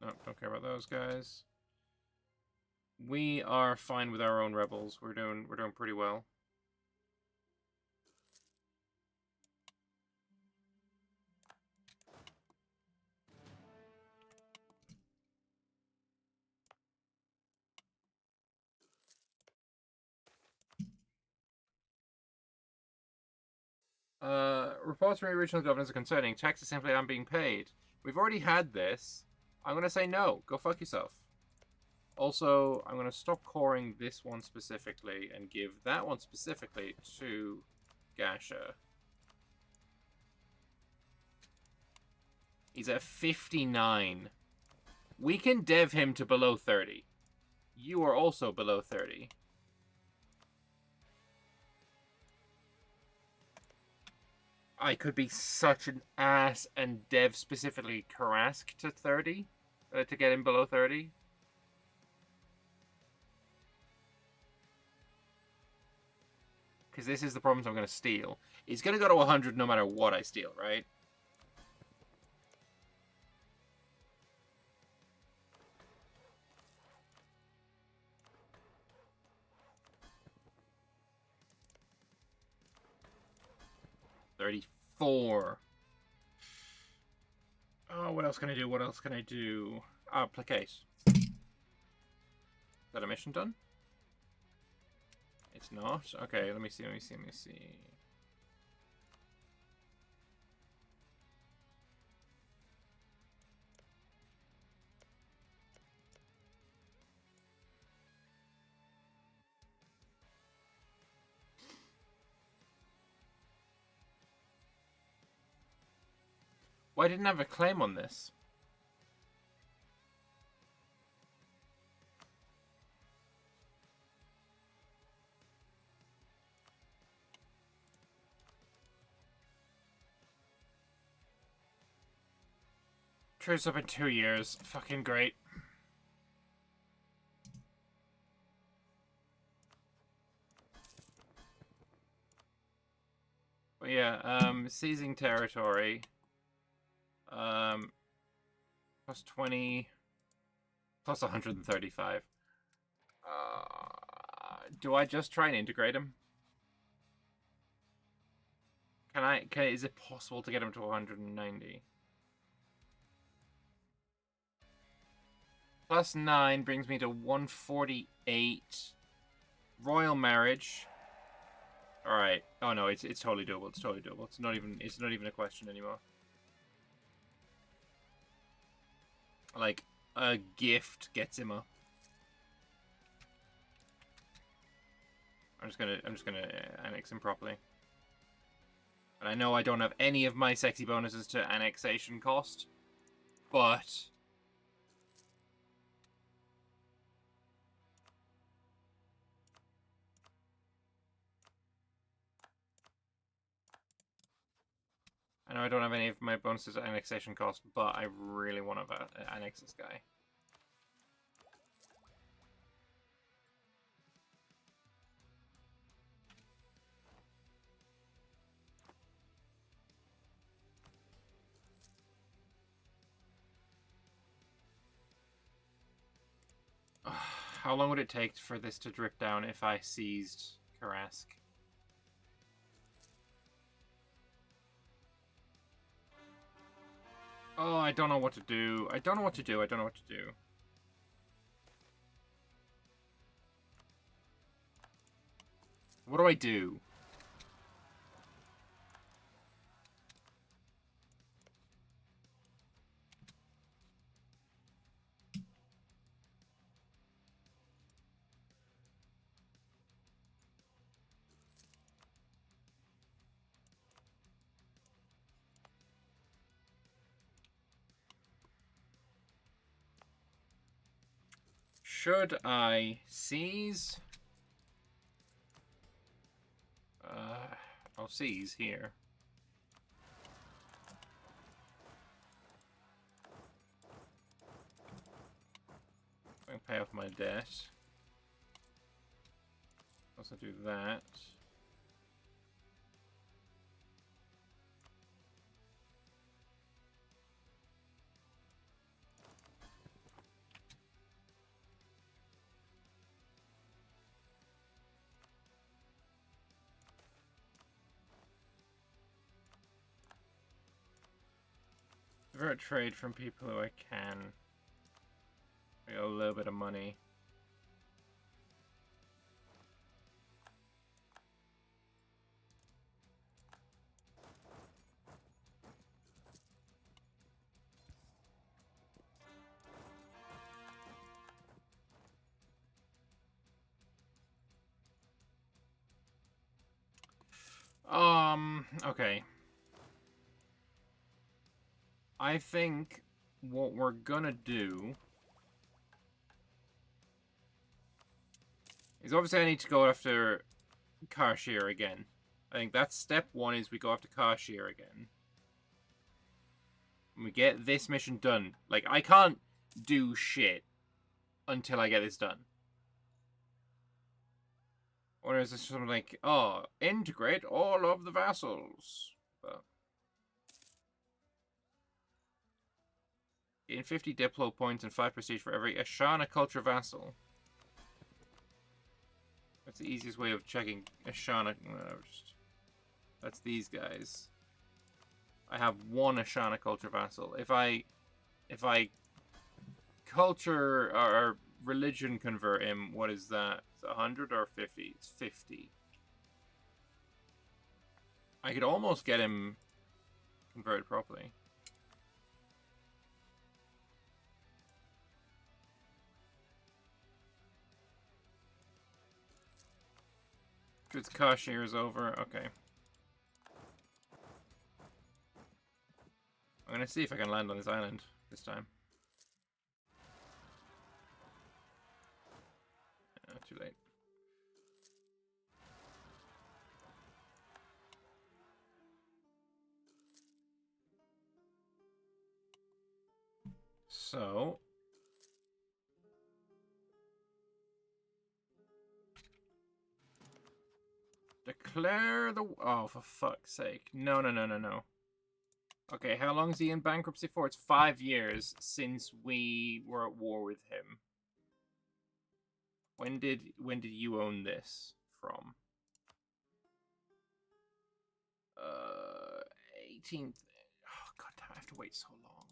No, don't care about those guys. We are fine with our own rebels. We're doing pretty well. Reports from regional governors are concerning. Taxes simply aren't being paid. We've already had this. I'm going to say no. Go fuck yourself. Also, I'm going to stop coring this one specifically and give that one specifically to Gasha. He's at 59. We can dev him to below 30. You are also below 30. I could be such an ass and dev specifically Karask to 30. To get him below 30. Because this is the province I'm going to steal. He's going to go to 100 no matter what I steal, right? $34. Oh, what else can I do? What else can I do? Ah, placate. Is that a mission done? It's not? Okay, let me see. Why didn't I have a claim on this? Truce up in 2 years. Fucking great. yeah, seizing territory. Plus 20, plus 135. Do I just try and integrate him? Is it possible to get him to 190? Plus 9 brings me to 148. Royal marriage. Alright. Oh no, it's totally doable. It's totally doable. It's not even a question anymore. Like, a gift gets him up. I'm just gonna annex him properly. And I know I don't have any of my sexy bonuses to annexation cost, but I know I don't have any of my bonuses to annexation cost, but I really want to annex this guy. How long would it take for this to drip down if I seized Karask? Oh, I don't know what to do. I don't know what to do. I don't know what to do. What do I do? Should I seize? I'll seize here. I can pay off my debt. Also do that. Divert trade from people who I can. I got a little bit of money. Okay. I think what we're gonna do is obviously I need to go after Kashir again. I think that's step one, is we go after Kashir again. And we get this mission done. Like, I can't do shit until I get this done. Or is this something like, oh, integrate all of the vassals? But gain 50 Diplo points and 5 prestige for every Ashana culture vassal. That's the easiest way of checking Ashana. That's these guys. I have one Ashana culture vassal. If I culture or religion convert him, what is that? It's 100 or 50? It's 50. I could almost get him converted properly. Its Kashir is over. Okay. I'm gonna see if I can land on this island this time. Too late. So Declare the... Oh, for fuck's sake. No. Okay, how long is he in bankruptcy for? It's 5 years since we were at war with him. When did you own this from? 18th. Oh, god damn, I have to wait so long.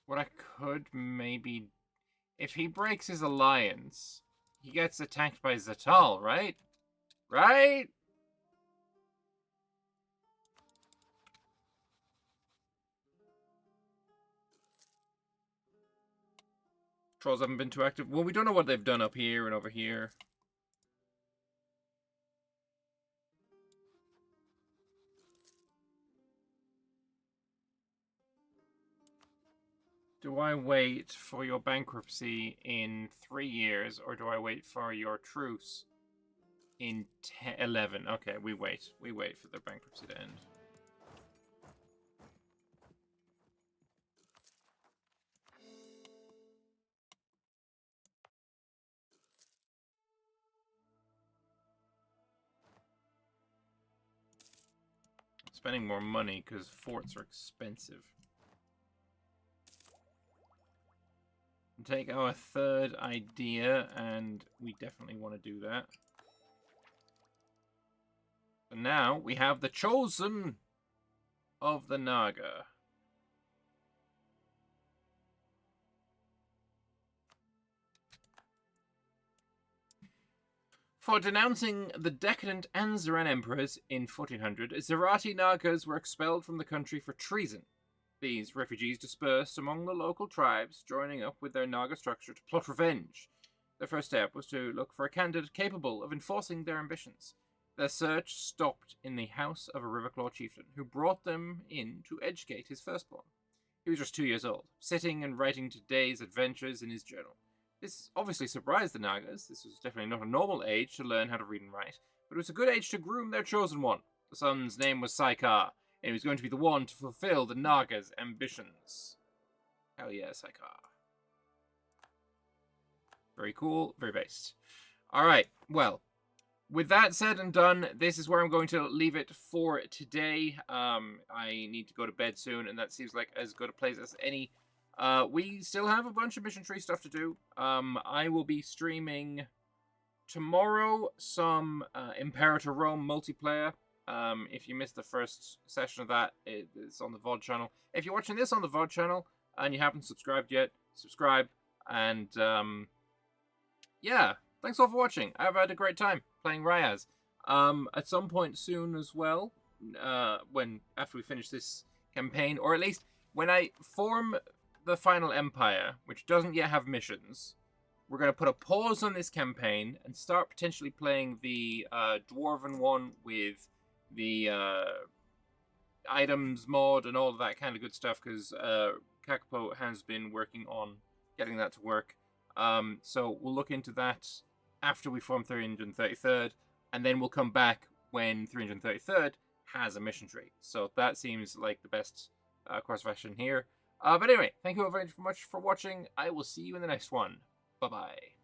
What I could maybe... If he breaks his alliance, he gets attacked by Zatal, right? Right? Trolls haven't been too active. Well, we don't know what they've done up here and over here. Do I wait for your bankruptcy in 3 years, or do I wait for your truce in 11? Okay, we wait. We wait for the bankruptcy to end. Spending more money because forts are expensive. Take our third idea, and we definitely want to do that. So now we have the chosen of the Naga. For denouncing the decadent Anzaran emperors in 1400, Zerati Nagas were expelled from the country for treason. These refugees dispersed among the local tribes, joining up with their Naga structure to plot revenge. Their first step was to look for a candidate capable of enforcing their ambitions. Their search stopped in the house of a Riverclaw chieftain, who brought them in to educate his firstborn. He was just 2 years old, sitting and writing today's adventures in his journal. This obviously surprised the Nagas. This was definitely not a normal age to learn how to read and write, but it was a good age to groom their chosen one. The son's name was Saikar, and he was going to be the one to fulfill the Nagas' ambitions. Hell yeah, Saikar. Very cool, very based. Alright, well, with that said and done, this is where I'm going to leave it for today. I need to go to bed soon, and that seems like as good a place as any. We still have a bunch of mission tree stuff to do. I will be streaming tomorrow some Imperator Rome multiplayer. If you missed the first session of that, it's on the VOD channel. If you're watching this on the VOD channel and you haven't subscribed yet, subscribe. And yeah, thanks all for watching. I've had a great time playing Ryaz. At some point soon as well, after we finish this campaign, or at least when I form the final empire, which doesn't yet have missions, we're going to put a pause on this campaign and start potentially playing the Dwarven one with the items mod and all of that kind of good stuff, because Kakapo has been working on getting that to work. So we'll look into that after we form 333rd, and then we'll come back when 333rd has a mission tree. So that seems like the best course of action here. But anyway, thank you all very much for watching. I will see you in the next one. Bye-bye.